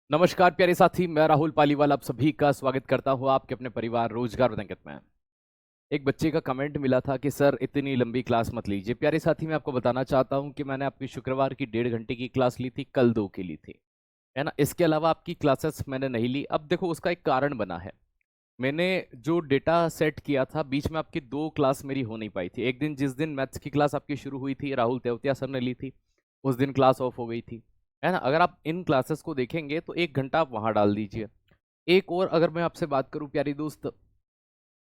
नमस्कार प्यारे साथी, मैं राहुल पालीवाल आप सभी का स्वागत करता हूँ आपके अपने परिवार रोजगार और अंकित में। एक बच्चे का कमेंट मिला था कि सर इतनी लंबी क्लास मत लीजिए। प्यारे साथी, मैं आपको बताना चाहता हूँ कि मैंने आपकी शुक्रवार की 1.5 घंटे की क्लास ली थी, कल 2 की ली थी, है ना। इसके अलावा आपकी क्लासेस मैंने नहीं ली। अब देखो, उसका एक कारण बना है। मैंने जो डेटा सेट किया था, बीच में आपकी 2 क्लास मेरी हो नहीं पाई थी। एक दिन, जिस दिन मैथ्स की क्लास आपकी शुरू हुई थी, राहुल तेवतिया सर ने ली थी, उस दिन क्लास ऑफ हो गई थी, है ना। अगर आप इन क्लासेस को देखेंगे तो 1 घंटा आप वहां डाल दीजिए। एक और अगर मैं आपसे बात करूं प्यारी दोस्त,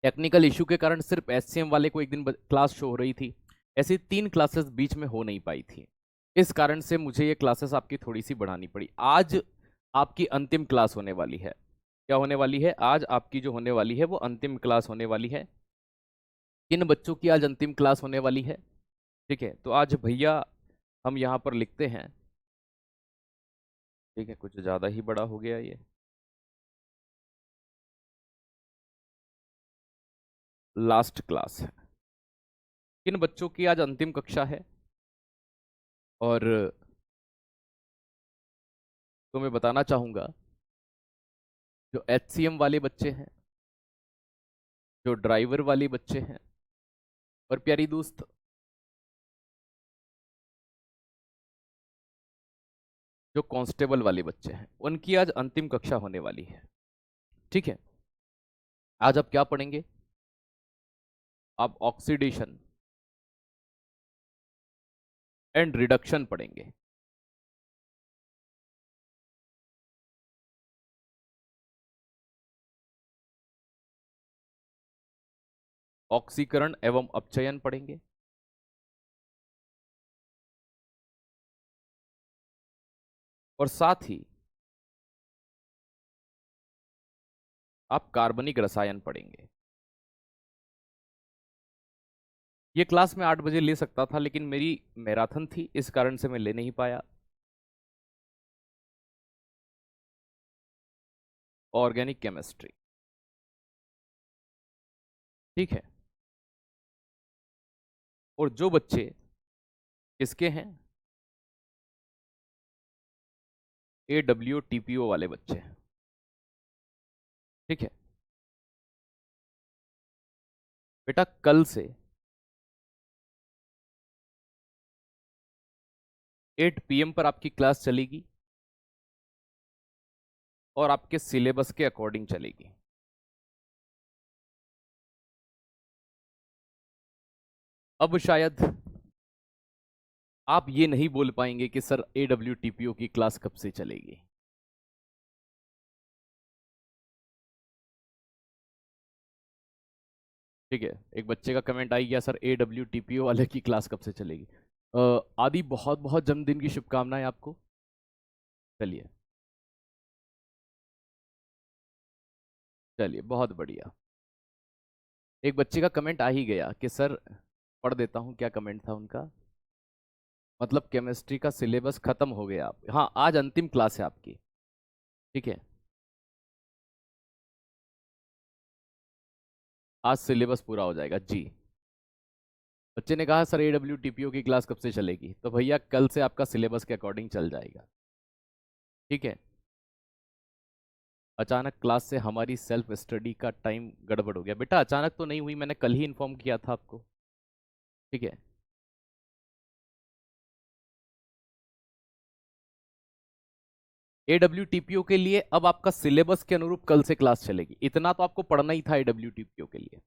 टेक्निकल इशू के कारण सिर्फ एचसीएम वाले को एक दिन क्लास शो हो रही थी। ऐसी 3 क्लासेस बीच में हो नहीं पाई थी। इस कारण से मुझे ये क्लासेस आपकी थोड़ी सी बढ़ानी पड़ी। आज आपकी अंतिम क्लास होने वाली है। क्या होने वाली है? आज आपकी जो होने वाली है वो अंतिम क्लास होने वाली है। किन बच्चों की आज अंतिम क्लास होने वाली है? ठीक है, तो आज भैया हम यहाँ पर लिखते हैं। ठीक है, कुछ ज़्यादा ही बड़ा हो गया ये। लास्ट क्लास है। किन बच्चों की आज अंतिम कक्षा है? और तो मैं बताना चाहूंगा, जो एचसीएम वाले बच्चे हैं, जो ड्राइवर वाले बच्चे हैं, और प्यारी दोस्त जो कांस्टेबल वाले बच्चे हैं, उनकी आज अंतिम कक्षा होने वाली है। ठीक है, आज आप क्या पढ़ेंगे? आप ऑक्सीडेशन एंड रिडक्शन पढ़ेंगे। ऑक्सीकरण एवं अपचयन पढ़ेंगे। और साथ ही आप कार्बनिक रसायन पढ़ेंगे। ये क्लास मैं 8 बजे ले सकता था, लेकिन मेरी मैराथन थी, इस कारण से मैं ले नहीं पाया। Organic chemistry. ठीक है, और जो बच्चे किसके हैं? AWTPO वाले बच्चे हैं। ठीक है बेटा, कल से 8 PM पर आपकी क्लास चलेगी और आपके सिलेबस के अकॉर्डिंग चलेगी। अब शायद आप ये नहीं बोल पाएंगे कि सर AWTPO की क्लास कब से चलेगी। ठीक है, एक बच्चे का कमेंट आई गया, सर AWTPO वाले की क्लास कब से चलेगी। आदि बहुत बहुत जन्मदिन की शुभकामनाएं आपको। चलिए चलिए, बहुत बढ़िया। एक बच्चे का कमेंट आ ही गया कि सर, पढ़ देता हूं क्या कमेंट था उनका। मतलब केमिस्ट्री का सिलेबस खत्म हो गया। आप, हाँ, आज अंतिम क्लास है आपकी। ठीक है, आज सिलेबस पूरा हो जाएगा जी। बच्चे ने कहा सर AWTPO की क्लास कब से चलेगी, तो भैया कल से आपका सिलेबस के अकॉर्डिंग चल जाएगा। ठीक है, अचानक क्लास से हमारी सेल्फ स्टडी का टाइम गड़बड़ हो गया। बेटा अचानक तो नहीं हुई, मैंने कल ही इन्फॉर्म किया था आपको। ठीक है, AWTPO के लिए अब आपका सिलेबस के अनुरूप कल से क्लास चलेगी। इतना तो आपको पढ़ना ही था AWTPO के लिए।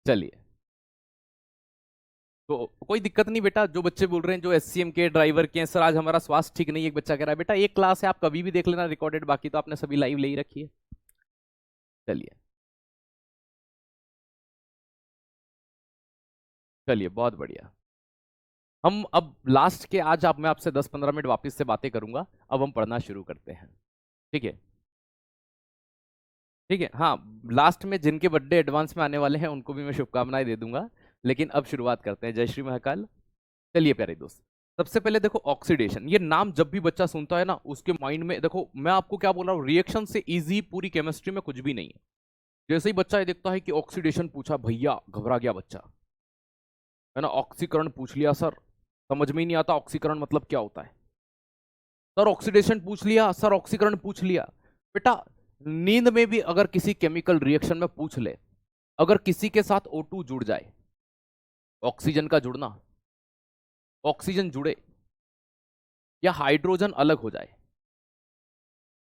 चलिए, तो कोई दिक्कत नहीं बेटा। जो बच्चे बोल रहे हैं जो SCM के ड्राइवर के हैं, सर आज हमारा स्वास्थ्य ठीक नहीं है, एक बच्चा कह रहा है, बेटा एक क्लास है, आप कभी भी देख लेना रिकॉर्डेड, बाकी तो आपने सभी लाइव ले ही रखी है। चलिए चलिए, बहुत बढ़िया। हम अब लास्ट के, आज आप, मैं आपसे 10-15 मिनट वापस से बातें करूंगा। अब हम पढ़ना शुरू करते हैं। ठीक है, ठीक है, हाँ। लास्ट में जिनके बर्थडे एडवांस में आने वाले हैं उनको भी मैं शुभकामनाएं दे दूंगा। लेकिन अब शुरुआत करते हैं। जय श्री महाकाल। चलिए प्यारे दोस्त, सबसे पहले देखो, ऑक्सीडेशन, ये नाम जब भी बच्चा सुनता है ना, उसके माइंड में, देखो मैं आपको क्या बोल रहा हूँ, रिएक्शन से इजी पूरी केमिस्ट्री में कुछ भी नहीं है। जैसे ही बच्चा ये देखता है कि ऑक्सीडेशन पूछा, भैया घबरा गया बच्चा, है ना। ऑक्सीकरण पूछ लिया, सर समझ में ही नहीं आता ऑक्सीकरण मतलब क्या होता है। सर ऑक्सीडेशन पूछ लिया, सर ऑक्सीकरण पूछ लिया। बेटा नींद में भी अगर किसी केमिकल रिएक्शन में पूछ ले, अगर किसी के साथ O2 जुड़ जाए, ऑक्सीजन का जुड़ना, ऑक्सीजन जुड़े या हाइड्रोजन अलग हो जाए,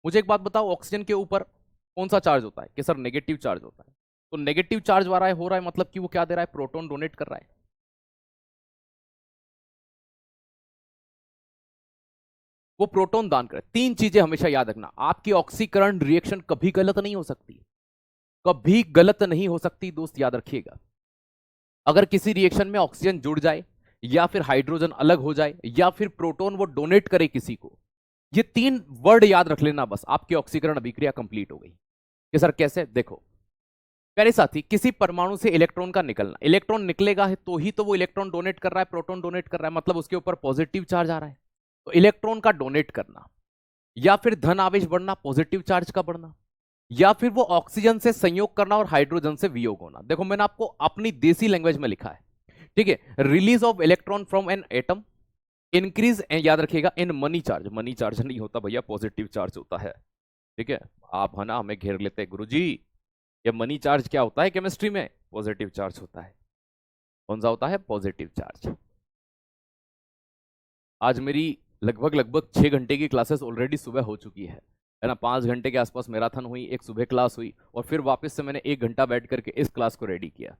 मुझे एक बात बताओ, ऑक्सीजन के ऊपर कौन सा चार्ज होता है? कि सर नेगेटिव चार्ज होता है। तो नेगेटिव चार्ज वाला हो रहा है मतलब कि वो क्या दे रहा है? प्रोटॉन डोनेट कर रहा है। वो प्रोटॉन दान करे। तीन चीजें हमेशा याद रखना, आपकी ऑक्सीकरण रिएक्शन कभी गलत नहीं हो सकती, कभी गलत नहीं हो सकती दोस्त, याद रखिएगा। अगर किसी रिएक्शन में ऑक्सीजन जुड़ जाए या फिर हाइड्रोजन अलग हो जाए या फिर प्रोटॉन वो डोनेट करे किसी को, ये तीन वर्ड याद रख लेना बस, आपकी ऑक्सीकरण अभिक्रिया कंप्लीट हो गई। कि सर कैसे? देखो प्यारे साथी, किसी परमाणु से इलेक्ट्रॉन का निकलना, इलेक्ट्रॉन निकलेगा है तो ही तो वो इलेक्ट्रॉन डोनेट कर रहा है, प्रोटॉन डोनेट कर रहा है, मतलब उसके ऊपर पॉजिटिव चार्ज आ रहा है। तो इलेक्ट्रॉन का डोनेट करना या फिर धन आवेश बढ़ना, पॉजिटिव चार्ज का बढ़ना, या फिर वो ऑक्सीजन से संयोग करना और हाइड्रोजन से वियोग होना। देखो मैंने आपको अपनी देसी लैंग्वेज में लिखा है, ठीक है। Release of electron from an atom, increase, याद रखिएगा, in money charge. Money charge नहीं होता भैया, पॉजिटिव चार्ज होता है, ठीक है। आप है ना हमें घेर लेते हैं, गुरुजी ये मनी चार्ज क्या होता है केमिस्ट्री में? पॉजिटिव चार्ज होता है। कौन सा होता है? Positive charge. आज मेरी लगभग 6 घंटे की क्लासेस ऑलरेडी सुबह हो चुकी है ना। 5 घंटे के आसपास मैराथन हुई, एक सुबह क्लास हुई और फिर वापस से मैंने 1 घंटा बैठ करके इस क्लास को रेडी किया,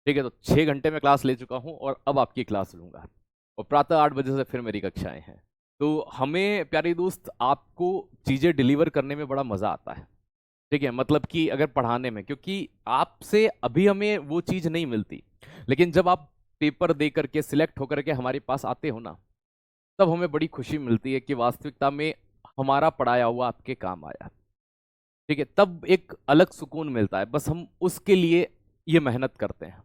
ठीक है। तो 6 घंटे में क्लास ले चुका हूं और अब आपकी क्लास लूंगा और प्रातः 8 बजे से फिर मेरी कक्षाएं हैं। तो हमें प्यारे दोस्त आपको चीज़ें डिलीवर करने में बड़ा मज़ा आता है, ठीक है। मतलब कि अगर पढ़ाने में, क्योंकि आपसे अभी हमें वो चीज़ नहीं मिलती, लेकिन जब आप पेपर दे करके सिलेक्ट होकर के हमारे पास आते हो ना, तब हमें बड़ी खुशी मिलती है कि वास्तविकता में हमारा पढ़ाया हुआ आपके काम आया, ठीक है। तब एक अलग सुकून मिलता है, बस हम उसके लिए ये मेहनत करते हैं,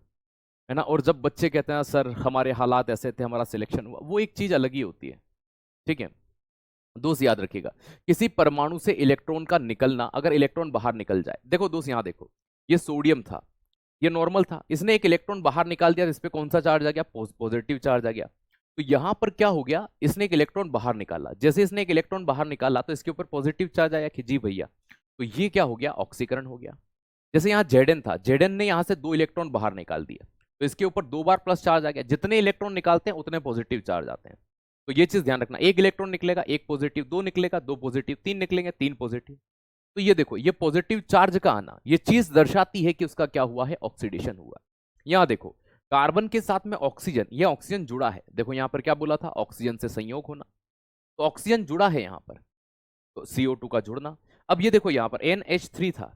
है ना। और जब बच्चे कहते हैं सर हमारे हालात ऐसे थे, हमारा सिलेक्शन हुआ, वो एक चीज़ अलग ही होती है, ठीक है। दोस्त याद रखिएगा, किसी परमाणु से इलेक्ट्रॉन का निकलना, अगर इलेक्ट्रॉन बाहर निकल जाए, देखो दोस्त यहाँ देखो, ये सोडियम था, ये नॉर्मल था, इसने एक इलेक्ट्रॉन बाहर निकाल दिया, इस पे कौन सा चार्ज आ गया? पॉजिटिव चार्ज आ गया। तो यहां पर क्या हो गया? इसने एक इलेक्ट्रॉन बाहर निकाला, जैसे इसने एक इलेक्ट्रॉन बाहर निकाला तो इसके ऊपर पॉजिटिव चार्ज आया कि जी भैया, तो ये क्या हो गया? ऑक्सीकरण हो गया। जैसे यहाँ Zn था, Zn ने यहां से 2 इलेक्ट्रॉन बाहर निकाल दिया तो इसके ऊपर 2 बार प्लस चार्ज आ गया, जितने इलेक्ट्रॉन निकालते हैं उतने पॉजिटिव चार्ज आते हैं। तो ये चीज ध्यान रखना, एक इलेक्ट्रॉन निकलेगा 1 पॉजिटिव, 2 निकलेगा 2 पॉजिटिव, 3 निकलेंगे 3 पॉजिटिव। तो ये देखो, ये पॉजिटिव चार्ज का आना, ये चीज दर्शाती है कि उसका क्या हुआ है? ऑक्सीडेशन हुआ। यहां देखो, कार्बन के साथ में ऑक्सीजन, ये ऑक्सीजन जुड़ा है, देखो यहां पर क्या बोला था? ऑक्सीजन से संयोग होना, तो ऑक्सीजन जुड़ा है यहां पर, तो CO2 का जुड़ना। अब ये देखो यहां पर NH3 था,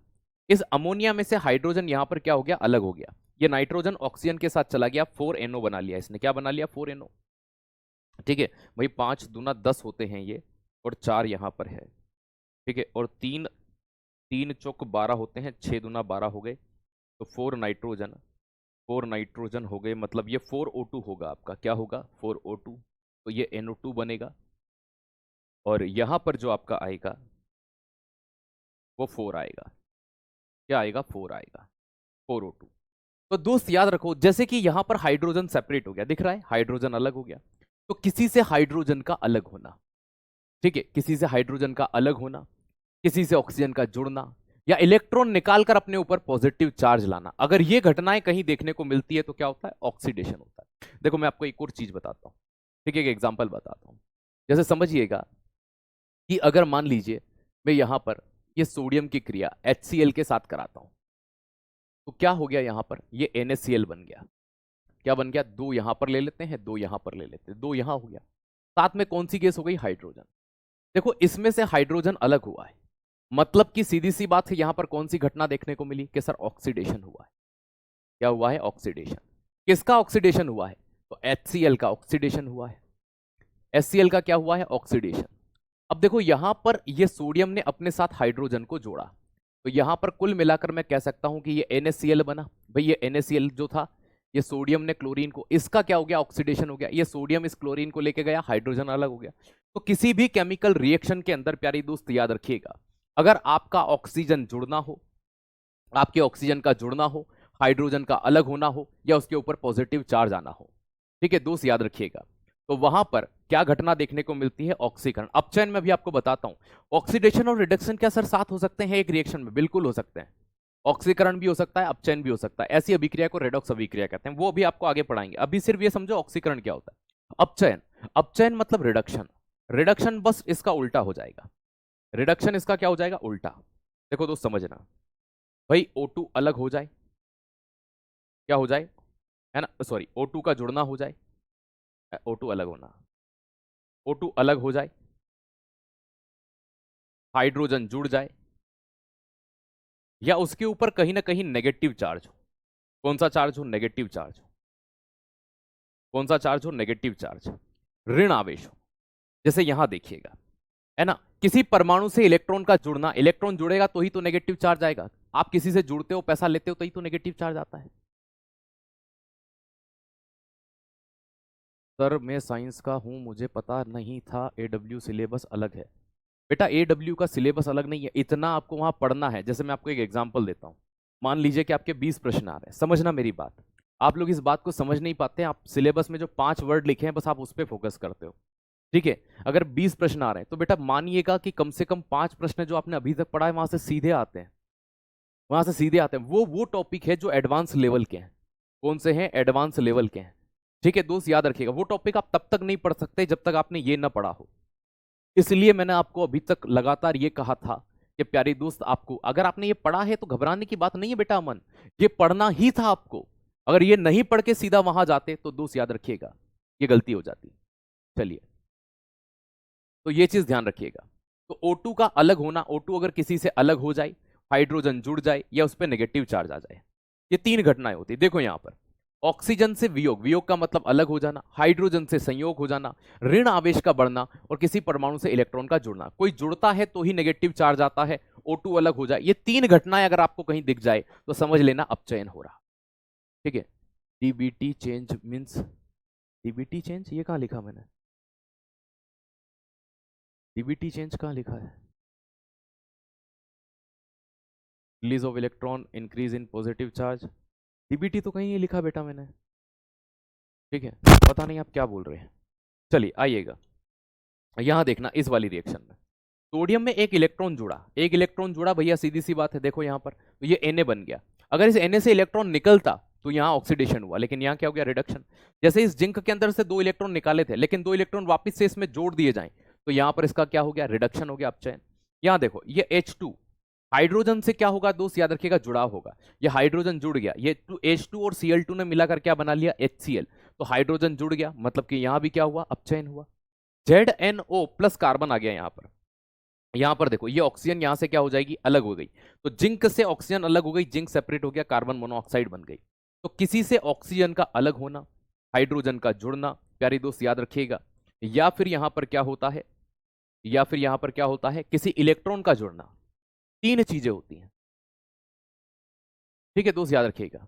इस अमोनिया में से हाइड्रोजन यहां पर क्या हो गया? अलग हो गया। ये नाइट्रोजन ऑक्सीजन के साथ चला गया, 4NO बना लिया इसने, क्या बना लिया? 4NO, ठीक है भाई। 5 दूना 10 होते हैं ये, और 4 यहां पर है, ठीक है। और 3 3 चौक 12 होते हैं, 6 दूना 12 हो गए, तो 4 नाइट्रोजन हो गए, मतलब ये 4O2 होगा आपका, क्या होगा? 4O2, तो ये NO2 बनेगा, और यहां पर जो आपका आएगा वो 4 आएगा, क्या आएगा? 4 आएगा, 4O2। तो दोस्त याद रखो, जैसे कि यहां पर हाइड्रोजन सेपरेट हो गया, दिख रहा है हाइड्रोजन अलग हो गया, तो किसी से हाइड्रोजन का अलग होना, ठीक है, किसी से हाइड्रोजन का अलग होना, किसी से ऑक्सीजन का जुड़ना, या इलेक्ट्रॉन निकालकर अपने ऊपर पॉजिटिव चार्ज लाना, अगर ये घटनाएं कहीं देखने को मिलती है तो क्या होता है? ऑक्सीडेशन होता है। देखो मैं आपको एक और चीज बताता हूं, ठीक है, एक एग्जांपल बताता हूं। जैसे समझिएगा कि अगर मान लीजिए मैं यहां पर ये सोडियम की क्रिया HCl के साथ कराता हूं, तो क्या हो गया? यहां पर ये NaCl बन गया, क्या बन गया? 2 यहां पर ले लेते हैं, 2 यहां पर ले लेते हैं, 2 यहां हो गया, साथ में कौन सी गैस हो गई? हाइड्रोजन। देखो इसमें से हाइड्रोजन अलग हुआ है, मतलब कि सीधी सी बात है, यहां पर कौन सी घटना देखने को मिली? कि सर ऑक्सीडेशन हुआ है। क्या हुआ है? ऑक्सीडेशन। किसका ऑक्सीडेशन हुआ है? तो HCl का ऑक्सीडेशन हुआ है। HCl का क्या हुआ है? ऑक्सीडेशन। अब देखो यहां पर ये सोडियम ने अपने साथ हाइड्रोजन को जोड़ा, तो यहां पर कुल मिलाकर मैं कह सकता हूं कि ये NaCl बना। भाई ये NaCl जो था, ये सोडियम ने क्लोरीन को, इसका क्या हो गया? ऑक्सीडेशन हो गया। ये सोडियम इस क्लोरीन को लेके गया, हाइड्रोजन अलग हो गया। तो किसी भी केमिकल रिएक्शन के अंदर प्यारी दोस्त याद रखिएगा, अगर आपका ऑक्सीजन जुड़ना हो, आपके ऑक्सीजन का जुड़ना हो, हाइड्रोजन का अलग होना हो, या उसके ऊपर पॉजिटिव चार्ज आना हो, ठीक है दोस्त याद रखिएगा, तो वहां पर क्या घटना देखने को मिलती है? ऑक्सीकरण। अपचयन में भी आपको बताता हूं, ऑक्सीडेशन और रिडक्शन क्या सर साथ हो सकते हैं एक रिएक्शन में? बिल्कुल हो सकते हैं। ऑक्सीकरण भी हो सकता है, अपचयन भी हो सकता है। ऐसी अभिक्रिया को रेडॉक्स अभिक्रिया कहते हैं, वो भी आपको आगे पढ़ाएंगे। अभी सिर्फ ये समझो ऑक्सीकरण क्या होता है। अपचयन, अपचयन मतलब रिडक्शन। रिडक्शन बस इसका उल्टा हो जाएगा। रिडक्शन इसका क्या हो जाएगा? उल्टा। देखो दोस्त समझना, भाई O2 अलग हो जाए, क्या हो जाए, है ना, सॉरी, O2 का जुड़ना हो जाए, O2 अलग होना, O2 अलग हो जाए, हाइड्रोजन जुड़ जाए, या उसके ऊपर कहीं ना कहीं नेगेटिव चार्ज हो। कौन सा चार्ज हो? नेगेटिव चार्ज हो। कौन सा चार्ज हो? नेगेटिव चार्ज, ऋण आवेश हो। जैसे यहां देखिएगा, है ना, किसी परमाणु से इलेक्ट्रॉन का जुड़ना, इलेक्ट्रॉन जुड़ेगा तो ही तो नेगेटिव चार्ज आएगा। आप किसी से जुड़ते हो, पैसा लेते हो, तो ही तो नेगेटिव चार्ज आता है। सर मैं साइंस का हूं, मुझे पता नहीं था एडब्ल्यू सिलेबस अलग है। बेटा एडब्ल्यू का सिलेबस अलग नहीं है, इतना आपको वहां पढ़ना है। जैसे मैं आपको एक एग्जांपल देता हूं, मान लीजिए कि आपके 20 प्रश्न आ रहे हैं, समझना मेरी बात। आप लोग इस बात को समझ नहीं पाते हैं, आप सिलेबस में जो 5 वर्ड लिखे हैं बस आप उस पर फोकस करते हो, ठीक है। अगर 20 प्रश्न आ रहे हैं तो बेटा मानिएगा कि कम से कम 5 प्रश्न जो आपने अभी तक पढ़ा है वहां से सीधे आते हैं, वहां से सीधे आते हैं। वो टॉपिक है जो एडवांस लेवल के हैं। कौन से हैं? एडवांस लेवल के हैं, ठीक है दोस्त, याद रखिएगा। वो टॉपिक आप तब तक नहीं पढ़ सकते जब तक आपने ये ना पढ़ा हो। इसलिए मैंने आपको अभी तक लगातार ये कहा था कि प्यारी दोस्त, आपको अगर आपने ये पढ़ा है तो घबराने की बात नहीं है बेटा। अमन, ये पढ़ना ही था आपको। अगर ये नहीं पढ़ के सीधा वहां जाते तो दोस्त याद रखिएगा ये गलती हो जाती। चलिए, तो ये चीज ध्यान रखिएगा। तो O2 का अलग होना, O2 अगर किसी से अलग हो जाए, हाइड्रोजन जुड़ जाए, या उस पर नेगेटिव चार्ज आ जाए, ये 3 घटनाएं होती है। देखो यहां पर ऑक्सीजन से वियोग, वियोग का मतलब अलग हो जाना, हाइड्रोजन से संयोग हो जाना, ऋण आवेश का बढ़ना, और किसी परमाणु से इलेक्ट्रॉन का जुड़ना। कोई जुड़ता है तो ही नेगेटिव चार्ज आता है, O2 अलग हो जाए, ये 3 घटनाएं अगर आपको कहीं दिख जाए तो समझ लेना अपचयन हो रहा, ठीक है। DBT change means, DBT change ये कहां लिखा मैंने? डीबीटी चेंज कहां लिखा है? Release of electron, increase in positive charge, DBT तो कहीं नहीं लिखा बेटा मैंने, ठीक है। पता नहीं आप क्या बोल रहे हैं। चलिए आइएगा, यहां देखना इस वाली रिएक्शन में सोडियम में एक इलेक्ट्रॉन जुड़ा, एक इलेक्ट्रॉन जुड़ा भैया, सीधी सी बात है। देखो यहां पर तो ये Na बन गया। अगर इस Na से इलेक्ट्रॉन निकलता तो यहां ऑक्सीडेशन हुआ, लेकिन यहां क्या हो गया? रिडक्शन। जैसे इस जिंक के अंदर से 2 इलेक्ट्रॉन निकाले थे, लेकिन 2 इलेक्ट्रॉन वापस से इसमें जोड़ दिए जाएं तो यहां पर इसका क्या हो गया? रिडक्शन हो गया, अपचयन। यहां देखो ये H2 हाइड्रोजन से क्या होगा दोस्त? याद रखिएगा जुड़ाव होगा। ये हाइड्रोजन जुड़ गया, ये H2 और Cl2 ने मिलाकर क्या बना लिया? HCl। तो हाइड्रोजन जुड़ गया, मतलब कि यहां भी क्या हुआ? अपचयन हुआ। ZNO प्लस कार्बन आ गया यहां पर। यहां पर देखो ये ऑक्सीजन यहां से क्या हो जाएगी? अलग हो गई। तो जिंक से ऑक्सीजन अलग हो गई, जिंक सेपरेट हो गया, कार्बन मोनोऑक्साइड बन गई। तो किसी से ऑक्सीजन का अलग होना, हाइड्रोजन का जुड़ना, प्यारी दोस्त याद रखिएगा, या फिर यहां पर क्या होता है, या फिर यहां पर क्या होता है? किसी इलेक्ट्रॉन का जुड़ना। 3 चीजें होती हैं, ठीक है दोस्त, याद रखिएगा।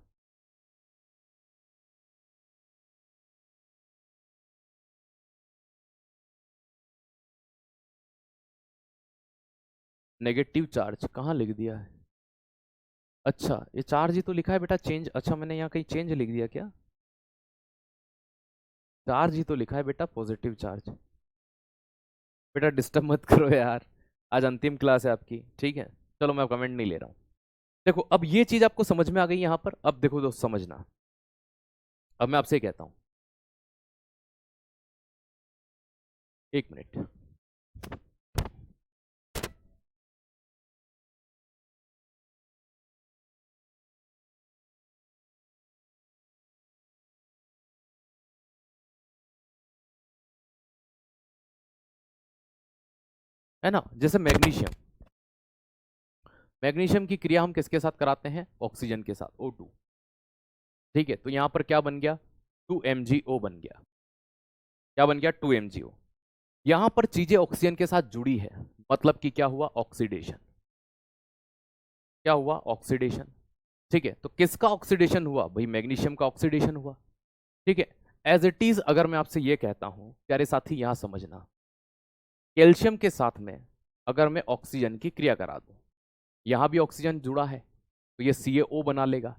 नेगेटिव चार्ज कहां लिख दिया है? अच्छा ये चार्ज ही तो लिखा है बेटा, चेंज। अच्छा मैंने यहाँ कहीं चेंज लिख दिया क्या? चार्ज ही तो लिखा है बेटा, पॉजिटिव चार्ज। बेटा डिस्टर्ब मत करो यार, आज अंतिम क्लास है आपकी, ठीक है। चलो मैं कमेंट नहीं ले रहा हूँ। देखो अब ये चीज आपको समझ में आ गई यहां पर। अब देखो दोस्त समझना, अब मैं आपसे कहता हूं, 1 मिनट। है ना, जैसे मैग्नीशियम, मैग्नीशियम की क्रिया हम किसके साथ कराते हैं? ऑक्सीजन के साथ, O2, ठीक है। तो यहां पर क्या बन गया? 2MgO बन गया। क्या बन गया? 2MgO। यहां पर चीजें ऑक्सीजन के साथ जुड़ी है, मतलब कि क्या हुआ? ऑक्सीडेशन। क्या हुआ? ऑक्सीडेशन, ठीक है। तो किसका ऑक्सीडेशन हुआ? भाई मैग्नीशियम का ऑक्सीडेशन हुआ, ठीक है। एज इट इज अगर मैं आपसे ये कहता हूं प्यारे साथी, यहां समझना, कैल्शियम के साथ में अगर मैं ऑक्सीजन की क्रिया करा दूं, यहां भी ऑक्सीजन जुड़ा है तो ये CaO बना लेगा।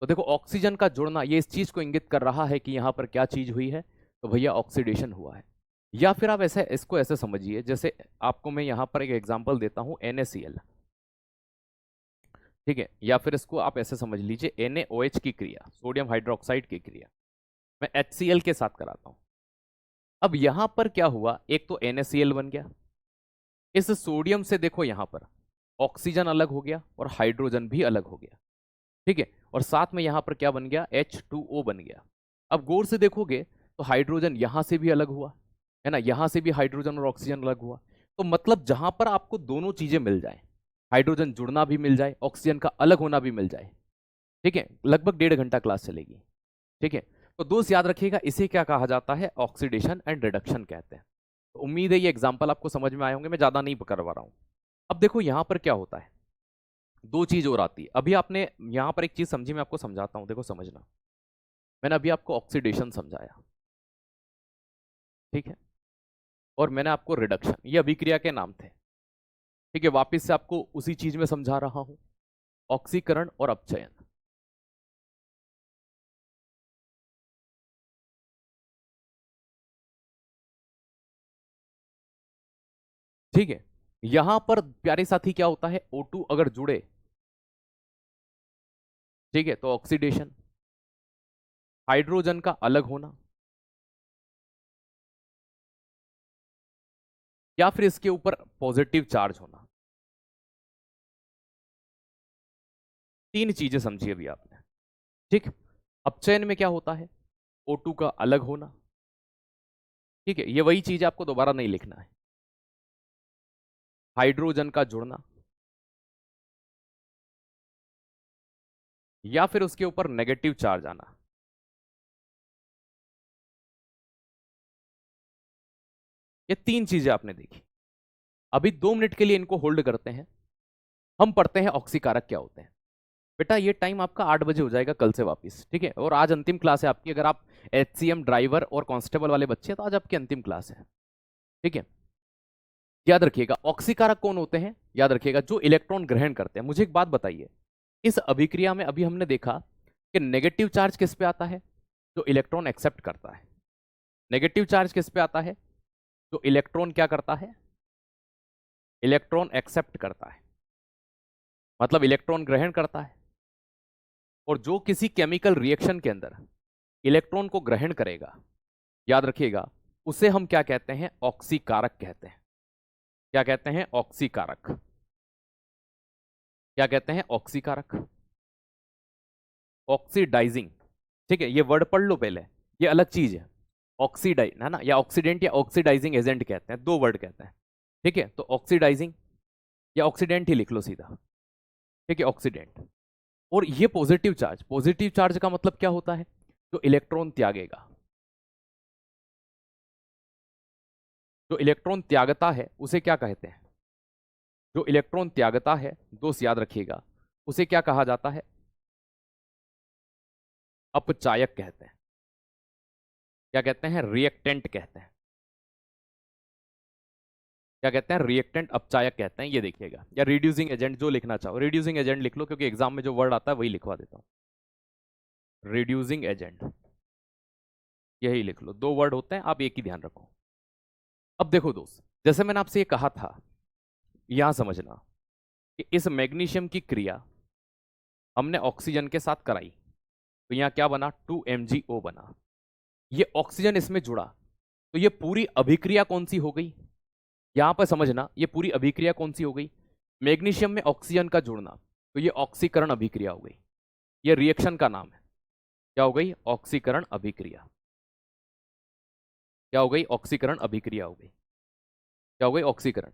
तो देखो ऑक्सीजन का जुड़ना ये इस चीज को इंगित कर रहा है कि यहां पर क्या चीज हुई है? तो भैया ऑक्सीडेशन हुआ है। या फिर आप ऐसे इसको ऐसे समझिए, जैसे आपको मैं यहां पर एक एग्जांपल देता हूं, NaCl, ठीक है, या फिर इसको आप ऐसे समझ लीजिए NaOH की क्रिया, सोडियम हाइड्रोक्साइड की क्रिया मैं HCl के साथ कराता हूं। अब यहां पर क्या हुआ, एक तो NaCl बन गया, इस सोडियम से देखो यहां पर ऑक्सीजन अलग हो गया और हाइड्रोजन भी अलग हो गया, ठीक है, और साथ में यहां पर क्या बन गया, H2O बन गया। अब गौर से देखोगे तो हाइड्रोजन यहां से भी अलग हुआ, है ना, यहां से भी हाइड्रोजन और ऑक्सीजन अलग हुआ। तो मतलब जहां पर आपको दोनों चीजें मिल जाए, हाइड्रोजन जुड़ना भी मिल जाए, ऑक्सीजन का अलग होना भी मिल जाए, ठीक है, लगभग 1.5 घंटा क्लास चलेगी, ठीक है। तो दोस्त याद रखिएगा, इसे क्या कहा जाता है, ऑक्सीडेशन एंड रिडक्शन कहते हैं। तो उम्मीद है ये एग्जाम्पल आपको समझ में आए होंगे, मैं ज्यादा नहीं करवा रहा हूं। अब देखो यहां पर क्या होता है, दो चीज और आती है। अभी आपने यहां पर एक चीज समझी, मैं आपको समझाता हूं, देखो समझना। मैंने अभी आपको ऑक्सीडेशन समझाया, ठीक है, और मैंने आपको रिडक्शन, ये अभिक्रिया के नाम थे, ठीक है, वापिस से आपको उसी चीज में समझा रहा हूं, ऑक्सीकरण और अपचयन। ठीक है, यहां पर प्यारे साथी क्या होता है, O2 अगर जुड़े, ठीक है, तो ऑक्सीडेशन, हाइड्रोजन का अलग होना, या फिर इसके ऊपर पॉजिटिव चार्ज होना। तीन चीजें समझिए अभी आपने, ठीक। अपचयन में क्या होता है, O2 का अलग होना, ठीक है, ये वही चीज आपको दोबारा नहीं लिखना है, हाइड्रोजन का जुड़ना, या फिर उसके ऊपर नेगेटिव चार्ज आना। ये तीन चीजें आपने देखी। अभी 2 मिनट के लिए इनको होल्ड करते हैं, हम पढ़ते हैं ऑक्सीकारक क्या होते हैं। बेटा ये टाइम आपका 8 बजे हो जाएगा कल से वापस, ठीक है, और आज अंतिम क्लास है आपकी। अगर आप HCM ड्राइवर और कांस्टेबल वाले बच्चे हैं तो आज आपकी अंतिम क्लास है, ठीक है। याद रखिएगा ऑक्सीकारक कौन होते हैं, याद रखिएगा जो इलेक्ट्रॉन ग्रहण करते हैं। मुझे एक बात बताइए, इस अभिक्रिया में अभी हमने देखा कि नेगेटिव चार्ज किस पे आता है, जो इलेक्ट्रॉन एक्सेप्ट करता है। नेगेटिव चार्ज किस पे आता है, जो इलेक्ट्रॉन क्या करता है, इलेक्ट्रॉन एक्सेप्ट करता है, मतलब इलेक्ट्रॉन ग्रहण करता है। और जो किसी केमिकल रिएक्शन के अंदर इलेक्ट्रॉन को ग्रहण करेगा, याद रखिएगा, उसे हम क्या कहते हैं, ऑक्सीकारक कहते हैं। क्या कहते हैं, ऑक्सीकारक। क्या कहते हैं, ऑक्सीकारक, ऑक्सीडाइजिंग, ठीक है, ये वर्ड पढ़ लो पहले, ये अलग चीज है। ऑक्सीडाइज है ना, या ऑक्सीडेंट या ऑक्सीडाइजिंग एजेंट कहते हैं, दो वर्ड कहते हैं, ठीक है। तो ऑक्सीडाइजिंग या ऑक्सीडेंट ही लिख लो सीधा, ठीक है, ऑक्सीडेंट। और ये पॉजिटिव चार्ज, पॉजिटिव चार्ज का मतलब क्या होता है, जो इलेक्ट्रॉन त्यागेगा, जो इलेक्ट्रॉन त्यागता है उसे क्या कहते हैं, जो इलेक्ट्रॉन त्यागता है दोस्त याद रखिएगा, उसे क्या कहा जाता है, अपचायक कहते हैं। क्या कहते हैं, रिएक्टेंट कहते हैं। क्या कहते हैं, रिएक्टेंट, अपचायक कहते हैं, ये देखिएगा, या रिड्यूसिंग एजेंट, जो लिखना चाहो रिड्यूसिंग एजेंट लिख लो, क्योंकि एग्जाम में जो वर्ड आता है वही लिखवा देता हूं, रिड्यूसिंग एजेंट, यही लिख लो, दो वर्ड होते हैं, आप एक ही ध्यान रखो। अब देखो दोस्त, जैसे मैंने आपसे ये कहा था, यहां समझना कि इस मैग्नीशियम की क्रिया हमने ऑक्सीजन के साथ कराई, तो यहां क्या बना, 2MgO बना, ये ऑक्सीजन इसमें जुड़ा, तो ये पूरी अभिक्रिया कौन सी हो गई, यहां पर समझना, ये पूरी अभिक्रिया कौन सी हो गई, मैग्नीशियम में ऑक्सीजन का जुड़ना, तो ये ऑक्सीकरण अभिक्रिया हो गई। ये रिएक्शन का नाम है, क्या हो गई, ऑक्सीकरण अभिक्रिया। क्या हो गई, ऑक्सीकरण अभिक्रिया हो गई। क्या हो गई, ऑक्सीकरण,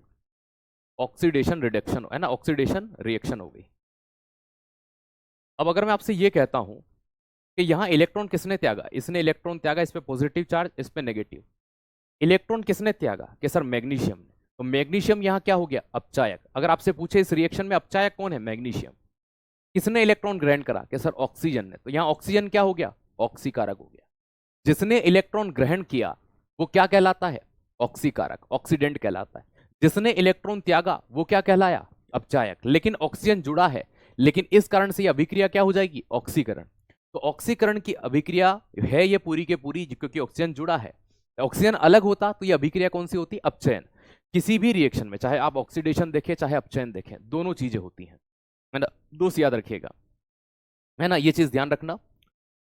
ऑक्सीडेशन रिडक्शन है ना, ऑक्सीडेशन रिएक्शन हो गई। अब अगर मैं आपसे ये कहता हूं कि यहां इलेक्ट्रॉन किसने त्यागा, इसने इलेक्ट्रॉन त्यागा, इस पे पॉजिटिव चार्ज, इस पे नेगेटिव। इलेक्ट्रॉन किसने त्यागा, कि सर मैग्नीशियम ने, तो मैग्नीशियम यहां क्या हो गया, अपचायक। अगर आपसे पूछे इस रिएक्शन में अपचायक कौन है, मैग्नीशियम। किसने इलेक्ट्रॉन ग्रहण करा, कि सर ऑक्सीजन ने, तो यहां ऑक्सीजन क्या हो गया, ऑक्सीकारक हो गया। जिसने इलेक्ट्रॉन ग्रहण किया वो क्या कहलाता है, ऑक्सीकारक, ऑक्सीडेंट कहलाता है। जिसने इलेक्ट्रॉन त्यागा वो क्या कहलाया, अपचायक। लेकिन ऑक्सीजन जुड़ा है, लेकिन इस कारण से यह अभिक्रिया क्या हो जाएगी, ऑक्सीकरण। तो ऑक्सीकरण की अभिक्रिया है ये पूरी के पूरी, क्योंकि ऑक्सीजन जुड़ा है। ऑक्सीजन अलग होता तो ये अभिक्रिया कौन सी होती? अपचयन। किसी भी रिएक्शन में, चाहे आप ऑक्सीडेशन देखें चाहे अपचयन देखें, दोनों चीजें होती हैं, है ना। दोस्त याद रखिएगा, है ना, ये चीज ध्यान रखना।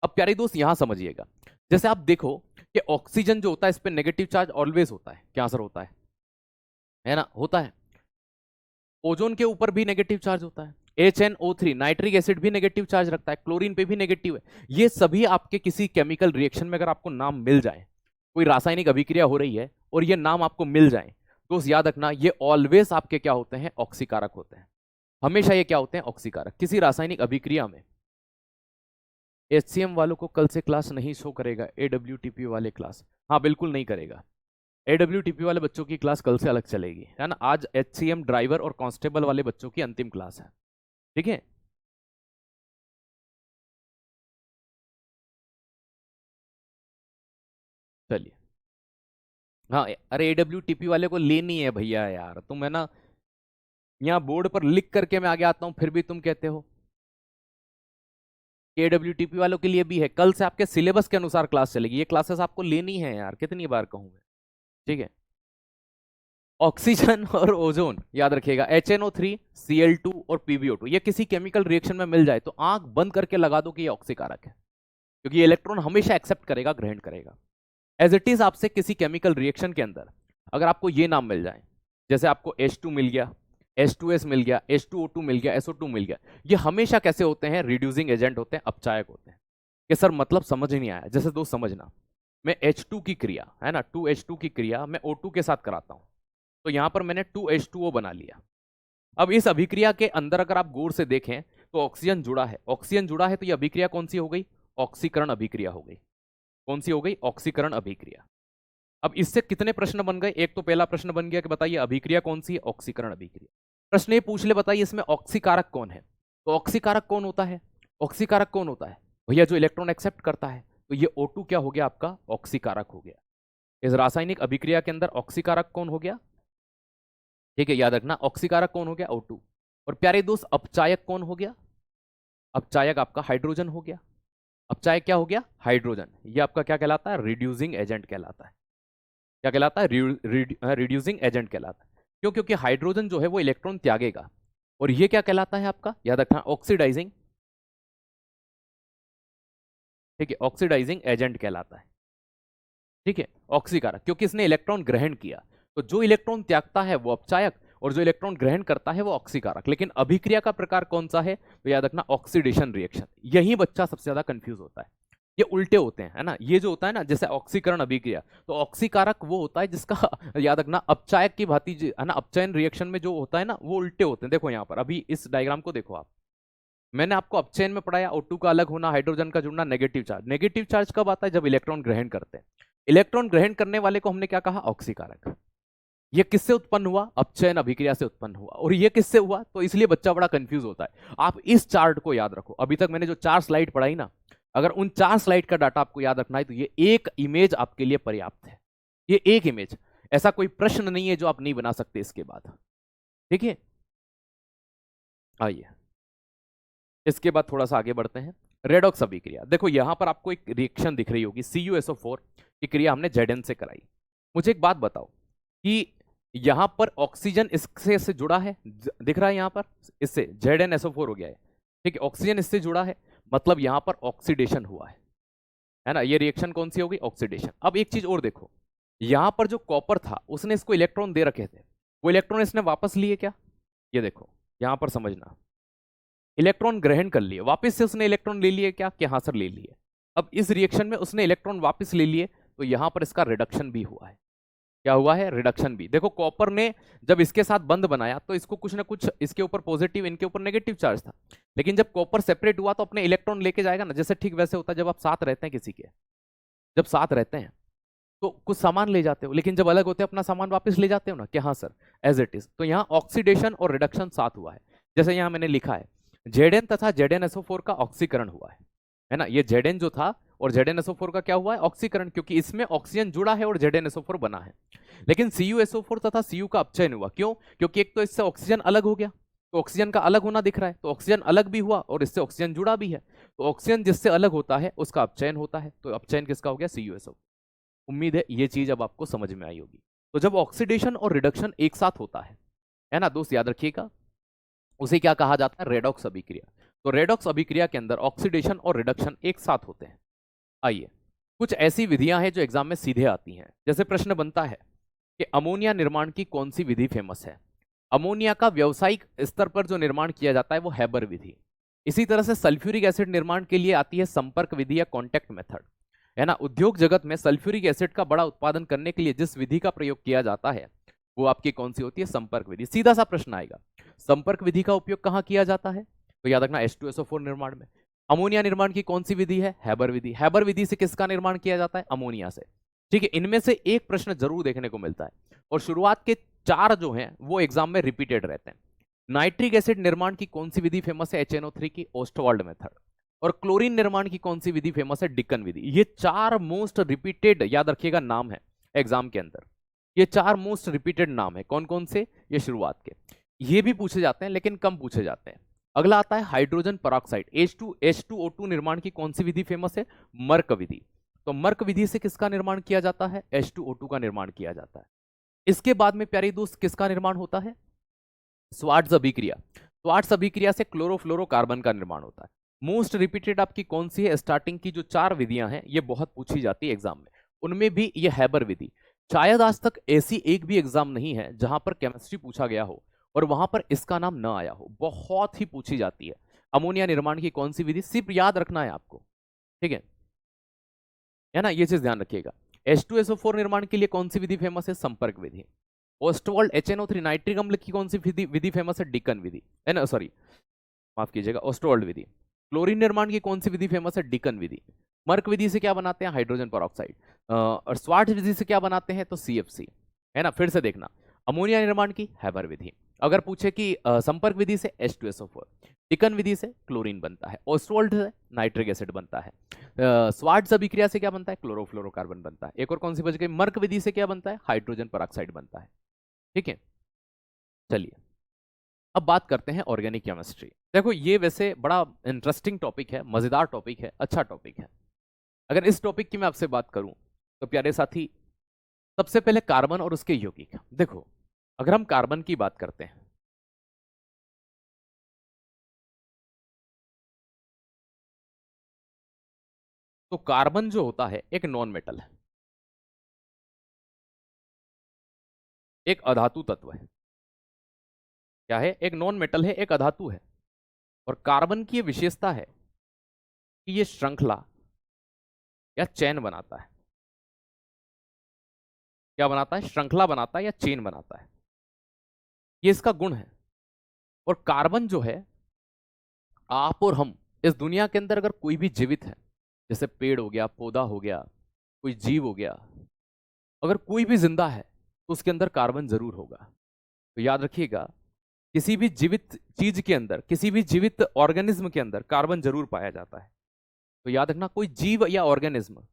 अब प्यारे दोस्त यहां समझिएगा, जैसे आप देखो कि ऑक्सीजन जो होता है इस पे नेगेटिव चार्ज ऑलवेज होता है, क्या असर होता है ना, होता है। ओजोन के ऊपर भी नेगेटिव चार्ज होता है, HNO3 नाइट्रिक एसिड भी नेगेटिव चार्ज रखता है, क्लोरीन पे भी नेगेटिव है। ये सभी आपके किसी केमिकल रिएक्शन में अगर आपको नाम मिल जाए, कोई रासायनिक अभिक्रिया हो रही है और ये नाम आपको मिल जाए, तो याद रखना ये ऑलवेज आपके क्या होते हैं? ऑक्सीकारक होते हैं। हमेशा ये क्या होते हैं? ऑक्सीकारक। किसी रासायनिक अभिक्रिया में HCM वालों को कल से क्लास नहीं शो करेगा, AWTP वाले क्लास, हाँ बिल्कुल नहीं करेगा। AWTP वाले बच्चों की क्लास कल से अलग चलेगी, है ना। आज HCM ड्राइवर और कांस्टेबल वाले बच्चों की अंतिम क्लास है, ठीक है। चलिए, हाँ अरे AWTP वाले को लेनी है भैया यार, तुम है ना, यहाँ बोर्ड पर लिख करके मैं आगे आता हूँ फिर भी तुम कहते हो। AWTP वालों के लिए भी है, कल से आपके सिलेबस के अनुसार क्लास चलेगी, ये क्लासेस आपको लेनी है यार, कितनी बार कहूँ मैं, ठीक है। ऑक्सीजन और ओजोन याद रखिएगा, HNO3, Cl2 और PbO2, ये किसी केमिकल रिएक्शन में मिल जाए तो आंख बंद करके लगा दो कि ये ऑक्सीकारक है, क्योंकि ये इलेक्ट्रॉन हमेशा एक्सेप्ट करेगा, ग्रहण करेगा। एज इट इज आपसे किसी केमिकल रिएक्शन के अंदर अगर आपको ये नाम मिल जाए, जैसे आपको H2 मिल गया, H2S मिल गया, H2O2 मिल गया, SO2 मिल गया, ये हमेशा कैसे होते हैं? रिड्यूसिंग एजेंट होते हैं, अपचायक होते हैं। कि सर मतलब समझ नहीं आया, जैसे दोस्त समझना, मैं H2 की क्रिया, है ना, 2H2 की क्रिया मैं O2 के साथ कराता हूं, तो यहां पर मैंने 2H2O बना लिया। अब इस अभिक्रिया के अंदर अगर आप गौर से देखें तो ऑक्सीजन जुड़ा है, ऑक्सीजन जुड़ा है, तो ये अभिक्रिया कौन सी हो गई? ऑक्सीकरण अभिक्रिया हो गई। कौन सी हो गई? ऑक्सीकरण अभिक्रिया। अब इससे कितने प्रश्न बन गए? एक तो पहला प्रश्न बन गया कि बताइए अभिक्रिया कौन सी है? ऑक्सीकरण अभिक्रिया। प्रश्न ये पूछ ले, बताइए इसमें ऑक्सीकारक कौन है? तो ऑक्सीकारक कौन होता है? ऑक्सीकारक कौन होता है भैया? जो इलेक्ट्रॉन एक्सेप्ट करता है। तो ये O2 क्या हो गया आपका? ऑक्सीकारक हो गया। इस रासायनिक अभिक्रिया के अंदर ऑक्सीकारक कौन हो गया? ठीक है, याद रखना, ऑक्सीकारक कौन हो गया? O2। और प्यारे दोस्त अपचायक कौन हो गया? अपचायक आपका हाइड्रोजन हो गया। अपचायक क्या हो गया? हाइड्रोजन। ये आपका क्या कहलाता है? रिड्यूसिंग एजेंट कहलाता है। क्या कहलाता है? रिड्यूसिंग एजेंट कहलाता है। क्यों? क्योंकि हाइड्रोजन जो है वो इलेक्ट्रॉन त्यागेगा। और ये क्या कहलाता है आपका? याद रखना, ऑक्सीडाइजिंग, ठीक है, ऑक्सीडाइजिंग एजेंट कहलाता है, ठीक है, ऑक्सीकारक, क्योंकि इसने इलेक्ट्रॉन ग्रहण किया। तो जो इलेक्ट्रॉन त्यागता है वो अपचायक, और जो इलेक्ट्रॉन ग्रहण करता है वो ऑक्सीकारक। लेकिन अभिक्रिया का प्रकार कौन सा है? तो याद रखना, ऑक्सीडेशन रिएक्शन। यही बच्चा सबसे ज्यादा कंफ्यूज होता है, ये उल्टे होते हैं, है ना। ये जो होता है ना, जैसे ऑक्सीकरण अभिक्रिया, तो ऑक्सीकारक वो होता है जिसका याद रखना अपचायक की भांति, है ना, अपचयन रिएक्शन में जो होता है ना, वो उल्टे होते हैं। देखो यहाँ पर अभी इस डायग्राम को देखो आप, मैंने आपको अपचयन में पढ़ाया, O2 का अलग होना, हाइड्रोजन का जुड़ना, नेगेटिव चार्ज। नेगेटिव चार्ज कब आता है? जब इलेक्ट्रॉन ग्रहण करते हैं। इलेक्ट्रॉन ग्रहण करने वाले को हमने क्या कहा? ऑक्सीकारक। ये किससे उत्पन्न हुआ? अपचयन अभिक्रिया से उत्पन्न हुआ। और ये किससे हुआ? तो इसलिए बच्चा बड़ा कंफ्यूज होता है। आप इस चार्ट को याद रखो, अभी तक मैंने जो 4 स्लाइड पढ़ाई ना, अगर उन 4 स्लाइड का डाटा आपको याद रखना है तो ये एक इमेज आपके लिए पर्याप्त है। ये एक इमेज, ऐसा कोई प्रश्न नहीं है जो आप नहीं बना सकते इसके बाद, ठीक है। आइए इसके बाद थोड़ा सा आगे बढ़ते हैं। रेडॉक्स अभिक्रिया, देखो यहां पर आपको एक रिएक्शन दिख रही होगी, CuSO4 की क्रिया हमने Zn से कराई। मुझे एक बात बताओ कि यहां पर ऑक्सीजन इससे से जुड़ा है, दिख रहा है यहां पर, इससे ZnSO4 हो गया है, ठीक है, ऑक्सीजन इससे जुड़ा है, मतलब यहां पर ऑक्सीडेशन हुआ है ना। ये रिएक्शन कौन सी होगी? ऑक्सीडेशन। अब एक चीज और देखो, यहां पर जो कॉपर था उसने इसको इलेक्ट्रॉन दे रखे थे, वो इलेक्ट्रॉन इसने वापस लिए क्या? ये देखो यहां पर समझना, इलेक्ट्रॉन ग्रहण कर लिए, वापस से उसने इलेक्ट्रॉन ले लिए क्या? कि हाँ सर ले लिए। अब इस रिएक्शन में उसने इलेक्ट्रॉन वापस ले लिए, तो यहां पर इसका रिडक्शन भी हुआ है। क्या हुआ है? रिडक्शन भी। देखो कॉपर ने जब इसके साथ बंध बनाया तो इसको कुछ ना कुछ, इसके ऊपर पॉजिटिव, इनके ऊपर नेगेटिव चार्ज था, लेकिन जब कॉपर सेपरेट हुआ तो अपने इलेक्ट्रॉन लेके जाएगा ना, जैसे ठीक वैसे होता है जब आप साथ रहते हैं किसी के, जब साथ रहते हैं तो कुछ सामान ले जाते हो, लेकिन जब अलग होते हैं अपना सामान वापस ले जाते हो ना, कि हाँ सर एज इट इज। तो यहाँ ऑक्सीडेशन और रिडक्शन साथ हुआ है। जैसे यहाँ मैंने लिखा है Zn तथा ZnSO4 का ऑक्सीकरण हुआ है ना। ये Zn जो था और ZnSO4 का क्या हुआ है? ऑक्सीकरण, क्योंकि इसमें ऑक्सीजन जुड़ा है और ZnSO4 बना है। लेकिन CuSO4 तथा Cu का अपचयन हुआ, क्यों? क्योंकि एक तो इससे ऑक्सीजन अलग हो गया, तो ऑक्सीजन का अलग होना दिख रहा है, तो ऑक्सीजन अलग भी हुआ और इससे ऑक्सीजन जुड़ा भी है। तो ऑक्सीजन जिससे अलग होता है उसका अपचयन होता है, तो अपचयन किसका हो गया? CuSO। उम्मीद है ये चीज अब आपको समझ में आई होगी। तो जब ऑक्सीडेशन और रिडक्शन एक साथ होता है ना दोस्त, याद रखिएगा, उसे क्या कहा जाता है? रेडॉक्स अभिक्रिया। तो रेडॉक्स अभिक्रिया के अंदर ऑक्सीडेशन और रिडक्शन एक साथ होते हैं। आइए, कुछ ऐसी विधियां हैं जो एग्जाम में सीधे आती हैं। जैसे प्रश्न बनता है कि अमोनिया निर्माण की कौन सी विधि फेमस है? अमोनिया का व्यावसायिक स्तर पर जो निर्माण किया जाता है वो हैबर विधि। इसी तरह से सल्फ्यूरिक एसिड निर्माण के लिए आती है संपर्क विधि या कॉन्टैक्ट मेथड, है ना। उद्योग जगत में सल्फ्यूरिक एसिड का बड़ा उत्पादन करने के लिए जिस विधि का प्रयोग किया जाता है वो आपकी कौन सी होती है? संपर्क विधि। सीधा सा प्रश्न आएगा, संपर्क विधि का उपयोग कहां किया जाता है? तो याद रखना H2SO4 निर्माण में। अमोनिया निर्माण की कौन सी विधि है? हैबर विधि। हैबर विधि से किसका निर्माण किया जाता है? अमोनिया से। ठीक है, इनमें से एक प्रश्न जरूर देखने को मिलता है, और शुरुआत के 4 जो हैं वो एग्जाम में रिपीटेड रहते हैं। नाइट्रिक एसिड निर्माण की कौन सी विधि फेमस है? HNO3 की ओस्टवाल्ड मेथड। और क्लोरीन निर्माण की कौन सी विधि फेमस है? डिकन विधि। ये 4 मोस्ट रिपीटेड, याद रखिएगा, नाम है एग्जाम के अंदर। ये 4 मोस्ट रिपीटेड नाम है। कौन कौन से? ये शुरुआत के। ये भी पूछे जाते हैं लेकिन कम पूछे जाते हैं। अगला आता है हाइड्रोजन पेरोक्साइड, H2O2 निर्माण की कौन सी विधि फेमस है? मर्क विधि। तो मर्क विधि से किसका निर्माण किया जाता है? H2O2 का निर्माण किया जाता है। इसके बाद में प्यारे दोस्त किसका निर्माण होता है? स्वार्ट्ज अभिक्रिया। स्वार्ट्ज अभिक्रिया से क्लोरोफ्लोरोकार्बन का निर्माण होता है। मोस्ट रिपीटेड आपकी कौन सी है? स्टार्टिंग की जो 4 विधियां हैं ये बहुत पूछी जाती है एग्जाम में, उनमें भी ये हैबर विधि। शायद आज तक ऐसी एक भी एग्जाम नहीं है जहां पर केमिस्ट्री पूछा गया हो और वहां पर इसका नाम ना आया हो, बहुत ही पूछी जाती है। अमोनिया निर्माण की कौन सी विधि? सिर्फ याद रखना है आपको, ठीक है ना, ये चीज ध्यान रखिएगा। H2SO4 निर्माण के लिए कौन सी विधि फेमस है? संपर्क विधि। ओस्टवाल्ड HNO3 नाइट्रिक अम्ल की कौन सी विधि फेमस है? डिकन विधि, है ना, सॉरी माफ कीजिएगा, ओस्टवाल्ड विधि। क्लोरीन निर्माण की कौन सी विधि फेमस है? डिकन विधि। मर्क विधि से क्या बनाते हैं? Hydrogen peroxide. और स्वार्ट्ज विधि से क्या बनाते हैं? तो CFC, है ना। फिर से देखना, अमोनिया निर्माण की हैबर विधि। अगर पूछे कि संपर्क विधि से H2SO4, डिकन विधि से क्लोरीन बनता है, ओस्टवाल्ड से नाइट्रिक एसिड बनता है, स्वार्ट्ज अभिक्रिया से क्या बनता है? क्लोरोफ्लोरोकार्बन बनता है। एक और कौन सी बच गई? मर्क विधि से क्या बनता है? हाइड्रोजन पेरोक्साइड बनता है। ठीक है, चलिए अब बात करते हैं ऑर्गेनिक केमिस्ट्री। देखो ये वैसे बड़ा इंटरेस्टिंग टॉपिक है, मजेदार टॉपिक है, अच्छा टॉपिक है। अगर इस टॉपिक की मैं आपसे बात करूं तो प्यारे साथी, सबसे पहले कार्बन और उसके यौगिक। देखो अगर हम कार्बन की बात करते हैं तो कार्बन जो होता है एक नॉन मेटल है, एक अधातु तत्व है। क्या है? एक नॉन मेटल है, एक अधातु है। और कार्बन की ये विशेषता है कि ये श्रृंखला या चेन बनाता है। क्या बनाता है? श्रृंखला बनाता है या चेन बनाता है, ये इसका गुण है। और कार्बन जो है, आप और हम, इस दुनिया के अंदर अगर कोई भी जीवित है, जैसे पेड़ हो गया, पौधा हो गया, कोई जीव हो गया, अगर कोई भी जिंदा है तो उसके अंदर कार्बन जरूर होगा। तो याद रखिएगा, किसी भी जीवित चीज के अंदर, किसी भी जीवित ऑर्गेनिज्म के अंदर कार्बन जरूर पाया जाता है। तो याद रखना, कोई जीव या ऑर्गेनिज्म,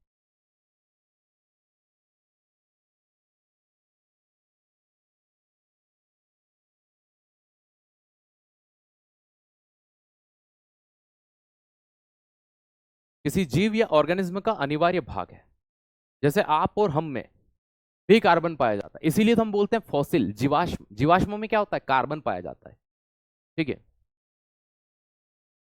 किसी जीव या ऑर्गेनिज्म का अनिवार्य भाग है। जैसे आप और हम में भी कार्बन पाया जाता है, इसीलिए तो हम बोलते हैं फॉसिल, जीवाश्म। जीवाश्म में क्या होता है? कार्बन पाया जाता है। ठीक है,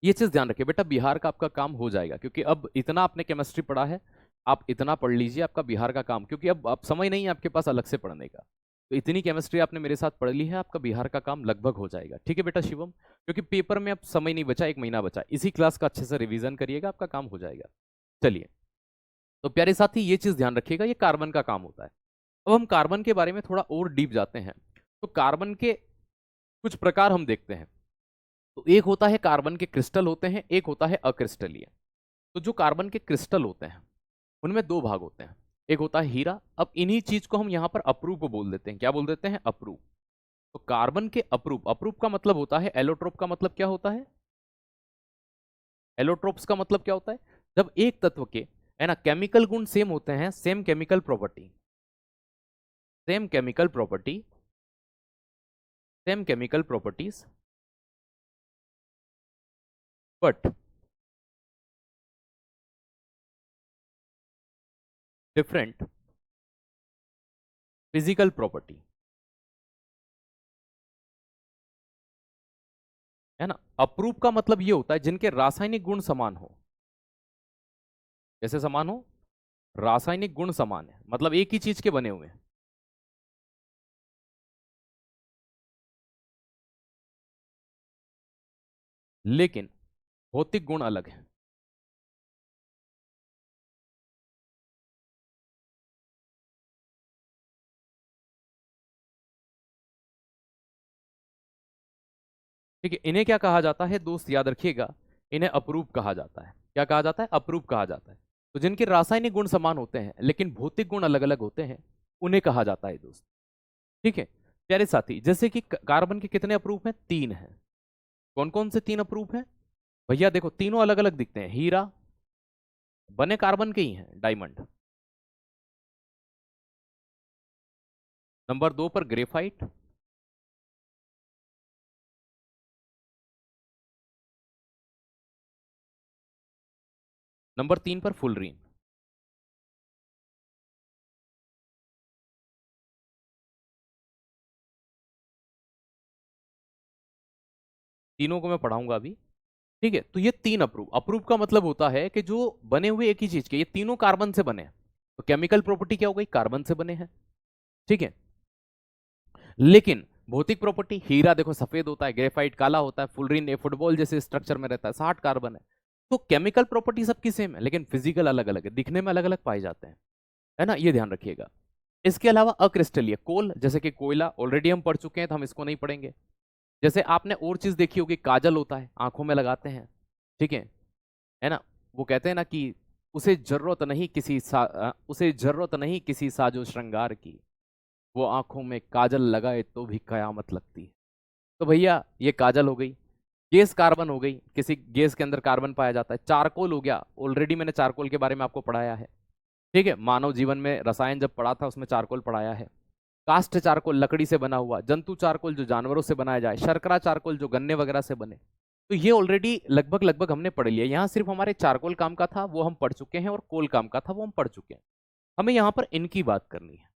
ये चीज ध्यान रखिए बेटा, बिहार का आपका काम हो जाएगा, क्योंकि अब इतना आपने केमिस्ट्री पढ़ा है, आप इतना पढ़ लीजिए, आपका बिहार का काम, क्योंकि अब समय नहीं है आपके पास अलग से पढ़ने का। तो इतनी केमिस्ट्री आपने मेरे साथ पढ़ ली है, आपका बिहार का काम लगभग हो जाएगा। ठीक है बेटा शिवम, क्योंकि पेपर में अब समय नहीं बचा, 1 महीना बचा, इसी क्लास का अच्छे से रिवीजन करिएगा, आपका काम हो जाएगा। चलिए, तो प्यारे साथी ये चीज ध्यान रखिएगा, ये कार्बन का काम होता है। अब हम कार्बन के बारे में थोड़ा और डीप जाते हैं, तो कार्बन के कुछ प्रकार हम देखते हैं। तो एक होता है कार्बन के क्रिस्टल होते हैं, एक होता है अक्रिस्टलीय। तो जो कार्बन के क्रिस्टल होते हैं उनमें 2 भाग होते हैं, एक होता है हीरा। अब इन्हीं चीज को हम यहां पर अपरूप बोल देते हैं। क्या बोल देते हैं? अपरूप। तो कार्बन के अपरूप, अपरूप का मतलब होता है, एलोट्रोप का मतलब क्या होता है? एलोट्रोप्स का मतलब क्या होता है? जब एक तत्व के, है ना, केमिकल गुण सेम होते हैं, same chemical property, same chemical property, same chemical properties, but different physical property, है ना। अप्रूव का मतलब ये होता है जिनके रासायनिक गुण समान हो। कैसे समान हो? रासायनिक गुण समान है, मतलब एक ही चीज के बने हुए हैं, लेकिन भौतिक गुण अलग है। ठीक है, इन्हें क्या कहा जाता है दोस्त, याद रखिएगा, इन्हें अप्रूव कहा जाता है। क्या कहा जाता है? अप्रूव कहा जाता है। तो जिनके रासायनिक गुण समान होते हैं लेकिन भौतिक गुण अलग अलग होते हैं, उन्हें कहा जाता है दोस्त। ठीक है प्यारे साथी, जैसे कि कार्बन के कितने अप्रूव हैं? 3 हैं। कौन कौन से 3 अप्रूव हैं भैया? देखो तीनों अलग अलग दिखते हैं। हीरा बने कार्बन के ही हैं, डायमंड। नंबर 2 पर ग्रेफाइट, नंबर 3 पर फुलरीन। तीनों को मैं पढ़ाऊंगा अभी। ठीक है, तो ये 3 अप्रूव, अप्रूव का मतलब होता है कि जो बने हुए एक ही चीज के, ये तीनों कार्बन से बने हैं। तो केमिकल प्रॉपर्टी क्या हो गई? कार्बन से बने हैं। ठीक है, लेकिन भौतिक प्रॉपर्टी, हीरा देखो सफेद होता है, ग्रेफाइट काला होता है, फुलरीन फुटबॉल जैसे स्ट्रक्चर में रहता है, 60 कार्बन है। तो केमिकल प्रॉपर्टी सबकी सेम है, लेकिन फिजिकल अलग अलग है, दिखने में अलग अलग पाए जाते हैं, है ना, ये ध्यान रखिएगा। इसके अलावा अक्रिस्टलीय कोल, जैसे कि कोयला, ऑलरेडी हम पढ़ चुके हैं तो हम इसको नहीं पढ़ेंगे। जैसे आपने और चीज देखी होगी, काजल होता है, आंखों में लगाते हैं। ठीक है ना। वो कहते हैं ना कि उसे जरूरत नहीं किसी साजो श्रृंगार की, वो आंखों में काजल लगाए तो भी कयामत लगती है। तो भैया ये काजल हो गई। गैस कार्बन हो गई, किसी गैस के अंदर कार्बन पाया जाता है। चारकोल हो गया, ऑलरेडी मैंने चारकोल के बारे में आपको पढ़ाया है। ठीक है, मानव जीवन में रसायन जब पढ़ा था उसमें चारकोल पढ़ाया है। कास्ट चारकोल लकड़ी से बना हुआ, जंतु चारकोल जो जानवरों से बनाया जाए, शर्करा चारकोल जो गन्ने वगैरह से बने। तो ये ऑलरेडी लगभग लगभग हमने पढ़ लिया। यहाँ सिर्फ हमारे चारकोल काम का था वो हम पढ़ चुके हैं, और कोल काम का था वो हम पढ़ चुके हैं। हमें यहाँ पर इनकी बात करनी है।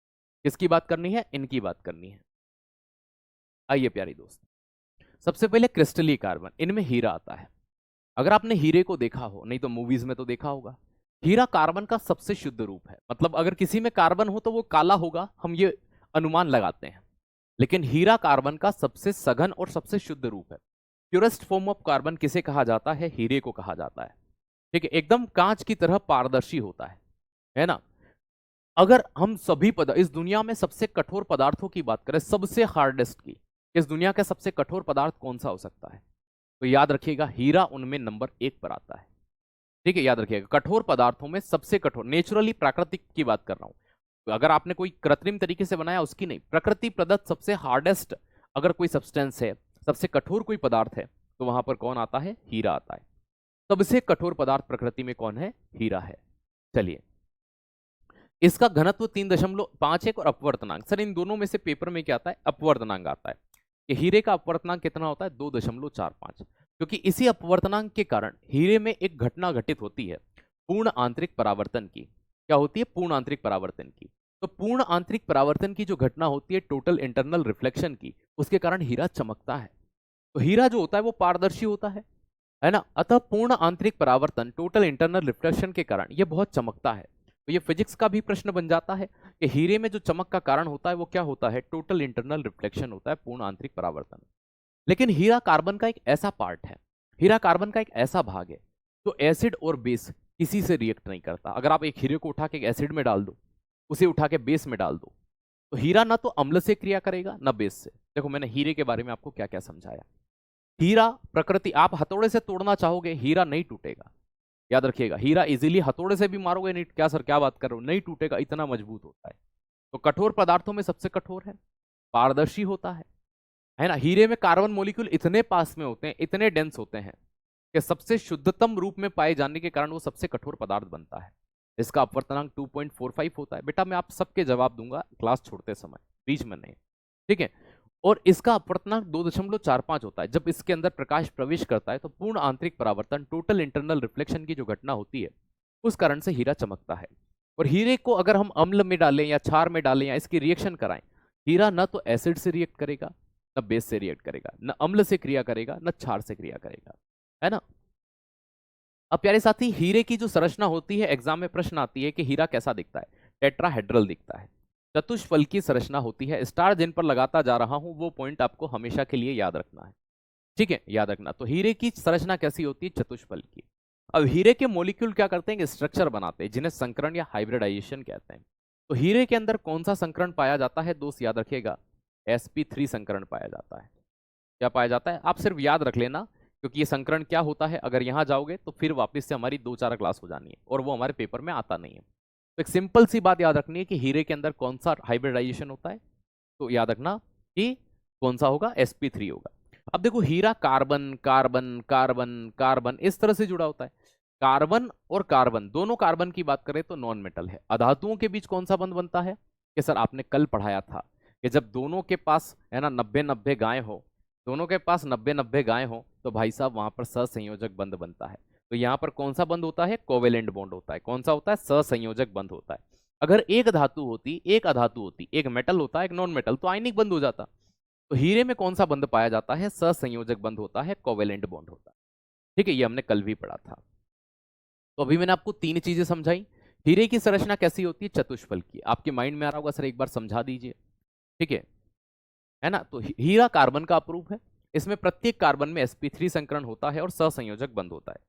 किसकी बात करनी है? इनकी बात करनी है। आइए प्यारी दोस्त, सबसे पहले क्रिस्टलीय कार्बन, इनमें हीरा आता है। अगर आपने हीरे को देखा हो, नहीं तो मूवीज में तो देखा होगा, हीरा कार्बन का सबसे शुद्ध रूप है। मतलब अगर किसी में कार्बन हो तो वो काला होगा, हम ये अनुमान लगाते हैं। लेकिन हीरा कार्बन का सबसे सघन और सबसे शुद्ध रूप है। प्योरेस्ट फॉर्म ऑफ कार्बन किसे कहा जाता है? हीरे को कहा जाता है। ठीक है, एकदम कांच की तरह पारदर्शी होता है ना। अगर हम सभी इस दुनिया में सबसे कठोर पदार्थों की बात करें, सबसे हार्डेस्ट की, इस दुनिया का सबसे कठोर पदार्थ कौन सा हो सकता है? तो याद रखिएगा, हीरा उनमें नंबर 1 पर आता है। ठीक है, याद रखिएगा, कठोर पदार्थों में सबसे कठोर, नेचुरली प्राकृतिक की बात कर रहा हूं। तो अगर आपने कोई कृत्रिम तरीके से बनाया उसकी नहीं, प्रकृति प्रदत्त सबसे हार्डेस्ट अगर कोई सब्सटेंस है, सबसे कठोर कोई पदार्थ है, तो वहां पर कौन आता है? हीरा आता है। सबसे कठोर पदार्थ प्रकृति में कौन है? हीरा है। चलिए, इसका घनत्व 3.51 और अपवर्तनांक, सर इन दोनों में से पेपर में क्या आता है? अपवर्तनांक आता है। कि हीरे का अपवर्तनांक कितना होता है? 2.45। क्योंकि इसी अपवर्तनांक के कारण हीरे में एक घटना घटित होती है, पूर्ण आंतरिक परावर्तन की। क्या होती है? पूर्ण आंतरिक परावर्तन की। तो पूर्ण आंतरिक परावर्तन की जो घटना होती है, टोटल इंटरनल रिफ्लेक्शन की, उसके कारण हीरा चमकता है। तो हीरा जो होता है वो पारदर्शी होता है ना। अतः पूर्ण आंतरिक परावर्तन, टोटल इंटरनल रिफ्लेक्शन के कारण ये बहुत चमकता है। तो ये फिजिक्स का भी प्रश्न बन जाता है कि हीरे में जो चमक का कारण होता है वो क्या होता है? टोटल इंटरनल रिफ्लेक्शन होता है, पूर्ण आंतरिक परावर्तन। लेकिन हीरा कार्बन का एक ऐसा पार्ट है, हीरा कार्बन का एक ऐसा भाग है जो एसिड और बेस किसी से रिएक्ट नहीं करता। अगर आप एक हीरे को उठा के एसिड में डाल दो, उसे उठा के बेस में डाल दो, तो हीरा ना तो अम्ल से क्रिया करेगा ना बेस से। देखो मैंने हीरे के बारे में आपको क्या क्या समझाया। हीरा प्रकृति, आप हथौड़े से तोड़ना चाहोगे, हीरा नहीं टूटेगा। याद रखिएगा, हीरा इजीली हथौड़े से भी मारोगे नहीं, क्या सर क्या बात कर रहे हो, नहीं टूटेगा, इतना मजबूत होता है। तो कठोर पदार्थों में सबसे कठोर है, पारदर्शी होता है ना। हीरे में कार्बन मॉलिक्यूल इतने पास में होते हैं, इतने डेंस होते हैं कि सबसे शुद्धतम रूप में पाए जाने के कारण वो सबसे कठोर पदार्थ बनता है। इसका अपवर्तनांक 2.45 होता है। बेटा मैं आप सबके जवाब दूंगा क्लास छोड़ते समय, बीच में नहीं। ठीक है, और इसका अपवर्तनांक 2.45 होता है। जब इसके अंदर प्रकाश प्रवेश करता है तो पूर्ण आंतरिक परावर्तन, टोटल इंटरनल रिफ्लेक्शन की जो घटना होती है, उस कारण से हीरा चमकता है। और हीरे को अगर हम अम्ल में डालें या क्षार में डालें या इसकी रिएक्शन कराएं, हीरा ना तो एसिड से रिएक्ट करेगा, ना बेस से रिएक्ट करेगा, ना अम्ल से क्रिया करेगा, ना क्षार से क्रिया करेगा, है ना। अब प्यारे साथी, हीरे की जो संरचना होती है, एग्जाम में प्रश्न आती है कि हीरा कैसा दिखता है, टेट्राहेड्रल दिखता है, चतुष्फल की संरचना होती है। स्टार जिन पर लगाता जा रहा हूं वो पॉइंट आपको हमेशा के लिए याद रखना है, ठीक है, याद रखना। तो हीरे की संरचना कैसी होती है, चतुष्फल की। अब हीरे के मॉलिक्यूल क्या करते हैं, स्ट्रक्चर बनाते हैं, जिन्हें संकरण या हाइब्रिडाइजेशन कहते हैं। तो हीरे के अंदर कौन सा संकरण पाया जाता है दोस्त, याद रखिएगा, sp3 संकरण पाया जाता है। क्या पाया जाता है, आप सिर्फ याद रख लेना, क्योंकि ये संकरण क्या होता है, अगर यहां जाओगे तो फिर वापस से हमारी 2-4 क्लास हो जानी है और वो हमारे पेपर में आता नहीं है। तो एक सिंपल सी बात याद रखनी है कि हीरे के अंदर कौन सा हाइब्रिडाइजेशन होता है, तो याद रखना कि कौन सा होगा, sp3 होगा। अब देखो, हीरा कार्बन कार्बन कार्बन कार्बन इस तरह से जुड़ा होता है। कार्बन और कार्बन, दोनों कार्बन की बात करें तो नॉन मेटल है। अधातुओं के बीच कौन सा बंध बनता है, कि सर आपने कल पढ़ाया था कि जब दोनों के पास है ना 90-90 गायें हो, दोनों के पास 90-90 गायें हो, तो भाई साहब वहां पर सहसंयोजक बंध बनता है। तो यहाँ पर कौन सा बंध होता है, कोवेलेंट बॉन्ड होता है। कौन सा होता है, सहसंयोजक बंध होता है। अगर एक धातु होती, एक अधातु होती, एक मेटल होता, एक नॉन मेटल, तो आयनिक बंध हो जाता। तो हीरे में कौन सा बंध पाया जाता है, सहसंयोजक बंध होता है, कोवेलेंट बॉन्ड होता है, ठीक है, ये हमने कल भी पढ़ा था। तो अभी मैंने आपको 3 चीजें समझाई। हीरे की संरचना कैसी होती है, चतुष्फल की। आपके माइंड में आ रहा होगा सर एक बार समझा दीजिए, ठीक है ना। तो हीरा कार्बन का अपरूप है, इसमें प्रत्येक कार्बन में sp3 संकरण होता है और सहसंयोजक बंध होता है।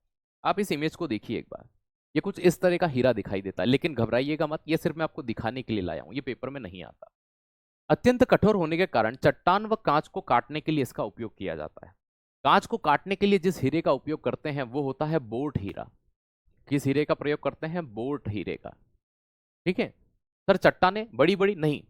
आप इस इमेज को देखिए एक बार, ये कुछ इस तरह का हीरा दिखाई देता है, लेकिन घबराइएगा मत, ये सिर्फ मैं आपको दिखाने के लिए लाया हूं, ये पेपर में नहीं आता। अत्यंत कठोर होने के कारण चट्टान व कांच को काटने के लिए इसका उपयोग किया जाता है। कांच को काटने के लिए जिस हीरे का उपयोग करते हैं वो होता है बोर्ट हीरा। किस हीरे का प्रयोग करते हैं, बोर्ट हीरे का, ठीक है। सर चट्टाने बड़ी बड़ी नहीं,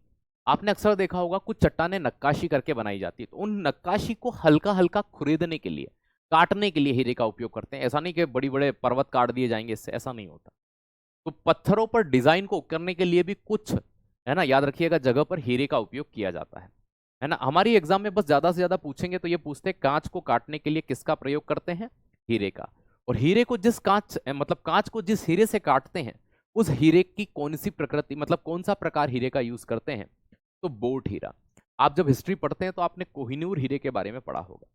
आपने अक्सर देखा होगा कुछ चट्टाने नक्काशी करके बनाई जाती है, तो उन नक्काशी को हल्का हल्का खुरेदने के लिए, काटने के लिए हीरे का उपयोग करते हैं। ऐसा नहीं कि बड़ी बड़े पर्वत काट दिए जाएंगे इससे, ऐसा नहीं होता। तो पत्थरों पर डिजाइन को करने के लिए भी कुछ, है ना, याद रखिएगा, जगह पर हीरे का उपयोग किया जाता है ना। हमारी एग्जाम में बस ज्यादा से ज्यादा पूछेंगे तो ये पूछते हैं कांच को काटने के लिए किसका प्रयोग करते हैं, हीरे का। और हीरे को जिस कांच, मतलब कांच को जिस हीरे से काटते हैं, उस हीरे की कौन सी प्रकृति, मतलब कौन सा प्रकार हीरे का यूज करते हैं, तो बोट हीरा। आप जब हिस्ट्री पढ़ते हैं तो आपने कोहिनूर हीरे के बारे में पढ़ा होगा,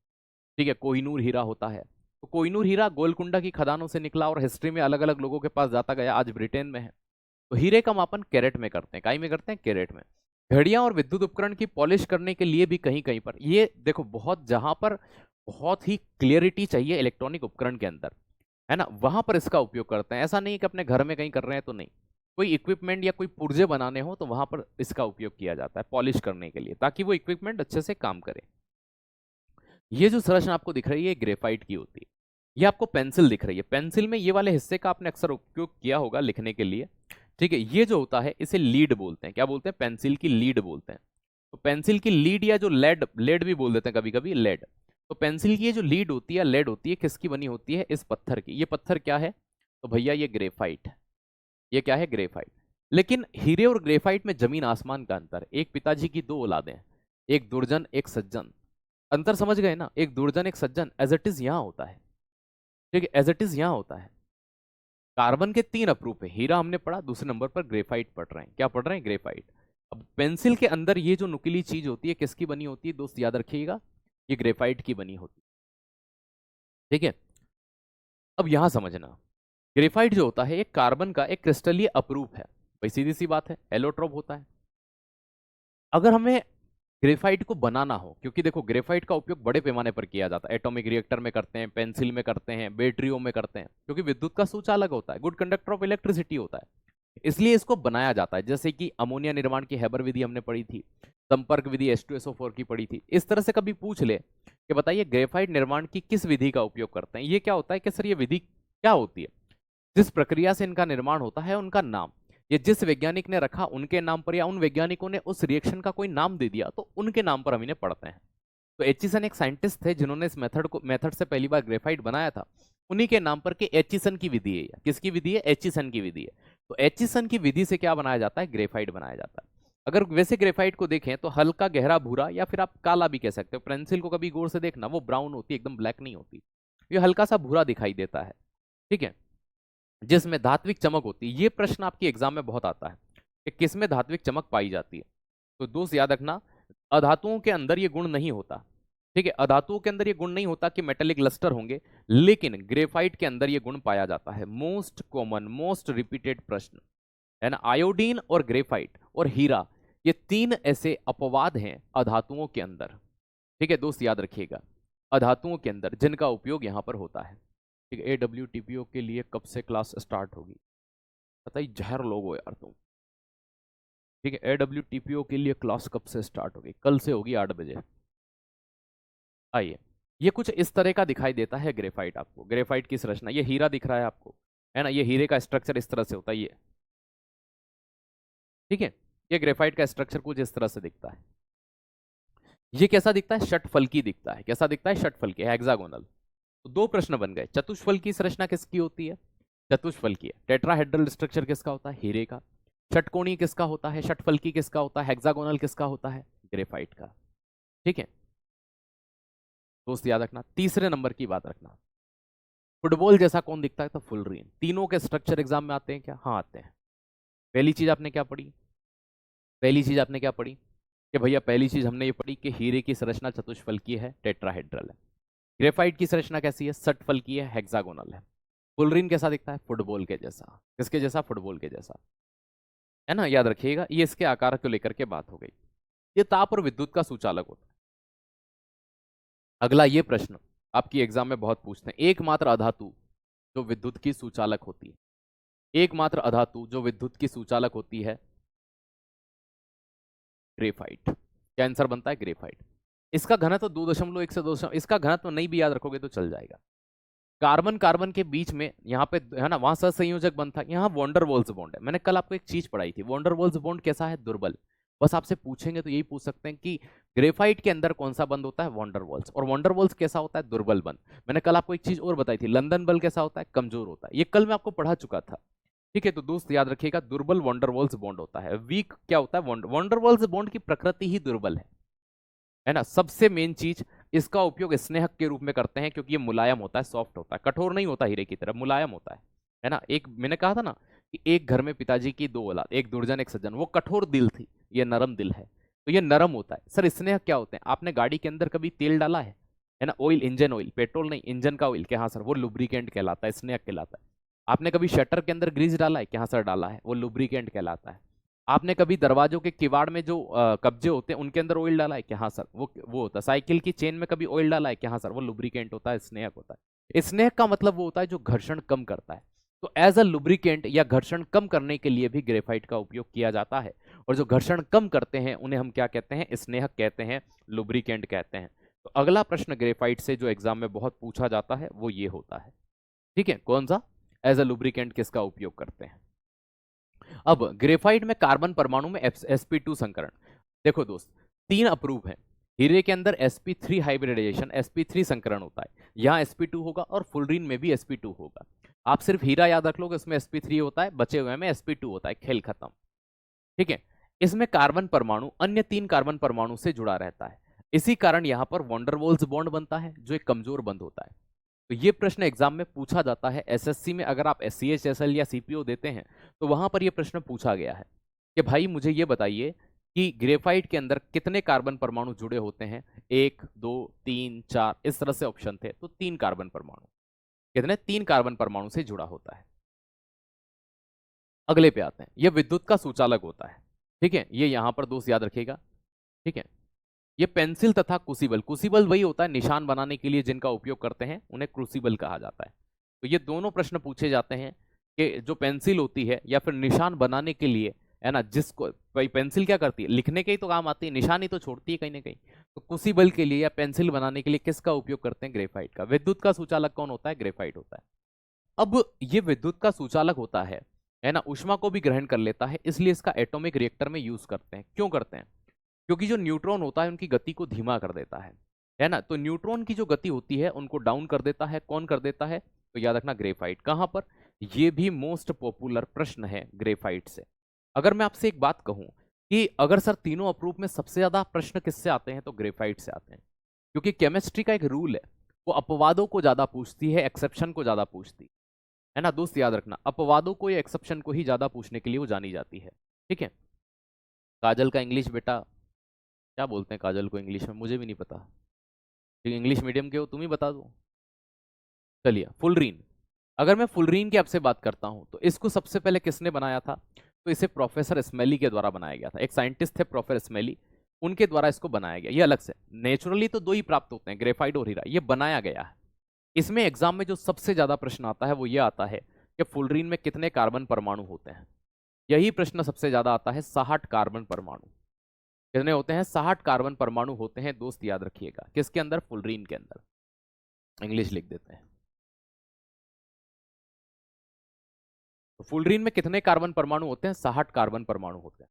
ठीक है, कोहिनूर हीरा होता है। तो कोहिनूर हीरा गोलकुंडा की खदानों से निकला और हिस्ट्री में अलग अलग लोगों के पास जाता गया, आज ब्रिटेन में है। तो हीरे का मापन कैरेट में करते हैं, काई में करते हैं, कैरेट में। घड़ियां और विद्युत उपकरण की पॉलिश करने के लिए भी कहीं कहीं पर, ये देखो बहुत, जहां पर बहुत ही क्लियरिटी चाहिए इलेक्ट्रॉनिक उपकरण के अंदर, है ना, वहां पर इसका उपयोग करते हैं। ऐसा नहीं कि अपने घर में कहीं कर रहे हैं तो नहीं, कोई इक्विपमेंट या कोई पुर्जे बनाने हो तो वहां पर इसका उपयोग किया जाता है पॉलिश करने के लिए, ताकि वो इक्विपमेंट अच्छे से काम करे। ये जो संरचना आपको दिख रही है ग्रेफाइट की होती है। ये आपको पेंसिल दिख रही है, पेंसिल में ये वाले हिस्से का आपने अक्सर उपयोग किया होगा लिखने के लिए, ठीक है। ये जो होता है इसे लीड बोलते हैं, क्या बोलते हैं, पेंसिल की लीड बोलते हैं। तो पेंसिल की लीड या जो लेड, लेड भी बोल देते हैं कभी कभी, लेड। तो पेंसिल की ये जो लीड होती है, लेड होती है, किसकी बनी होती है, इस पत्थर की। ये पत्थर क्या है, तो भैया ये ग्रेफाइट है। ये क्या है, ग्रेफाइट। लेकिन हीरे और ग्रेफाइट में जमीन आसमान का अंतर है। एक पिताजी की 2 औलादें हैं, एक दुर्जन एक सज्जन। अंतर समझ गए ना, एक दुर्जन एक सज्जन, एज इट इज यहां होता है, ठीक है, एज इट इज यहां होता है। कार्बन के 3 अपरूप है, हीरा हमने पढ़ा, दूसरे नंबर पर ग्रेफाइट पढ़ रहे हैं, क्या पढ़ रहे हैं, ग्रेफाइट। अब पेंसिल के अंदर ये जो नुकीली चीज होती है किसकी बनी होती है दोस्त, याद रखिएगा, ये ग्रेफाइट की बनी होती है, ठीक है। अब यहां समझना, ग्रेफाइट जो होता है एक कार्बन का एक क्रिस्टलीय अपरूप है, भाई सीधी सी बात है, एलोट्रोप होता है। अगर हमें ग्रेफाइट को बनाना हो, क्योंकि देखो ग्रेफाइट का उपयोग बड़े पैमाने पर किया जाता है, एटॉमिक रिएक्टर में करते हैं, पेंसिल में करते हैं, बैटरियों में करते हैं, क्योंकि विद्युत का सूच अलग होता है, गुड कंडक्टर ऑफ इलेक्ट्रिसिटी होता है, इसलिए इसको बनाया जाता है। जैसे कि अमोनिया निर्माण की हैबर विधि हमने पढ़ी थी, संपर्क विधि H2SO4 की पढ़ी थी। इस तरह से कभी पूछ ले कि बताइए ग्रेफाइट निर्माण की किस विधि का उपयोग करते हैं, ये क्या होता है कि सर ये विधि क्या होती है, जिस प्रक्रिया से इनका निर्माण होता है उनका नाम, ये जिस वैज्ञानिक ने रखा उनके नाम पर, या उन वैज्ञानिकों ने उस रिएक्शन का कोई नाम दे दिया तो उनके नाम पर हम इन्हें पढ़ते हैं। तो एचिसन एक साइंटिस्ट थे जिन्होंने इस मेथड से पहली बार ग्रेफाइट बनाया था, उन्हीं के नाम पर के एचिसन की विधि है। किसकी विधि है, एचिसन की विधि है। तो एचिसन की विधि से क्या बनाया जाता है, ग्रेफाइट बनाया जाता है। अगर वैसे ग्रेफाइट को देखें तो हल्का गहरा भूरा, या फिर आप काला भी कह सकते हो। पेंसिल को कभी गौर से देखना, वो ब्राउन होती है, एकदम ब्लैक नहीं होती, ये हल्का सा भूरा दिखाई देता है, ठीक है। जिसमें धात्विक चमक होती है। ये प्रश्न आपके एग्जाम में बहुत आता है कि किस में धात्विक चमक पाई जाती है। तो दोस्त याद रखना, अधातुओं के अंदर ये गुण नहीं होता। ठीक है, अधातुओं के अंदर ये गुण नहीं होता कि मेटेलिक लस्टर होंगे, लेकिन ग्रेफाइट के अंदर ये गुण पाया जाता है। मोस्ट कॉमन, मोस्ट रिपीटेड प्रश्न है ना, आयोडीन और ग्रेफाइट और हीरा, ये तीन ऐसे अपवाद हैं अधातुओं के अंदर। ठीक है दोस्त, याद रखिएगा, अधातुओं के अंदर जिनका उपयोग यहां पर होता है। ठीक है, AWTPO के लिए कब से क्लास स्टार्ट होगी? पता ही जहर लोग हो यार तुम। ठीक है, AWTPO के लिए क्लास कब से स्टार्ट होगी? कल से होगी 8 बजे। आइए, ये कुछ इस तरह का दिखाई देता है ग्रेफाइट। आपको ग्रेफाइट की संरचना, ये हीरा दिख रहा है आपको, है ना, ये हीरे का स्ट्रक्चर इस तरह से होता है ये। ठीक है, ये ग्रेफाइट का स्ट्रक्चर कुछ इस तरह से दिखता है। ये कैसा दिखता है? षटफलकी दिखता है। कैसा दिखता है? षटफलकी, हेक्सागोनल। तो दो प्रश्न बन गए। चतुष्फलकी संरचना किसकी होती है? चतुष्फलकी है। टेट्राहेड्रल स्ट्रक्चर किसका होता है? हीरे का। षटकोणीय किसका होता है? षटफलकी किसका होता है? हेक्सागोनल किसका होता है? ग्रेफाइट का। ठीक है दोस्त, याद रखना। तीसरे नंबर की बात रखना, फुटबॉल जैसा कौन दिखता है? तो फुलरीन। तीनों के स्ट्रक्चर एग्जाम में आते हैं क्या? हाँ आते हैं। पहली चीज आपने क्या पढ़ी? पहली चीज आपने क्या पढ़ी कि भैया, पहली चीज हमने ये पढ़ी कि हीरे की संरचना चतुष्फलकीय है, टेट्राहेड्रल है। ग्रेफाइट की संरचना कैसी है? षटफलकीय है, हेक्सागोनल है। फुलरीन कैसा दिखता है? फुटबॉल के जैसा। किसके जैसा? फुटबॉल के जैसा, है ना, याद रखिएगा। ये इसके आकार को लेकर के बात हो गई। ये ताप और विद्युत का सुचालक होता है। अगला ये प्रश्न आपकी एग्जाम में बहुत पूछते हैं, एकमात्र अधातु जो विद्युत की सुचालक होती है। एकमात्र अधातु जो विद्युत की सुचालक होती है, ग्रेफाइट। क्या आंसर बनता है? ग्रेफाइट। इसका घनत्व 2.1 से 2, इसका घनत्व नहीं भी याद रखोगे तो चल जाएगा। कार्बन कार्बन के बीच में यहाँ पे है ना, वहां सहसंयोजक बंध था, यहाँ वॉन्डरवॉल्स बॉन्ड है। मैंने कल आपको एक चीज पढ़ाई थी, वॉन्डरवॉल्स बॉन्ड कैसा है? दुर्बल। बस आपसे पूछेंगे तो यही पूछ सकते हैं कि ग्रेफाइट के अंदर कौन सा बंध होता है? वॉन्डरवॉल्स। और वॉन्डरवॉल्स कैसा होता है? दुर्बल बंध। मैंने कल आपको एक चीज और बताई थी, लंदन बल कैसा होता है? कमजोर होता है। ये कल मैं आपको पढ़ा चुका था। ठीक है, तो दोस्त याद रखिएगा, दुर्बल वॉन्डरवॉल्स बॉन्ड होता है। वीक क्या होता है? वॉन्डरवॉल्स बॉन्ड की प्रकृति ही दुर्बल है ना। सबसे मेन चीज, इसका उपयोग स्नेहक के रूप में करते हैं क्योंकि ये मुलायम होता है, सॉफ्ट होता है, कठोर नहीं होता हीरे की तरह, मुलायम होता है ना। एक मैंने कहा था ना कि एक घर में पिताजी की दो औलाद, एक दुर्जन एक सज्जन। वो कठोर दिल थी, ये नरम दिल है, तो ये नरम होता है। सर स्नेहक क्या होते हैं? आपने गाड़ी के अंदर कभी तेल डाला है ना, ऑयल, इंजन ऑयल, पेट्रोल नहीं, इंजन का ऑयल, क्या? हाँ सर, वो लुब्रिकेंट कहलाता है, स्नेहक कहलाता है। आपने कभी शटर के अंदर ग्रीस डाला है? क्या? हाँ सर डाला है, वो लुब्रिकेंट कहलाता है। आपने कभी दरवाजों के किवाड़ में जो कब्जे होते हैं उनके अंदर ऑयल डाला है? क्या? हाँ सर, वो होता है। साइकिल की चेन में कभी ऑयल डाला है? क्या? हाँ सर, वो लुब्रिकेंट होता है, स्नेहक होता है। स्नेहक का मतलब वो होता है जो घर्षण कम करता है। तो एज अ लुब्रिकेंट या घर्षण कम करने के लिए भी ग्रेफाइट का उपयोग किया जाता है। और जो घर्षण कम करते हैं उन्हें हम क्या कहते हैं? स्नेहक कहते हैं, लुब्रिकेंट कहते हैं। तो अगला प्रश्न ग्रेफाइट से जो एग्जाम में बहुत पूछा जाता है वो ये होता है। ठीक है, कौन सा? एज अ लुब्रिकेंट किसका उपयोग करते हैं? अब ग्रेफाइट में कार्बन परमाणु में sp2 संकरण। देखो दोस्त, तीन अप्रूव है। हीरे के अंदर sp3 हाइब्रिडाइजेशन, sp3 संकरण होता है। यहाँ sp2 होगा और फुलरीन में भी sp2 होगा। आप सिर्फ हीरा याद रख लोगे, उसमें sp3 होता है, बचे हुए में sp2 होता है, खेल खत्म। ठीक है, इसमें कार्बन परमाणु अन्य तीन कार्बन परमाणु से जुड़ा रहता है। इसी कारण यहाँ पर वॉन्डरवॉल्स बॉन्ड बनता है जो एक कमजोर बंध होता है। तो ये प्रश्न एग्जाम में पूछा जाता है। एसएससी में अगर आप SCH/SL या CPO देते हैं तो वहां पर यह प्रश्न पूछा गया है कि भाई मुझे ये बताइए कि ग्रेफाइट के अंदर कितने कार्बन परमाणु जुड़े होते हैं? 1 2 3 4, इस तरह से ऑप्शन थे, तो 3 कार्बन परमाणु। कितने? 3 कार्बन परमाणु से जुड़ा होता है। अगले पे आते हैं, यह विद्युत का सुचालक होता है। ठीक है, ये यहां पर दोस्त याद रखिएगा। ठीक है, ये पेंसिल तथा क्रूसिबल, क्रूसिबल वही होता है निशान बनाने के लिए जिनका उपयोग करते हैं, उन्हें क्रूसिबल कहा जाता है। तो ये दोनों प्रश्न पूछे जाते हैं कि जो पेंसिल होती है या फिर निशान बनाने के लिए, है ना, जिसको भाई पेंसिल क्या करती है? लिखने के ही तो काम आती है, निशान ही तो छोड़ती है कहीं ना कहीं। तो क्रूसिबल के लिए या पेंसिल बनाने के लिए किसका उपयोग करते हैं? ग्रेफाइट का। विद्युत का सुचालक कौन होता है? ग्रेफाइट होता है। अब ये विद्युत का सुचालक होता है ना, ऊष्मा को भी ग्रहण कर लेता है, इसलिए इसका एटॉमिक रिएक्टर में यूज करते हैं। क्यों करते हैं? क्योंकि जो न्यूट्रॉन होता है उनकी गति को धीमा कर देता है ना। तो न्यूट्रॉन की जो गति होती है उनको डाउन कर देता है। कौन कर देता है? तो याद रखना, ग्रेफाइट। कहां पर? ये भी मोस्ट पॉपुलर प्रश्न है ग्रेफाइट से। अगर मैं आपसे एक बात कहूं कि अगर सर तीनों अप्रूव में सबसे ज्यादा प्रश्न किससे आते हैं, तो ग्रेफाइट से आते हैं। क्योंकि केमिस्ट्री का एक रूल है, वो अपवादों को ज्यादा पूछती है, एक्सेप्शन को ज्यादा पूछती है ना दोस्त, याद रखना अपवादों को या एक्सेप्शन को ही ज्यादा पूछने के लिए वो जानी जाती है। ठीक है, काजल का इंग्लिश बेटा क्या बोलते हैं काजल को इंग्लिश में, मुझे भी नहीं पता, ठीक इंग्लिश मीडियम के हो, तुम ही बता दो। चलिए फुलरीन, अगर मैं फुलरीन की आपसे बात करता हूं तो इसको सबसे पहले किसने बनाया था, तो इसे प्रोफेसर स्मेली के द्वारा बनाया गया था। एक साइंटिस्ट थे प्रोफेसर स्मेली, उनके द्वारा इसको बनाया गया। ये अलग से, नेचुरली तो दो ही प्राप्त होते हैं, ग्रेफाइट और हीरा, ये बनाया गया है। इसमें एग्जाम में जो सबसे ज्यादा प्रश्न आता है वो ये आता है कि फुलरीन में कितने कार्बन परमाणु होते हैं। यही प्रश्न सबसे ज्यादा आता है, 60 कार्बन परमाणु। कितने होते हैं, 60 कार्बन परमाणु होते हैं दोस्त, याद रखिएगा। किसके अंदर, फुलरीन के अंदर। इंग्लिश लिख देते हैं। तो फुलरीन में कितने कार्बन परमाणु होते हैं, 60 कार्बन परमाणु होते हैं।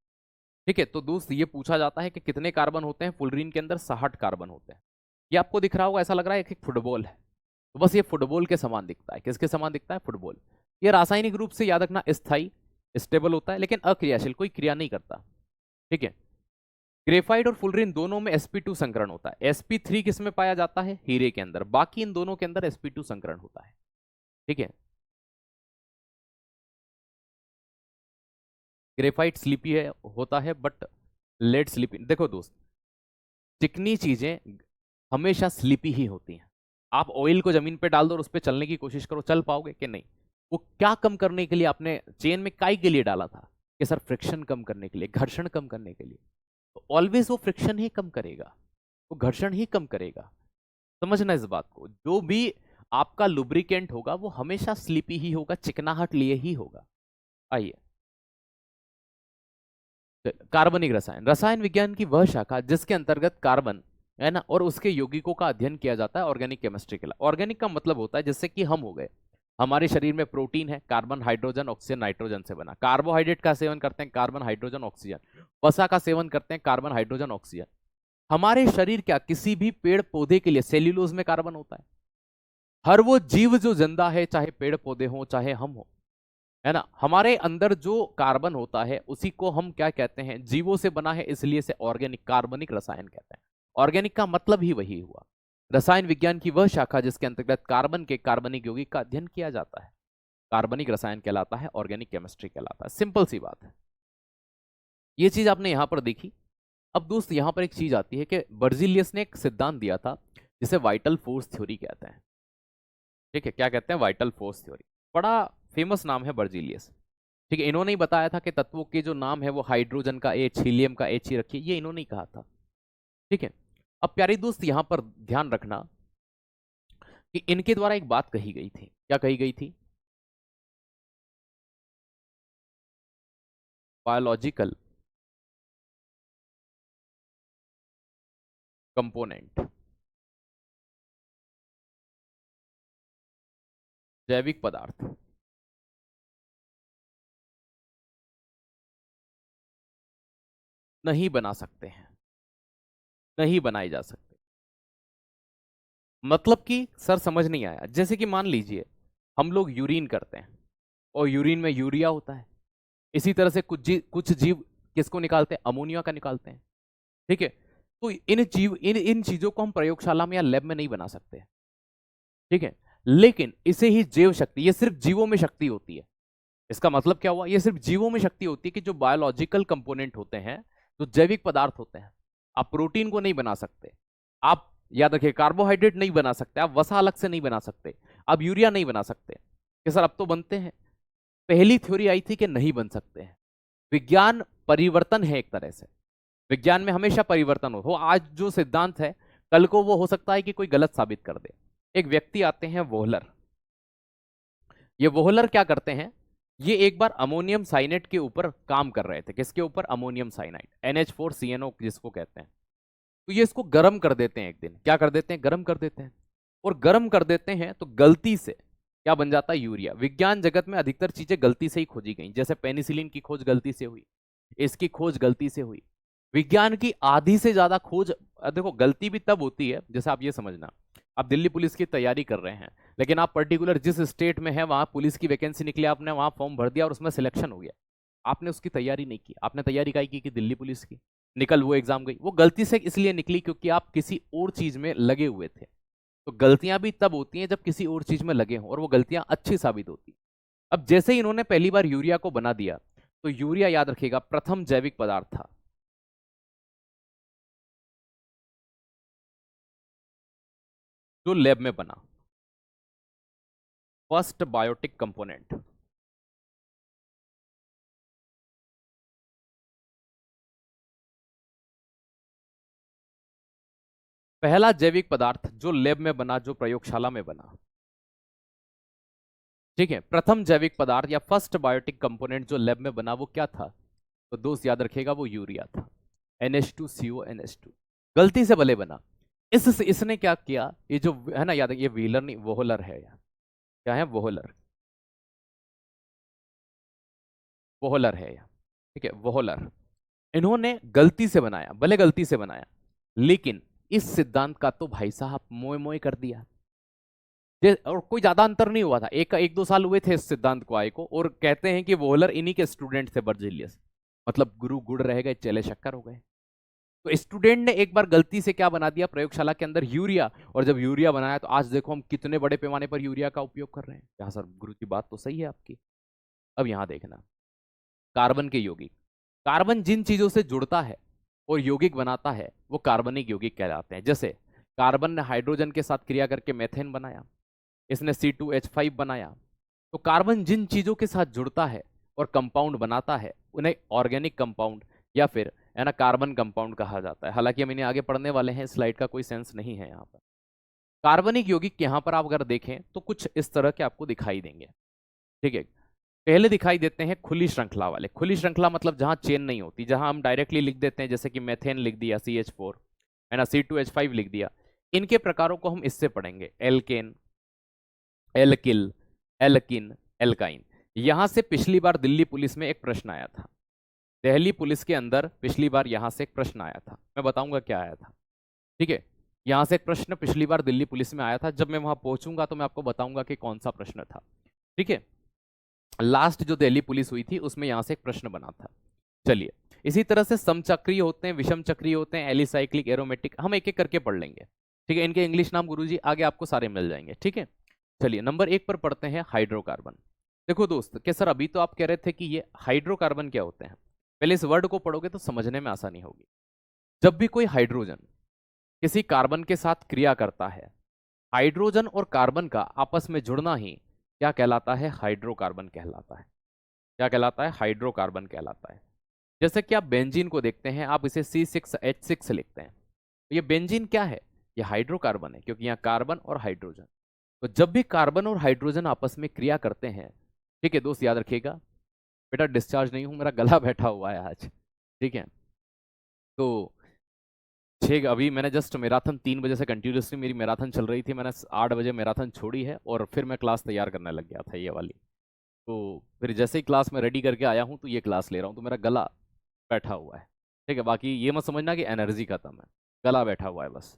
ठीक है, तो दोस्त ये पूछा जाता है कि कितने कार्बन होते हैं फुलरीन के अंदर, 60 कार्बन होते हैं। ये आपको दिख रहा होगा, ऐसा लग रहा है कि फुटबॉल है, तो बस ये फुटबॉल के समान दिखता है। किसके समान दिखता है, फुटबॉल। ये रासायनिक रूप से याद रखना स्थायी स्टेबल होता है, लेकिन अक्रियाशील, कोई क्रिया नहीं करता। ठीक है, ग्रेफाइट और फुलरीन दोनों में sp2 संकरण होता है। sp3 किस में पाया जाता है, हीरे के अंदर, बाकी इन दोनों के अंदर sp2 संकरण होता है। ठीक है, ग्रेफाइट स्लीपी है, होता है, बट लेड स्लीपी। देखो दोस्त, चिकनी चीजें हमेशा स्लीपी ही होती हैं। आप ऑयल को जमीन पे डाल दो और उस पर चलने की कोशिश करो, चल पाओगे कि नहीं। वो क्या कम करने के लिए आपने चेन में काई के लिए डाला था, कि सर फ्रिक्शन कम करने के लिए, घर्षण कम करने के लिए। तो ऑलवेज वो फ्रिक्शन ही कम करेगा, वो घर्षण ही कम करेगा। समझना इस बात को, जो भी आपका लुब्रिकेंट होगा वो हमेशा स्लीपी ही होगा, चिकनाहट लिए ही होगा। आइए, कार्बनिक रसायन, रसायन विज्ञान की वह शाखा जिसके अंतर्गत कार्बन, है ना, और उसके यौगिकों का अध्ययन किया जाता है, ऑर्गेनिक केमिस्ट्री के लिए। ऑर्गेनिक का मतलब होता है जैसे कि हम हो गए, हमारे शरीर में प्रोटीन है, कार्बन हाइड्रोजन ऑक्सीजन नाइट्रोजन से बना। कार्बोहाइड्रेट का सेवन करते हैं, कार्बन हाइड्रोजन ऑक्सीजन। वसा का सेवन करते हैं, कार्बन हाइड्रोजन ऑक्सीजन। हमारे शरीर क्या, किसी भी पेड़ पौधे के लिए सेल्यूलोज में कार्बन होता है। हर वो जीव जो जिंदा है, चाहे पेड़ पौधे हो चाहे हम हो, है ना, हमारे अंदर जो कार्बन होता है उसी को हम क्या कहते हैं, जीवों से बना है, इसलिए से ऑर्गेनिक कार्बनिक रसायन कहते हैं। ऑर्गेनिक का मतलब ही वही हुआ, रसायन विज्ञान की वह शाखा जिसके अंतर्गत कार्बन के कार्बनिक यौगिक का अध्ययन किया जाता है, कार्बनिक रसायन कहलाता है, ऑर्गेनिक केमिस्ट्री कहलाता है। सिंपल सी बात है, ये चीज आपने यहां पर देखी। अब दोस्त यहां पर एक चीज आती है कि बर्जीलियस ने एक सिद्धांत दिया था जिसे वाइटल फोर्स थ्योरी कहते हैं। ठीक है, क्या कहते हैं, वाइटल फोर्स थ्योरी। बड़ा फेमस नाम है बर्जीलियस। ठीक है, इन्होंने ही बताया था कि तत्वों के जो नाम है वो हाइड्रोजन का H, हीलियम का H ही रखिए, ये इन्होंने ही कहा था। ठीक है, अब प्यारे दोस्त यहां पर ध्यान रखना कि इनके द्वारा एक बात कही गई थी। क्या कही गई थी, बायोलॉजिकल कंपोनेंट, जैविक पदार्थ नहीं बना सकते हैं, नहीं बनाए जा सकते। मतलब कि सर समझ नहीं आया, जैसे कि मान लीजिए हम लोग यूरिन करते हैं और यूरिन में यूरिया होता है, इसी तरह से कुछ जीव किसको निकालते हैं, अमोनिया का निकालते हैं। ठीक है, तो इन चीजों को हम प्रयोगशाला में या लैब में नहीं बना सकते। ठीक है, लेकिन इसे ही जैव शक्ति, ये सिर्फ जीवों में शक्ति होती है। इसका मतलब क्या हुआ, ये सिर्फ जीवों में शक्ति होती है कि जो बायोलॉजिकल कंपोनेंट होते हैं, जो जैविक पदार्थ होते हैं। आप प्रोटीन को नहीं बना सकते, आप याद रखिए कार्बोहाइड्रेट नहीं बना सकते, आप वसा अलग से नहीं बना सकते, आप यूरिया नहीं बना सकते। कि सर अब तो बनते हैं, पहली थ्योरी आई थी कि नहीं बन सकते हैं। विज्ञान परिवर्तन है एक तरह से, विज्ञान में हमेशा परिवर्तन हो आज जो सिद्धांत है कल को वो हो सकता है कि कोई गलत साबित कर दे। एक व्यक्ति आते हैं वोहलर, ये वोहलर क्या करते हैं, ये एक बार अमोनियम साइनेट के ऊपर काम कर रहे थे। किसके ऊपर, अमोनियम साइनाइड, NH4CNO जिसको कहते हैं। तो ये इसको गर्म कर देते हैं, एक दिन क्या कर देते हैं, गर्म कर देते हैं। और गर्म कर देते हैं तो गलती से क्या बन जाता है, यूरिया। विज्ञान जगत में अधिकतर चीजें गलती से ही खोजी गई, जैसे पेनिसिलिन की खोज गलती से हुई, इसकी खोज गलती से हुई। विज्ञान की आधी से ज्यादा खोज, देखो गलती भी तब होती है, जैसे आप ये समझना, आप दिल्ली पुलिस की तैयारी कर रहे हैं, लेकिन आप पर्टिकुलर जिस स्टेट में है वहां पुलिस की वैकेंसी निकली, आपने वहां फॉर्म भर दिया और उसमें सिलेक्शन हो गया, आपने उसकी तैयारी नहीं की। आपने तैयारी काई की कि दिल्ली पुलिस की, निकल वो एग्जाम गई, वो गलती से इसलिए निकली क्योंकि आप किसी और चीज में लगे हुए थे। तो गलतियां भी तब होती हैं जब किसी और चीज में लगे हों और वो गलतियां अच्छी साबित होती। अब जैसे ही इन्होंने पहली बार यूरिया को बना दिया, तो यूरिया याद रखिएगा प्रथम जैविक पदार्थ था, जो लैब में बना, फर्स्ट बायोटिक कंपोनेंट। पहला जैविक पदार्थ जो लैब में बना, जो प्रयोगशाला में बना। ठीक है, प्रथम जैविक पदार्थ या फर्स्ट बायोटिक कंपोनेंट जो लैब में बना वो क्या था? तो दोस्त याद रखिएगा वो यूरिया था, NH2CO NH2। गलती से भले बना, इसने क्या किया, ये जो है ना, याद है, ये व्हीलर नहीं वोहलर है यार। क्या है? वोहलर, वोहलर है यार। ठीक है, वोहलर। इन्होंने गलती से बनाया, भले गलती से बनाया, लेकिन इस सिद्धांत का तो भाई साहब मोए मोए कर दिया। और कोई ज्यादा अंतर नहीं हुआ था, एक दो साल हुए थे इस सिद्धांत को आए को, और कहते हैं कि वोहलर इन्हीं के स्टूडेंट थे, बर्जिलियस। मतलब गुरु गुड़ रह गए, चेले शक्कर हो गए। तो स्टूडेंट ने एक बार गलती से क्या बना दिया प्रयोगशाला के अंदर, यूरिया। और जब यूरिया बनाया तो आज देखो हम कितने बड़े पैमाने पर यूरिया का उपयोग कर रहे हैं। यहाँ सर गुरु की बात तो सही है आपकी। अब यहां देखना, कार्बन के यौगिक। कार्बन जिन चीजों से जुड़ता है और यौगिक बनाता है वो कार्बनिक यौगिक कहलाते हैं। जैसे कार्बन ने हाइड्रोजन के साथ क्रिया करके मेथेन बनाया, इसने C2H5 बनाया। तो कार्बन जिन चीजों के साथ जुड़ता है और कंपाउंड बनाता है उन्हें ऑर्गेनिक कंपाउंड या फिर है ना कार्बन कंपाउंड कहा जाता है। हालांकि हम इन्हें आगे पढ़ने वाले हैं, स्लाइड का कोई सेंस नहीं है यहाँ पर। कार्बनिक यौगिक यहाँ पर आप अगर देखें तो कुछ इस तरह के आपको दिखाई देंगे। ठीक है, पहले दिखाई देते हैं खुली श्रृंखला वाले। खुली श्रृंखला मतलब जहां चेन नहीं होती, जहां हम डायरेक्टली लिख देते हैं, जैसे कि मेथेन लिख दिया CH4, है ना, C2H5 लिख दिया। इनके प्रकारों को हम इससे पढ़ेंगे, एल्केन, एल्किल, एल्किन, एल्काइन। यहां से पिछली बार दिल्ली पुलिस में एक प्रश्न आया था, दिल्ली पुलिस के अंदर पिछली बार यहां से एक प्रश्न आया था, मैं बताऊंगा क्या आया था। ठीक है, यहां से एक प्रश्न पिछली बार दिल्ली पुलिस में आया था, जब मैं वहां पहुंचूंगा तो मैं आपको बताऊंगा कि कौन सा प्रश्न था। ठीक है, लास्ट जो दिल्ली पुलिस हुई थी उसमें यहां से एक प्रश्न बना था। चलिए, इसी तरह से समचक्रीय होते हैं, विषम चक्रीय होते हैं, एलिसाइक्लिक, एरोमेटिक, हम एक एक करके पढ़ लेंगे। ठीक है, इनके इंग्लिश नाम गुरुजी आगे आपको सारे मिल जाएंगे। ठीक है, चलिए नंबर 1 पर पढ़ते हैं हाइड्रोकार्बन। देखो दोस्त कि सर अभी तो आप कह रहे थे कि ये हाइड्रोकार्बन क्या होते हैं, पहले इस वर्ड को पढ़ोगे तो समझने में आसानी होगी। जब भी कोई हाइड्रोजन किसी कार्बन के साथ क्रिया करता है, हाइड्रोजन और कार्बन का आपस में जुड़ना ही क्या कहलाता है? हाइड्रोकार्बन कहलाता है। क्या कहलाता है? हाइड्रोकार्बन कहलाता है। जैसे कि आप बेंजीन को देखते हैं, आप इसे C6H6 लिखते हैं, तो ये बेंजीन क्या है? ये हाइड्रोकार्बन है, क्योंकि यहाँ कार्बन और हाइड्रोजन। तो जब भी कार्बन और हाइड्रोजन आपस में क्रिया करते हैं, ठीक है दोस्त याद रखिएगा, बेटा डिस्चार्ज नहीं हूं, मेरा गला बैठा हुआ है आज। ठीक है, तो अभी मैंने जस्ट मैराथन 3 बजे से कंटिन्यूसली मेरी मैराथन चल रही थी, मैंने 8 बजे मैराथन छोड़ी है और फिर मैं क्लास तैयार करने लग गया था ये वाली। तो फिर जैसे ही क्लास में रेडी करके आया हूँ तो ये क्लास ले रहा हूँ, तो मेरा गला बैठा हुआ है। ठीक है, बाकी ये मत समझना कि एनर्जी खत्म है, गला बैठा हुआ है बस।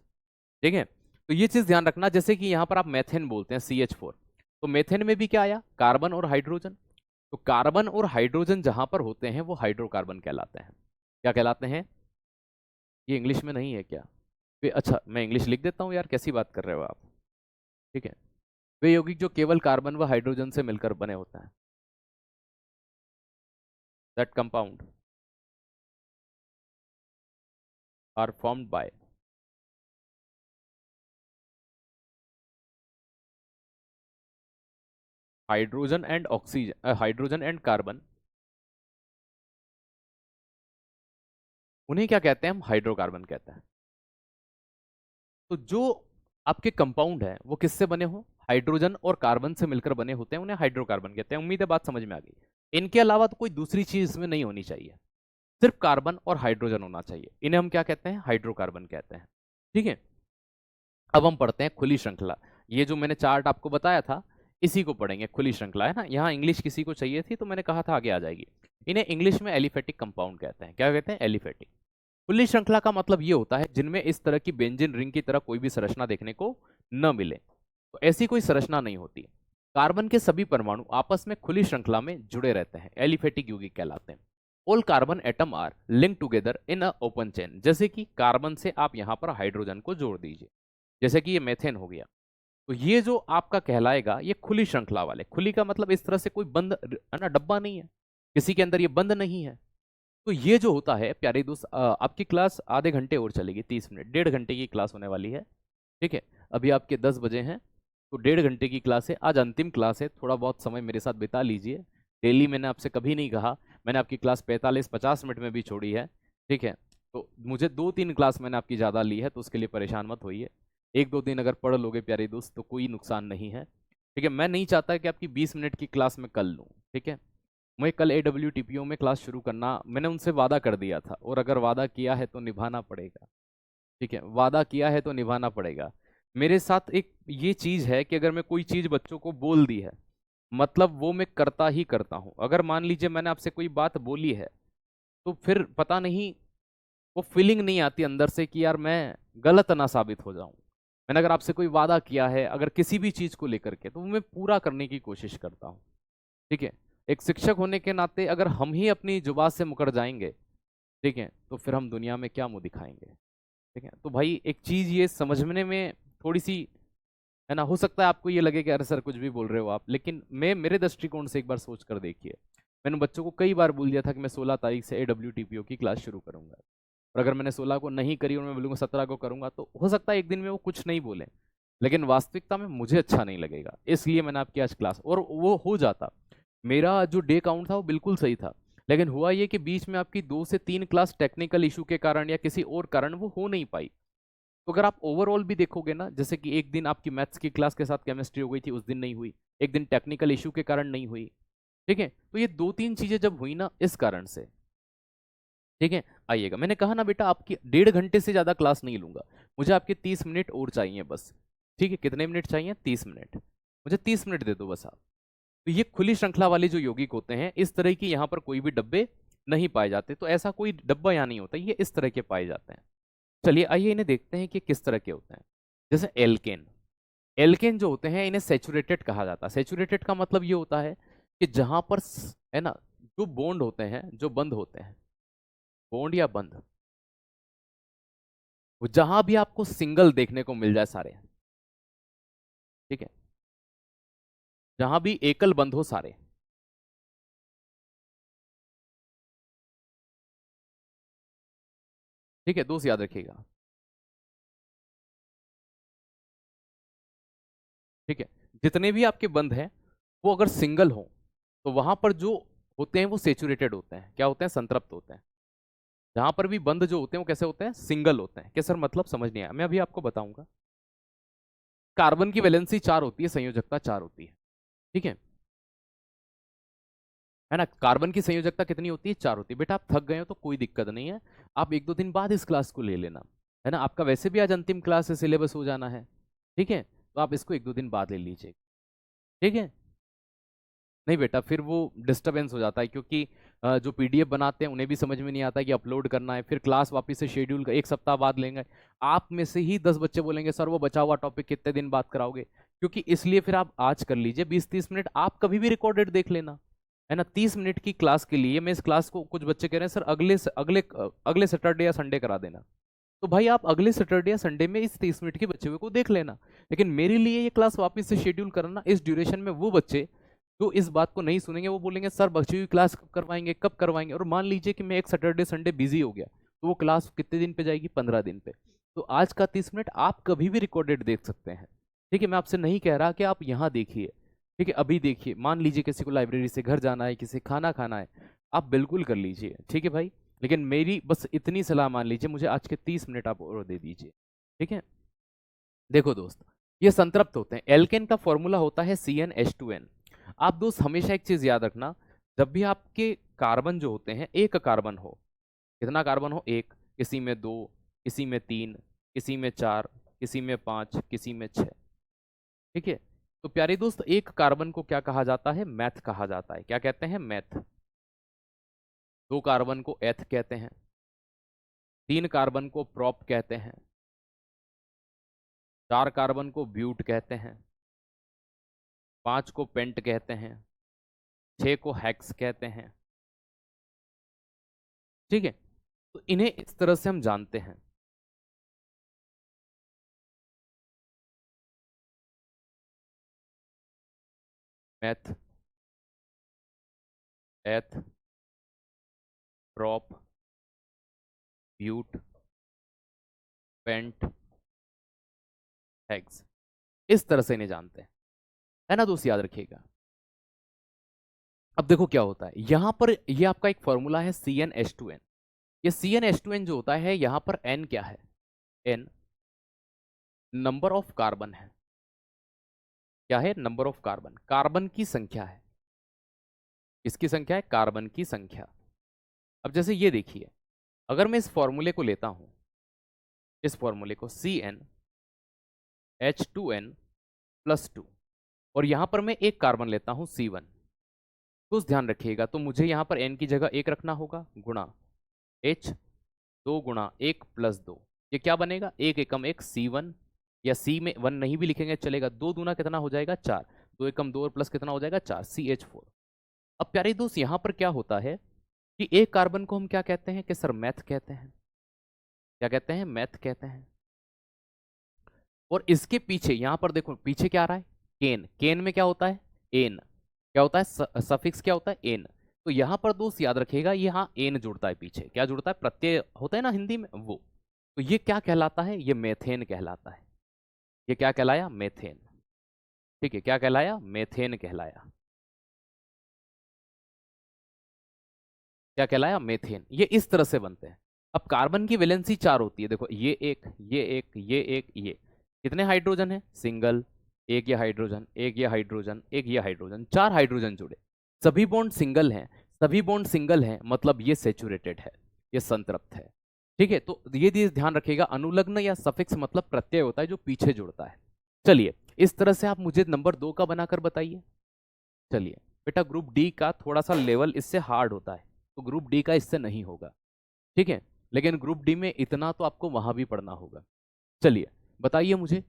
ठीक है, तो ये चीज़ ध्यान रखना। जैसे कि यहाँ पर आप मेथेन बोलते हैं CH4, तो मेथेन में भी क्या आया? कार्बन और हाइड्रोजन। तो कार्बन और हाइड्रोजन जहां पर होते हैं वो हाइड्रोकार्बन कहलाते हैं। क्या कहलाते हैं? ये इंग्लिश में नहीं है क्या? अच्छा मैं इंग्लिश लिख देता हूँ यार, कैसी बात कर रहे हो आप। ठीक है, वे यौगिक जो केवल कार्बन व हाइड्रोजन से मिलकर बने होते हैं, that compound are formed by hydrogen and oxygen, hydrogen and carbon, उन्हें क्या कहते हैं? हम हाइड्रोकार्बन कहते हैं। तो जो आपके कंपाउंड है वो किससे बने हो? हाइड्रोजन और कार्बन से मिलकर बने होते हैं, उन्हें हाइड्रोकार्बन कहते हैं। उम्मीद है बात समझ में आ गई। इनके अलावा तो कोई दूसरी चीज इसमें नहीं होनी चाहिए, सिर्फ कार्बन और हाइड्रोजन होना चाहिए। इन्हें हम क्या कहते हैं? हाइड्रोकार्बन कहते हैं। ठीक है, अब हम पढ़ते हैं खुली श्रृंखला। ये जो मैंने चार्ट आपको बताया था इसी को पढ़ेंगे, खुली श्रृंखला है ना। यहाँ इंग्लिश किसी को चाहिए थी तो मैंने कहा था आगे आ जाएगी। इन्हें इंग्लिश में एलिफेटिक कंपाउंड कहते हैं। क्या कहते हैं? एलिफेटिक। खुली श्रृंखला का मतलब ये होता है जिनमें इस तरह की बेंजीन रिंग की तरह कोई भी संरचना देखने को न मिले। तो ऐसी कोई संरचना नहीं होती। कार्बन के सभी परमाणु आपस में खुली श्रृंखला में जुड़े रहते हैं, एलिफेटिक यौगिक कहलाते हैं। All carbon atom are link together in a open chain. जैसे कि कार्बन से आप यहाँ पर हाइड्रोजन को जोड़ दीजिए, जैसे कि ये मेथेन हो गया, तो ये जो आपका कहलाएगा ये खुली श्रृंखला वाले। खुली का मतलब इस तरह से कोई बंद है ना डब्बा नहीं है, किसी के अंदर ये बंद नहीं है। तो ये जो होता है प्यारे दोस्त, आपकी क्लास आधे घंटे और चलेगी, 30 मिनट, 1.5 घंटे की क्लास होने वाली है। ठीक है, अभी आपके 10 बजे हैं, तो 1.5 घंटे की क्लास है, आज अंतिम क्लास है, थोड़ा बहुत समय मेरे साथ बिता लीजिए। डेली मैंने आपसे कभी नहीं कहा, मैंने आपकी क्लास 45-50 मिनट में भी छोड़ी है। ठीक है, तो मुझे 2-3 क्लास मैंने आपकी ज़्यादा ली है, तो उसके लिए परेशान मत होइए। 1-2 दिन अगर पढ़ लोगे प्यारे दोस्त तो कोई नुकसान नहीं है। ठीक है, मैं नहीं चाहता कि आपकी 20 मिनट की क्लास मैं कल लूँ। ठीक है, मैं कल AWTPO में क्लास शुरू करना मैंने उनसे वादा कर दिया था, और अगर वादा किया है तो निभाना पड़ेगा। ठीक है, वादा किया है तो निभाना पड़ेगा। मेरे साथ एक ये चीज है कि अगर मैं कोई चीज बच्चों को बोल दी है, मतलब वो मैं करता ही करता हूं। अगर मान लीजिए मैंने आपसे कोई बात बोली है, तो फिर पता नहीं वो फीलिंग नहीं आती अंदर से कि यार मैं गलत ना साबित हो जाऊं। मैंने अगर आपसे कोई वादा किया है अगर किसी भी चीज को लेकर के, तो वो मैं पूरा करने की कोशिश करता हूँ। ठीक है, एक शिक्षक होने के नाते अगर हम ही अपनी जुबान से मुकर जाएंगे, ठीक है, तो फिर हम दुनिया में क्या मुंह दिखाएंगे। ठीक है, तो भाई एक चीज ये समझने में थोड़ी सी, है ना, हो सकता है आपको ये लगे कि अरे सर कुछ भी बोल रहे हो आप, लेकिन मैं मेरे दृष्टिकोण से एक बार सोच कर देखिए। मैंने बच्चों को कई बार बोल दिया था कि मैं 16 तारीख से AWTPO की क्लास शुरू करूंगा, और अगर मैंने 16 को नहीं करी और मैं बोलूंगा 17 को करूंगा, तो हो सकता है एक दिन में वो कुछ नहीं बोले, लेकिन वास्तविकता में मुझे अच्छा नहीं लगेगा, इसलिए मैंने आपकी आज क्लास, और वो हो जाता। मेरा जो डे काउंट था वो बिल्कुल सही था, लेकिन हुआ ये कि बीच में आपकी 2 से 3 क्लास टेक्निकल इशू के कारण या किसी और कारण वो हो नहीं पाई। तो अगर आप ओवरऑल भी देखोगे ना, जैसे कि एक दिन आपकी मैथ्स की क्लास के साथ केमिस्ट्री हो गई थी, उस दिन नहीं हुई, एक दिन टेक्निकल इशू के कारण नहीं हुई। ठीक है, तो ये 2-3 चीजें जब हुई ना इस कारण से, ठीक है, आइएगा, मैंने कहा ना बेटा आपकी 1.5 घंटे से ज्यादा क्लास नहीं लूंगा, मुझे आपके 30 मिनट और चाहिए बस। ठीक है, कितने मिनट चाहिए? 30 मिनट, मुझे 30 मिनट दे दो बस आप। तो ये खुली श्रृंखला वाले जो यौगिक होते हैं, इस तरह की यहाँ पर कोई भी डब्बे नहीं पाए जाते, तो ऐसा कोई डब्बा यहाँ नहीं होता, ये इस तरह के पाए जाते हैं। चलिए आइए इन्हें देखते हैं कि किस तरह के होते हैं। जैसे एल्केन, एल्केन जो होते हैं इन्हें सेचुरेटेड कहा जाता है। सेचुरेटेड का मतलब ये होता है कि जहां पर है ना, जो बॉन्ड होते हैं, जो बंद होते हैं, बॉन्ड या बंद, वो जहां भी आपको सिंगल देखने को मिल जाए सारे, ठीक है, जहां भी एकल बंद हो सारे, ठीक है, दोस्त याद रखिएगा। ठीक है, जितने भी आपके बंद हैं वो अगर सिंगल हो, तो वहां पर जो होते हैं वो सेचुरेटेड होते हैं, क्या होते हैं? संतृप्त होते हैं। जहां पर भी बंद जो होते हैं वो कैसे होते हैं? सिंगल होते हैं। क्या सर मतलब समझ नहीं आया? मैं अभी आपको बताऊंगा। कार्बन की वैलेंसी 4 होती है, संयोजकता 4 होती है। ठीक है ना, कार्बन की संयोजकता कितनी होती है? 4 होती है। बेटा आप थक गए हो तो कोई दिक्कत नहीं है, आप 1-2 दिन बाद इस क्लास को ले लेना, है ना, आपका वैसे भी आज अंतिम क्लास से सिलेबस हो जाना है। ठीक है, तो आप इसको 1-2 दिन बाद ले लीजिए। ठीक है, नहीं बेटा फिर वो डिस्टरबेंस हो जाता है, क्योंकि जो PDF बनाते हैं उन्हें भी समझ में नहीं आता कि अपलोड करना है, फिर क्लास वापस से शेड्यूल एक सप्ताह बाद लेंगे। आप में से ही 10 बच्चे बोलेंगे सर वो बचा हुआ टॉपिक कितने दिन बाद कराओगे, क्योंकि इसलिए फिर आप आज कर लीजिए 20-30 मिनट, आप कभी भी रिकॉर्डेड देख लेना, है ना। 30 मिनट की क्लास के लिए मैं इस क्लास को, कुछ बच्चे कह रहे हैं सर अगले सैटरडे या संडे करा देना, तो भाई आप अगले सैटरडे या संडे में इस 30 मिनट के बच्चे हुए को देख लेना। लेकिन मेरे लिए ये क्लास वापस से शेड्यूल करना, इस ड्यूरेशन में वो बच्चे जो इस बात को नहीं सुनेंगे वो बोलेंगे सर बच्चे हुई क्लास कब करवाएंगे, कब करवाएंगे, और मान लीजिए कि मैं एक सैटरडे संडे बिजी हो गया, तो वो क्लास कितने दिन पे जाएगी? 15 दिन पे। तो आज का 30 मिनट आप कभी भी रिकॉर्डेड देख सकते हैं। ठीक है, मैं आपसे नहीं कह रहा कि आप यहाँ देखिए, ठीक है, अभी देखिए, मान लीजिए किसी को लाइब्रेरी से घर जाना है, किसी खाना खाना है, आप बिल्कुल कर लीजिए, ठीक है भाई, लेकिन मेरी बस इतनी सलाह मान लीजिए, मुझे आज के 30 मिनट आप और दे दीजिए। ठीक है, देखो दोस्त, ये संतृप्त होते हैं। एल्केन का फॉर्मूला होता है CnH2n। आप दोस्त हमेशा एक चीज याद रखना, जब भी आपके कार्बन जो होते हैं, एक कार्बन हो, कितना कार्बन हो? एक, किसी में 2, किसी में 3, किसी में 4, किसी में 5, किसी में 6। ठीक है, तो प्यारे दोस्त एक कार्बन को क्या कहा जाता है? मैथ कहा जाता है। क्या कहते हैं? मैथ। 2 कार्बन को एथ कहते हैं, 3 कार्बन को प्रॉप कहते हैं, 4 कार्बन को ब्यूट कहते हैं, 5 को पेंट कहते हैं, 6 को हेक्स कहते हैं। ठीक है, तो इन्हें इस तरह से हम जानते हैं। मैथ, एथ, प्रॉप, ब्यूट, पेंट, हेक्स। इस तरह से इन्हें जानते हैं, है ना दोस्त, याद रखिएगा। अब देखो क्या होता है यहां पर, ये आपका एक फॉर्मूला है CnH2n। ये CnH2n जो होता है, यहां पर n क्या है, n नंबर ऑफ कार्बन है। क्या है, नंबर ऑफ कार्बन, कार्बन की संख्या है। किसकी संख्या है, कार्बन की संख्या। अब जैसे ये देखिए, अगर मैं इस फॉर्मूले को लेता हूं, इस फॉर्मूले को CnH2n+2, और यहां पर मैं एक कार्बन लेता हूं C1, तो ध्यान रखिएगा, तो मुझे यहां पर n की जगह एक रखना होगा, गुणा H, 2 × 1 + 2, ये क्या बनेगा, एक एकम एक C1, या C में 1 नहीं भी लिखेंगे चलेगा, 2 दूना कितना हो जाएगा 4, 2 एकम 2 और प्लस कितना हो जाएगा 4, CH4। अब प्यारे दोस्त यहां पर क्या होता है कि एक कार्बन को हम क्या कहते हैं कि सर मैथ कहते हैं, क्या कहते हैं, मैथ कहते हैं। और इसके पीछे यहां पर देखो पीछे क्या आ रहा है, केन, केन में क्या होता है, एन, क्या होता है, सफिक्स क्या होता है, एन। तो यहां पर दोस्त याद रखिएगा, यहाँ एन जुड़ता है, पीछे क्या जुड़ता है, प्रत्यय होता है ना हिंदी में वो। तो ये क्या कहलाता है, ये मेथेन कहलाता है। ये क्या कहलाया, मेथेन। ठीक है, क्या कहलाया, मेथेन कहलाया। क्या कहलाया, मेथेन। ये इस तरह से बनते हैं। अब कार्बन की वैलेंसी 4 होती है, देखो ये एक, ये एक, ये एक, ये कितने हाइड्रोजन है, सिंगल, एक ये हाइड्रोजन, एक ये हाइड्रोजन, एक ये हाइड्रोजन, 4 हाइड्रोजन जुड़े। सभी बॉन्ड सिंगल हैं, सभी बॉन्ड सिंगल हैं, मतलब ये सेचुरेटेड है, ये संतृप्त है। ठीक है, तो ये चीज ध्यान रखिएगा, अनुलग्न या सफिक्स मतलब प्रत्यय होता है जो पीछे जुड़ता है। चलिए, इस तरह से आप मुझे नंबर 2 का बनाकर बताइए। चलिए बेटा, ग्रुप डी का थोड़ा सा लेवल इससे हार्ड होता है, तो ग्रुप डी का इससे नहीं होगा, ठीक है, लेकिन ग्रुप डी में इतना तो आपको वहां भी पढ़ना होगा। चलिए बताइए मुझे,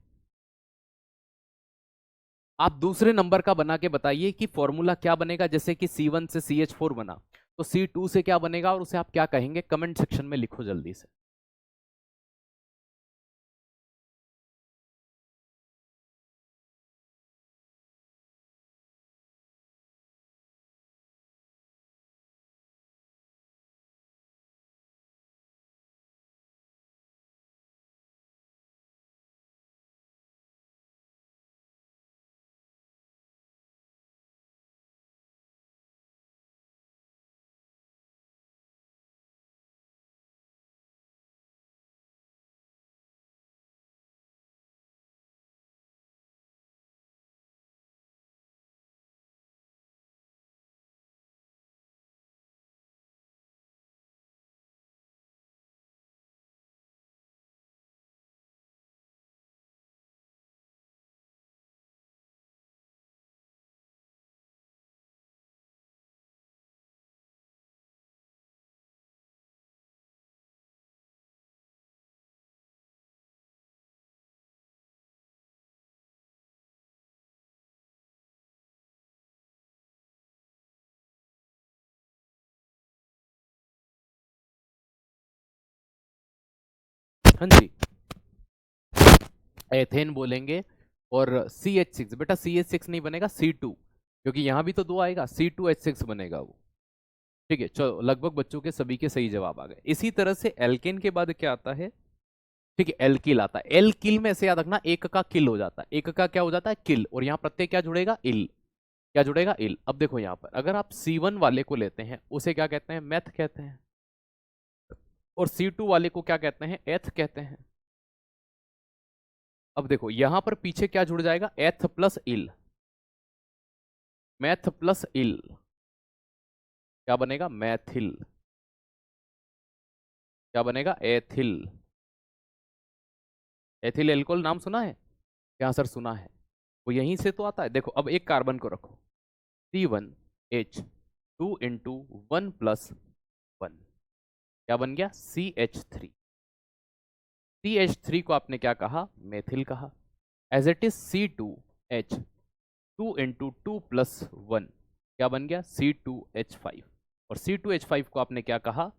आप दूसरे नंबर का बना के बताइए कि फॉर्मूला क्या बनेगा, जैसे कि C1 से CH4 बना, तो C2 से क्या बनेगा, और उसे आप क्या कहेंगे, कमेंट सेक्शन में लिखो जल्दी से। हाँ जी, एथेन बोलेंगे। और CH6, बेटा CH6 नहीं बनेगा, C2, क्योंकि यहां भी तो 2 आएगा, C2H6 बनेगा वो। ठीक है, चलो लगभग बच्चों के सभी के सही जवाब आ गए। इसी तरह से एल्केन के बाद क्या आता है, ठीक है, एल्किल आता है। एल्किल में से याद रखना, एक का किल हो जाता है, एक का क्या हो जाता है, किल, और यहाँ प्रत्यय क्या जुड़ेगा, इल, क्या जुड़ेगा, इल। अब देखो यहाँ पर अगर आप C1 वाले को लेते हैं, उसे क्या कहते हैं, मैथ कहते हैं, और C2 वाले को क्या कहते हैं, एथ कहते हैं। अब देखो यहां पर पीछे क्या जुड़ जाएगा, एथ प्लस इल, मैथ प्लस इल, क्या बनेगा, मैथिल, क्या बनेगा, एथिल। एथिल एल्कोहल नाम सुना है क्या, सर सुना है, वो यहीं से तो आता है। देखो अब एक कार्बन को रखो, C1H2 × 1 + 1, क्या बन गया, CH3। CH3 को आपने क्या कहा, मेथिल कहा। एज इट इज C2H2 × 2 + 1, क्या बन गया, C2H5। और C2H5 को आपने क्या कहा,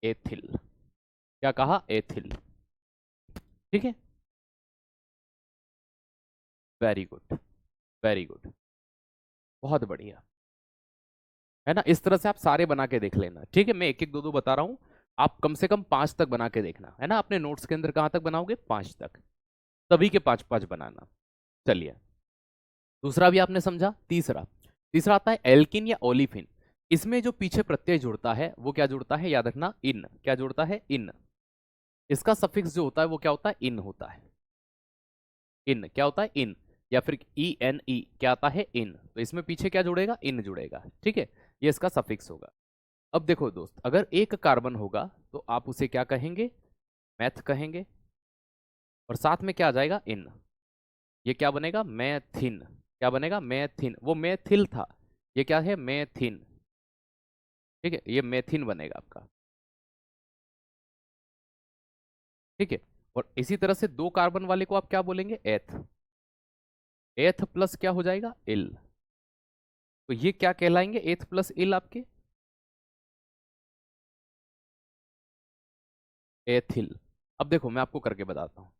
एथिल, क्या कहा, एथिल। ठीक है, वेरी गुड, वेरी गुड। बहुत बढ़िया, है ना। इस तरह से आप सारे बना के देख लेना, ठीक है। मैं एक एक दो दो बता रहा हूँ, आप कम से कम 5 तक बना के देखना, है ना। अपने नोट्स के अंदर कहाँ तक बनाओगे? 5 तक, सभी के 5 5 बनाना। चलिए, दूसरा भी आपने समझा। तीसरा, तीसरा आता है एल्किन या ओलिफिन। इसमें जो पीछे प्रत्यय जुड़ता है वो क्या जुड़ता है? याद रखना, इन। क्या जुड़ता है? इन। इसका सफिक्स जो होता है वो क्या होता है? इन होता है। इन क्या होता है? इन। या फिर ई एन ई क्या आता है? इन। तो इसमें पीछे क्या जुड़ेगा? इन जुड़ेगा, ठीक है। ये इसका सफिक्स होगा। अब देखो दोस्त, अगर एक कार्बन होगा तो आप उसे क्या कहेंगे? मैथ कहेंगे। और साथ में क्या आ जाएगा? इन। ये क्या बनेगा? मैथिन। क्या बनेगा? मैथिन। वो मैथिल था, ये क्या है? मैथिन, ठीक है। ये मैथिन बनेगा आपका, ठीक है। और इसी तरह से 2 कार्बन वाले को आप क्या बोलेंगे? एथ। एथ प्लस क्या हो जाएगा? इल। तो ये क्या कहलाएंगे? एथ प्लस इल आपके एथिल। अब देखो मैं आपको करके बताता हूँ।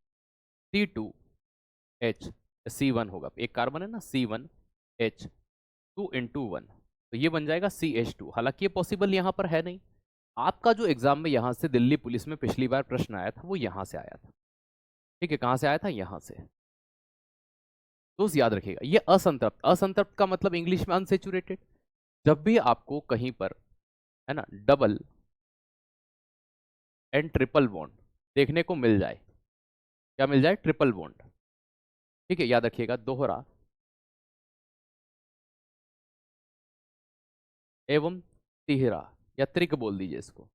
C2H, C1 होगा, एक कार्बन है ना, C1H2 × 1, तो ये बन जाएगा CH2। हालांकि ये पॉसिबल यहां पर है नहीं। आपका जो एग्जाम में यहां से दिल्ली पुलिस में पिछली बार प्रश्न आया था वो यहां से आया था, ठीक है। कहां से आया था? यहां से। तो याद रखिएगा, ये असंतृप्त। असंतृप्त का मतलब इंग्लिश में अनसेचुरेटेड। जब भी आपको कहीं पर, है ना, डबल एंड ट्रिपल बॉन्ड देखने को मिल जाए, क्या मिल जाए? ट्रिपल बॉन्ड, ठीक है। याद रखिएगा, दोहरा एवं तिहरा, या त्रिक बोल दीजिए इसको,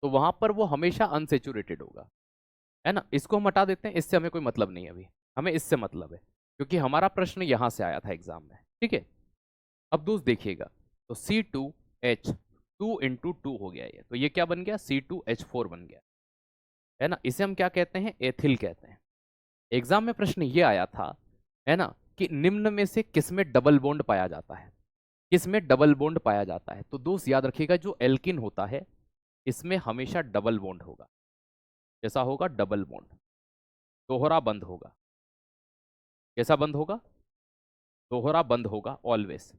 तो वहां पर वो हमेशा अनसेचुरेटेड होगा, है ना। इसको हम हटा देते हैं, इससे हमें कोई मतलब नहीं है अभी। हमें इससे मतलब है क्योंकि हमारा प्रश्न यहां से आया था एग्जाम में, ठीक है। अब दोस्त देखिएगा, तो C2H2 × 2 हो गया ये, तो ये क्या बन गया? C2H4 बन गया, है ना। इसे हम क्या कहते हैं? एथिल कहते हैं। एग्जाम में प्रश्न ये आया था, है ना, कि निम्न में से किसमें डबल बॉन्ड पाया जाता है? किसमें डबल बॉन्ड पाया जाता है? तो दोस्त याद रखिएगा, जो एल्किन होता है इसमें हमेशा डबल बॉन्ड होगा। कैसा होगा? Double bond. दोहरा बंद होगा। कैसा बंद होगा? दोहरा बंद होगा ऑलवेज।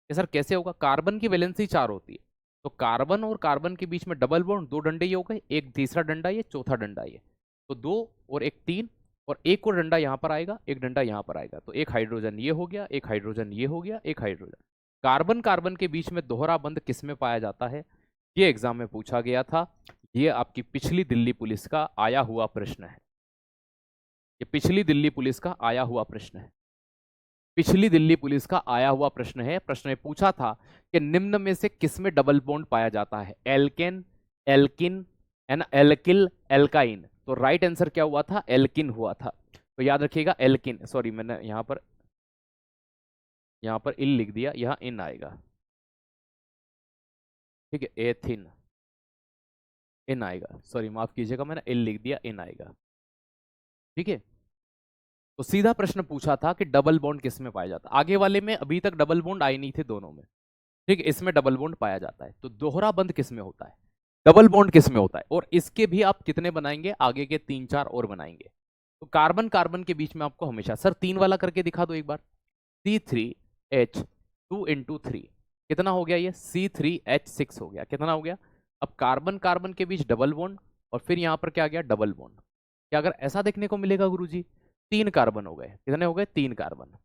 ये सर कैसे होगा? कार्बन की वैलेंसी 4 होती है, तो कार्बन और कार्बन के बीच में डबल बॉन्ड, 2 डंडे ये हो गए, एक तीसरा डंडा ये, चौथा डंडा ये, तो 2 और 1 3, और एक और डंडा यहाँ पर आएगा, एक डंडा यहाँ पर आएगा, तो एक हाइड्रोजन ये हो गया, एक हाइड्रोजन ये हो गया, एक हाइड्रोजन। कार्बन कार्बन के बीच में दोहरा बंध किस में पाया जाता है? ये एग्जाम में पूछा गया था। ये आपकी पिछली दिल्ली पुलिस का आया हुआ प्रश्न है। ये पिछली दिल्ली पुलिस का आया हुआ प्रश्न है। पिछली दिल्ली पुलिस का आया हुआ प्रश्न है। प्रश्न में पूछा था कि निम्न में से किसमें डबल बॉन्ड पाया जाता है? एल्केन, एल्किन, है ना, एल्किल, एल्काइन। तो राइट आंसर क्या हुआ था? एल्किन हुआ था। तो याद रखिएगा एल्किन, सॉरी मैंने यहाँ पर इल लिख दिया, यहाँ इन आएगा, ठीक है। एथिन, इन आएगा, सॉरी माफ कीजिएगा, मैंने इल लिख दिया, इन आएगा, ठीक है। तो सीधा प्रश्न पूछा था कि डबल बॉन्ड किस में पाया जाता है। आगे वाले में अभी तक डबल बॉन्ड आए नहीं थे दोनों में, ठीक है। इसमें डबल बॉन्ड पाया जाता है। तो दोहरा बंध किस में होता है? डबल बॉन्ड किस में होता है? और इसके भी आप कितने बनाएंगे? आगे के 3 4 और बनाएंगे। तो कार्बन कार्बन के बीच में आपको हमेशा, सर 3 वाला करके दिखा दो एक बार। C3H2 × 3 कितना हो गया? ये C3H6 हो गया। कितना हो गया? अब कार्बन कार्बन के बीच डबल बॉन्ड, और फिर यहां पर क्या गया? Double bond. क्या अगर ऐसा देखने को मिलेगा गुरुजी? 3 कार्बन हो गए। कितने हो गए? 3 कार्बन,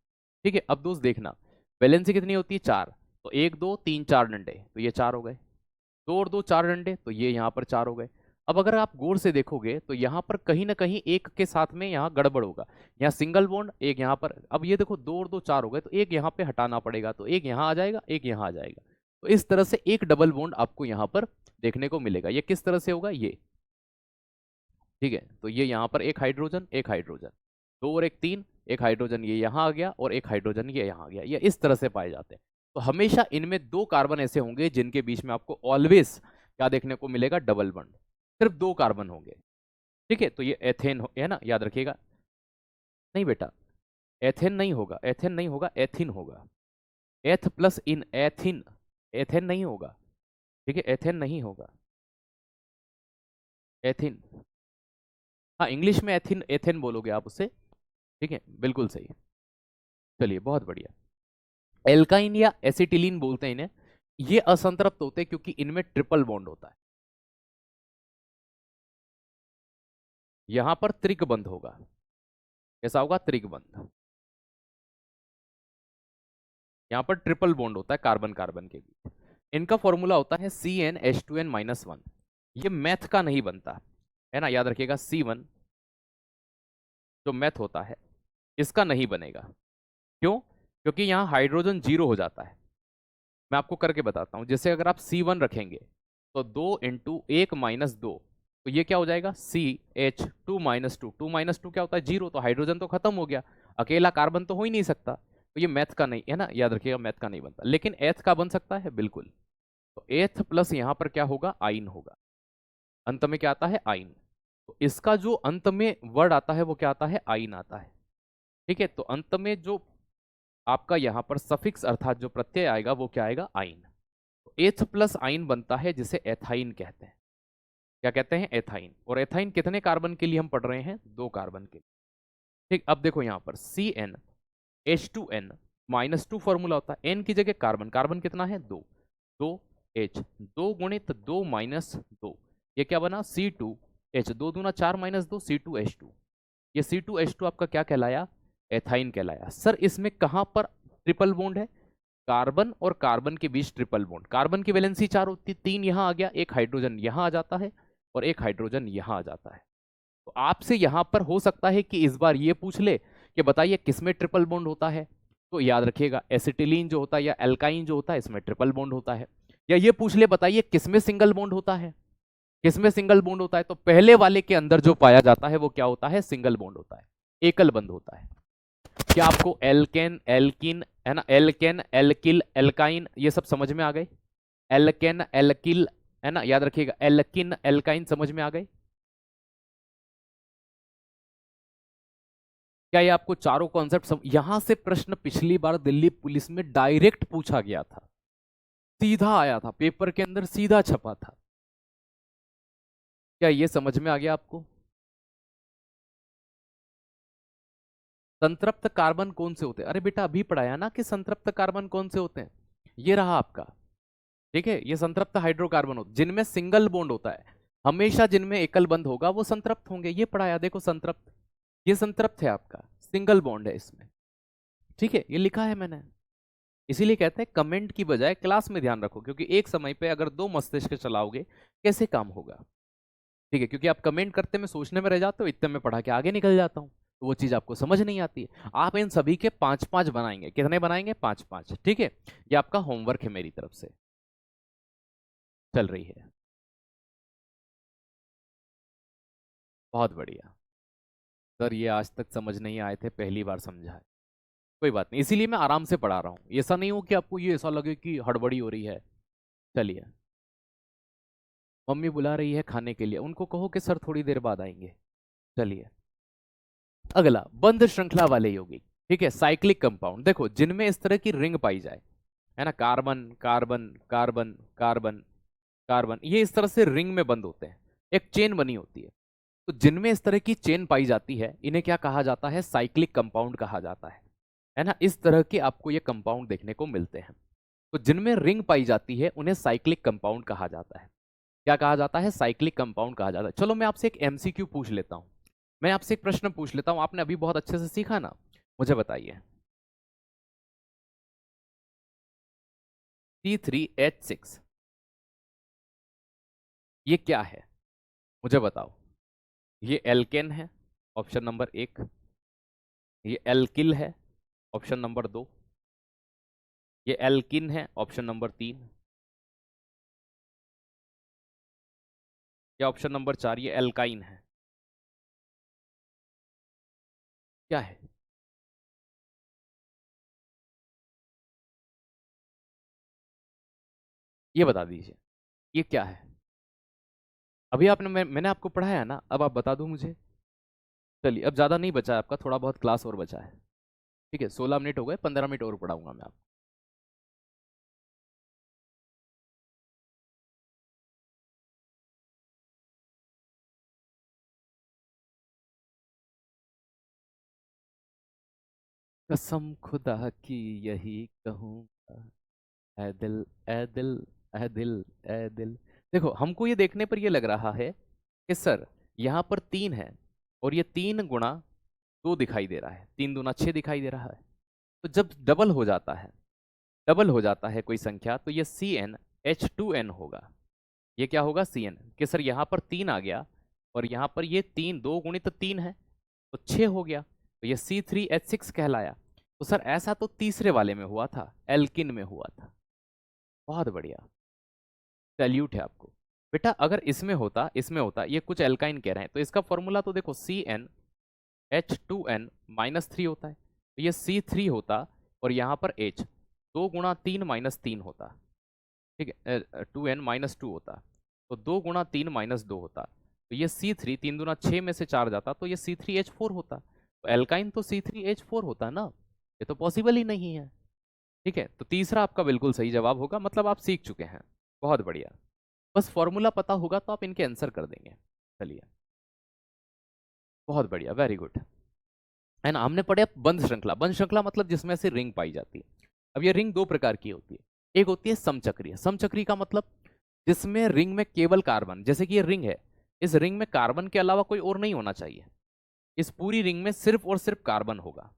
ठीक है। अब दोस्त देखना, वैलेंसी कितनी होती है? 4। तो 1 2 3 4 डंडे, तो ये 4 हो गए। 2 और 2 4 डंडे, तो ये यहाँ पर 4 हो गए। अब अगर आप गौर से देखोगे तो यहाँ पर कहीं ना कहीं एक के साथ में यहाँ गड़बड़ होगा। यहाँ सिंगल बॉन्ड, एक यहाँ पर। अब ये देखो 2 और 2 4 हो गए, तो एक यहाँ पे हटाना पड़ेगा, तो एक यहाँ आ जाएगा, एक यहाँ आ जाएगा। तो इस तरह से एक डबल बॉन्ड आपको यहाँ पर देखने को मिलेगा। ये किस तरह से होगा? ये, ठीक है। तो ये यहाँ पर एक हाइड्रोजन, एक हाइड्रोजन, 2 और 1 3, एक हाइड्रोजन ये यहाँ आ गया, और एक हाइड्रोजन ये यहाँ आ गया। ये इस तरह से पाए जाते हैं। तो हमेशा इनमें 2 कार्बन ऐसे होंगे जिनके बीच में आपको ऑलवेज क्या देखने को मिलेगा? Double bond. सिर्फ 2 कार्बन होंगे, ठीक है। तो ये एथेन है ना, याद रखिएगा। नहीं बेटा, एथेन नहीं होगा, एथेन नहीं होगा, एथिन होगा। एथ प्लस इन, एथिन। एथेन नहीं होगा, ठीक है, एथेन नहीं होगा, एथिन। हाँ इंग्लिश में एथिन, एथेन बोलोगे आप उससे, ठीक है, बिल्कुल सही। चलिए बहुत बढ़िया। एल्काइन या एसिटिलीन बोलते हैं इन्हें। ये असंतृप्त होते हैं क्योंकि इनमें ट्रिपल बॉन्ड होता है। यहां पर त्रिकबंध होगा। कैसा होगा? त्रिकबंध। यहां पर ट्रिपल बॉन्ड होता है कार्बन कार्बन के बीच। इनका फॉर्मूला होता है CnH2n-1। ये मैथ का नहीं बनता है ना, याद रखिएगा। C1 जो मैथ होता है इसका नहीं बनेगा। क्यों? क्योंकि यहां हाइड्रोजन जीरो हो जाता है। मैं आपको करके बताता हूं। जैसे अगर आप C1 रखेंगे तो 2 × 1 - 2, तो ये क्या हो जाएगा? CH2 - 2। 2 - 2 क्या होता है? जीरो। तो हाइड्रोजन तो खत्म हो गया, अकेला कार्बन तो हो ही नहीं सकता। तो ये मैथ का नहीं है ना, याद रखिएगा, मैथ का नहीं बनता। लेकिन एथ का बन सकता है, बिल्कुल। तो एथ प्लस यहां पर क्या होगा? आइन होगा। अंत में क्या आता है? आइन। तो इसका जो अंत में वर्ड आता है वो क्या आता है? आइन आता है। ठीक है, तो अंत में जो आपका यहां पर सफिक्स अर्थात जो प्रत्यय आएगा वो क्या आएगा? आइन। तो एथ प्लस आइन बनता है जिसे एथाइन कहते हैं। क्या कहते हैं? एथाइन। और एथाइन कितने कार्बन के लिए हम पढ़ रहे हैं? 2 कार्बन के लिए। ठीक, अब देखो यहां पर CnH2n-2 फॉर्मूला होता है। n की जगह कार्बन, कार्बन कितना है? 2। 2H, 2 × 2 - 2, ये क्या बना? C2H। 2 दूना 4 - 2, C2H2। ये C2H2 आपका क्या कहलाया? एथाइन कहलाया। सर इसमें कहां पर ट्रिपल बॉन्ड है? कार्बन और कार्बन के बीच ट्रिपल बॉन्ड। कार्बन की वैलेंसी 4 होती है, 3 यहां आ गया, एक हाइड्रोजन यहां आ जाता है और एक हाइड्रोजन यहां आ जाता है। तो आपसे यहां पर हो सकता है कि इस बार ये पूछ ले कि बताइए किसमें ट्रिपल बॉन्ड होता है। तो याद रखिएगा एसिटिलीन जो होता है या एल्काइन जो होता है इसमें ट्रिपल बॉन्ड होता है। या ये पूछ ले बताइए किसमें सिंगल बॉन्ड होता है। किसमें सिंगल बॉन्ड होता है? तो पहले वाले के अंदर जो पाया जाता है वो क्या होता है? सिंगल बॉन्ड होता है, एकल बंध होता है। क्या आपको एल्केन एल्किन है ना, एल्केन एल्किल एल्काइन ये सब समझ में आ गए? एल्केन एल्किल है ना, याद रखिएगा, एल्किन एल्काइन समझ में आ गए? क्या ये आपको चारों कॉन्सेप्ट यहां से प्रश्न पिछली बार दिल्ली पुलिस में डायरेक्ट पूछा गया था, सीधा आया था पेपर के अंदर, सीधा छपा था। क्या ये समझ में आ गया आपको? संतृप्त कार्बन कौन से होते हैं? अरे बेटा अभी पढ़ाया ना कि संतृप्त कार्बन कौन से होते हैं। ये रहा आपका। ठीक है, ये संतृप्त हाइड्रोकार्बन होते जिनमें सिंगल बॉन्ड होता है। हमेशा जिनमें एकल बंध होगा वो संतृप्त होंगे। ये पढ़ाया, देखो संतृप्त, ये संतृप्त है आपका, सिंगल बॉन्ड है इसमें। ठीक है, ये लिखा है मैंने। इसीलिए कहते हैं कमेंट की बजाय क्लास में ध्यान रखो, क्योंकि एक समय पे अगर दो मस्तिष्क चलाओगे कैसे काम होगा। ठीक है, क्योंकि आप कमेंट करते में सोचने में रह जाते हो, इतने में पढ़ा के आगे निकल जाता हूँ, तो वो चीज आपको समझ नहीं आती है। आप इन सभी के 5-5 बनाएंगे। कितने बनाएंगे? 5-5। ठीक है, ये आपका होमवर्क है मेरी तरफ से, चल रही है। बहुत बढ़िया। सर ये आज तक समझ नहीं आए थे, पहली बार समझा है। कोई बात नहीं, इसीलिए मैं आराम से पढ़ा रहा हूँ। ऐसा नहीं हो कि आपको ये ऐसा लगे कि हड़बड़ी हो रही है। चलिए, मम्मी बुला रही है खाने के लिए, उनको कहो कि सर थोड़ी देर बाद आएंगे। चलिए, अगला बंध श्रृंखला वाले यौगिक। ठीक है, साइक्लिक कंपाउंड। देखो जिनमें इस तरह की रिंग पाई जाए, है ना, carbon carbon carbon carbon carbon, ये इस तरह से रिंग में बंद होते हैं, एक चेन बनी होती है। तो जिनमें इस तरह की चेन पाई जाती है इन्हें क्या कहा जाता है? साइक्लिक कंपाउंड कहा जाता है ना। इस तरह के आपको ये कंपाउंड देखने को मिलते हैं। तो जिनमें रिंग पाई जाती है उन्हें साइक्लिक कंपाउंड कहा जाता है। क्या कहा जाता है? साइक्लिक कंपाउंड कहा जाता है। चलो मैं आपसे एक एमसीक्यू पूछ लेता हूं। मैं आपसे एक प्रश्न पूछ लेता हूं, आपने अभी बहुत अच्छे से सीखा ना, मुझे बताइए। C3H6 ये क्या है? मुझे बताओ। ये एल्केन है, ऑप्शन नंबर 1। ये एल्किल है, ऑप्शन नंबर 2। ये एल्किन है, ऑप्शन नंबर 3। या ऑप्शन नंबर 4 ये एल्काइन है। क्या है? ये बता दीजिए, ये क्या है? अभी आपने मैंने आपको पढ़ाया ना, अब आप बता दो मुझे। चलिए, अब ज़्यादा नहीं बचा है आपका, थोड़ा बहुत क्लास और बचा है। ठीक है, 16 मिनट हो गए, 15 मिनट और पढ़ाऊंगा मैं आपको। कसम खुदा की यही कहूँगा, ऐ दिल ऐ दिल ऐ दिल ऐ दिल। देखो हमको ये देखने पर ये लग रहा है कि सर यहाँ पर 3 है और ये 3 गुणा 2 दिखाई दे रहा है, 3 दूना 6 दिखाई दे रहा है। तो जब डबल हो जाता है कोई संख्या तो ये CnH2n होगा। ये क्या होगा Cn कि सर यहाँ पर 3 आ गया और यहाँ पर ये 3 2 गुणित 3 है तो 6 हो गया, तो ये C3H6 कहलाया। तो सर ऐसा तो तीसरे वाले में हुआ था, एल्किन में हुआ था। बहुत बढ़िया, सैल्यूट है आपको। बेटा अगर इसमें होता ये कुछ एल्काइन कह रहे हैं तो इसका फॉर्मूला तो देखो CnH2n-3 होता है, तो ये C3 होता और यहाँ पर H 2 गुणा 3 - 3 होता, ठीक है, 2n-2 होता, तो 2 गुणा 3 - 2 होता, तो ये C3 3 दूना 6 में से 4 जाता तो ये C3H4 होता। तो एल्काइन तो C3H4 होता ना, ये तो पॉसिबल ही नहीं है। ठीक है, तो तीसरा आपका बिल्कुल सही जवाब होगा, मतलब आप सीख चुके हैं। बहुत बढ़िया, बस फॉर्मूला पता होगा तो आप इनके आंसर कर देंगे। चलिए बहुत बढ़िया, वेरी गुड। है ना, हमने पढ़े बंध श्रृंखला। बंध श्रृंखला मतलब जिसमें से रिंग पाई जाती है। अब ये रिंग 2 प्रकार की होती है, एक होती है समचक्रीय। समचक्रीय का मतलब जिसमें रिंग में केवल कार्बन, जैसे कि ये रिंग है, इस रिंग में कार्बन के अलावा कोई और नहीं होना चाहिए। इस पूरी रिंग में सिर्फ और सिर्फ कार्बन होगा,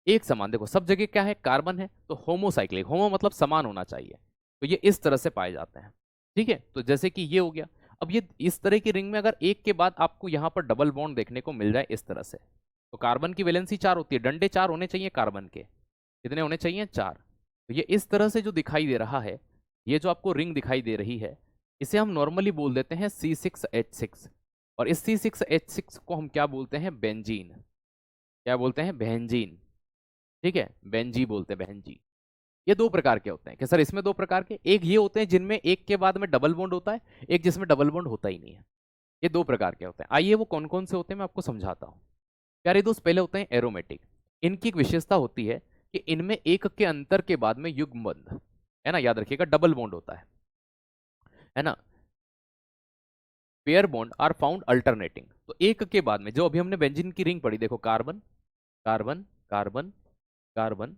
एक समान। देखो सब जगह क्या है, कार्बन है, तो होमोसाइक्लिक, होमो मतलब समान होना चाहिए, तो ये इस तरह से पाए जाते हैं। ठीक है, तो जैसे कि ये हो गया। अब ये इस तरह की रिंग में अगर एक के बाद आपको यहाँ पर डबल बॉन्ड देखने को मिल जाए इस तरह से, तो कार्बन की वैलेंसी 4 होती है, डंडे 4 होने चाहिए कार्बन के। कितने होने चाहिए, 4। तो ये इस तरह से जो दिखाई दे रहा है, ये जो आपको रिंग दिखाई दे रही है, इसे हम नॉर्मली बोल देते हैं C6H6। और इस C6H6 को हम क्या बोलते हैं, बेंजीन। क्या बोलते हैं, बेंजीन। ठीक है, बेंजी बोलते हैं, बेंजी। ये 2 प्रकार के होते हैं कि सर इसमें 2 प्रकार के, एक ये होते हैं जिनमें एक के बाद में डबल बॉन्ड होता है, एक जिसमें डबल बॉन्ड होता ही नहीं है। ये 2 प्रकार के होते हैं। आइए वो कौन कौन से होते हैं मैं आपको समझाता हूँ। प्यारे दोस्त, पहले होते हैं एरोमेटिक। इनकी एक विशेषता होती है कि इनमें एक के अंतर के बाद में युग्म बंध, है ना, याद रखिएगा, डबल बॉन्ड होता है ना। Pair bond are found alternating, तो एक के बाद में, जो अभी हमने बेंजीन की रिंग पढ़ी, देखो carbon carbon carbon carbon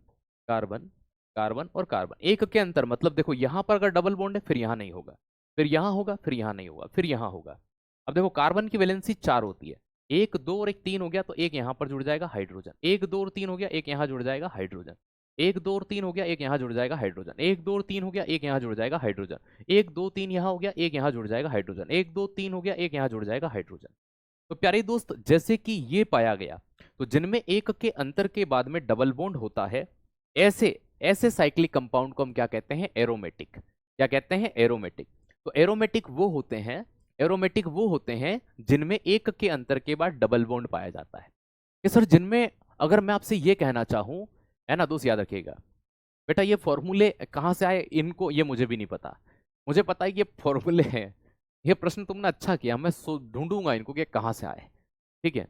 carbon carbon और कार्बन, एक के अंतर, मतलब देखो यहां पर अगर डबल बॉन्ड है फिर यहां नहीं होगा, फिर यहां होगा, फिर यहां नहीं होगा, फिर यहां होगा। अब देखो कार्बन की वैलेंसी 4 होती है, 1 2 और 1 3 हो गया तो एक यहां पर जुड़ जाएगा हाइड्रोजन, 1 2 और 3 हो गया एक यहां जुड़ जाएगा हाइड्रोजन, 1 2 और 3 हो गया एक यहां जुड़ जाएगा हाइड्रोजन, 1 2 और 3 हो गया एक यहां जुड़ जाएगा हाइड्रोजन, 1 2 3 यहां हो गया एक यहां जुड़ जाएगा हाइड्रोजन, 1 2 3 हो गया एक यहां जुड़ जाएगा हाइड्रोजन। तो प्यारे दोस्त, जैसे कि ये पाया गया, तो जिनमें एक के अंतर के बाद में डबल बॉन्ड होता है, ऐसे ऐसे साइक्लिक कंपाउंड को हम क्या कहते हैं, एरोमेटिक। क्या कहते हैं, एरोमेटिक। तो एरोमेटिक वो होते हैं जिनमें एक के अंतर के बाद डबल बॉन्ड पाया जाता है। कि सर जिनमें, अगर मैं आपसे ये कहना चाहूं, है ना दोस्त, याद रखिएगा बेटा, ये फॉर्मूले कहाँ से आए इनको ये मुझे भी नहीं पता। मुझे पता है कि ये फॉर्मूले हैं। ये प्रश्न तुमने अच्छा किया, मैं ढूंढूंगा इनको कि कहाँ से आए। ठीक है,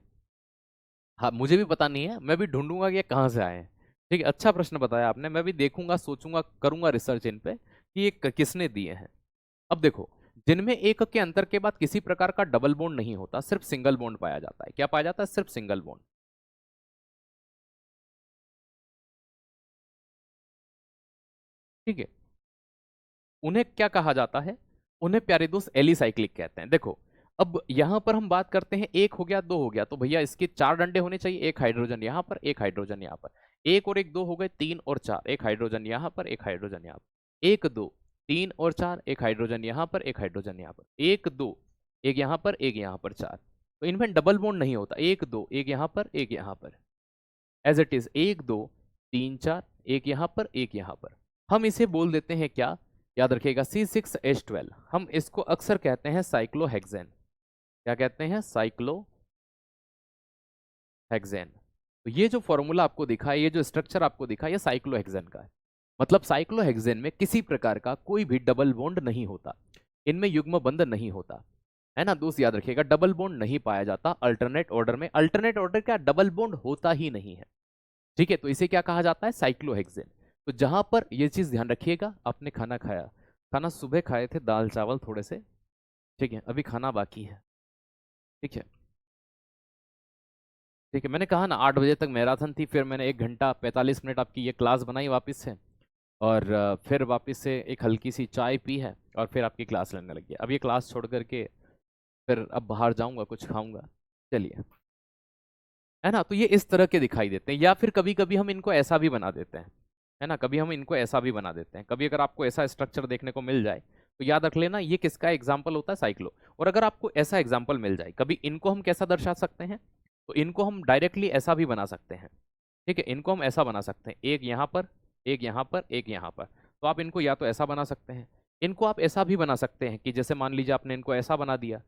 हाँ मुझे भी पता नहीं है, मैं भी ढूंढूंगा कि ये कहाँ से आए हैं। ठीक है, अच्छा प्रश्न बताया आपने, मैं भी देखूंगा, सोचूंगा, करूंगा रिसर्च इन पे कि ये किसने दिए हैं। अब देखो, जिनमें एक के अंतर के बाद किसी प्रकार का डबल बॉन्ड नहीं होता, सिर्फ सिंगल बॉन्ड पाया जाता है। क्या पाया जाता है, सिर्फ सिंगल बॉन्ड। ठीक है, उन्हें क्या कहा जाता है, उन्हें प्यारे दोस्त एलिसाइक्लिक कहते हैं। देखो अब यहां पर हम बात करते हैं, एक हो गया 2 हो गया, तो भैया इसके 4 डंडे होने चाहिए, एक हाइड्रोजन यहां पर, एक हाइड्रोजन यहां पर, एक और एक 2 हो गए 3 और 4, एक हाइड्रोजन यहां पर, एक हाइड्रोजन यहां पर, 1 2 3 और 4, एक हाइड्रोजन यहां पर, एक हाइड्रोजन यहां पर, 1 2 एक यहां पर, एक यहां पर, 4। तो इनमें डबल बॉन्ड नहीं होता, 1 2 एक यहां पर, एक यहां पर, एज इट इज 1 2 3 4, एक यहां पर, एक यहां पर। हम इसे बोल देते हैं क्या, याद रखिएगा, C6H12। हम इसको अक्सर कहते हैं साइक्लोहेक्सेन। क्या कहते हैं, साइक्लोहेक्सेन। तो ये जो फॉर्मूला आपको दिखा है, ये जो स्ट्रक्चर आपको दिखा है, ये साइक्लोहेक्सेन का है। मतलब साइक्लोहेक्सेन में किसी प्रकार का कोई भी डबल बॉन्ड नहीं होता, इनमें युग्म बंध नहीं होता, है ना दोस्त, याद रखिएगा, डबल बॉन्ड नहीं पाया जाता अल्टरनेट ऑर्डर में। अल्टरनेट ऑर्डर का डबल बॉन्ड होता ही नहीं है। ठीक है, तो इसे क्या कहा जाता है, साइक्लोहेक्सेन। तो जहां पर ये चीज ध्यान रखिएगा, आपने खाना खाया, खाना सुबह खाए थे दाल चावल थोड़े से, ठीक है, अभी खाना बाकी है। ठीक है, ठीक है, मैंने कहा ना 8 बजे तक मैराथन थी, फिर मैंने 1 घंटा 45 मिनट आपकी ये क्लास बनाई वापस से, और फिर वापस से एक हल्की सी चाय पी है और फिर आपकी क्लास लेने लगी। अब ये क्लास छोड़ करके फिर अब बाहर जाऊंगा, कुछ खाऊंगा। चलिए, है ना। तो ये इस तरह के दिखाई देते हैं, या फिर कभी कभी हम इनको ऐसा भी बना देते हैं, है ना। कभी हम इनको ऐसा भी बना देते हैं। कभी अगर आपको ऐसा स्ट्रक्चर देखने को मिल जाए तो याद रख लेना ये किसका एग्जाम्पल होता है, साइक्लो। और अगर आपको ऐसा एग्जाम्पल मिल जाए, कभी इनको हम कैसा दर्शा सकते हैं, तो इनको हम डायरेक्टली ऐसा भी बना सकते हैं। ठीक है, इनको हम ऐसा बना सकते हैं, एक यहाँ पर, एक यहाँ पर, एक यहाँ पर। तो आप इनको या तो ऐसा बना सकते हैं, इनको आप ऐसा भी बना सकते हैं कि जैसे मान लीजिए आपने इनको ऐसा बना दिया,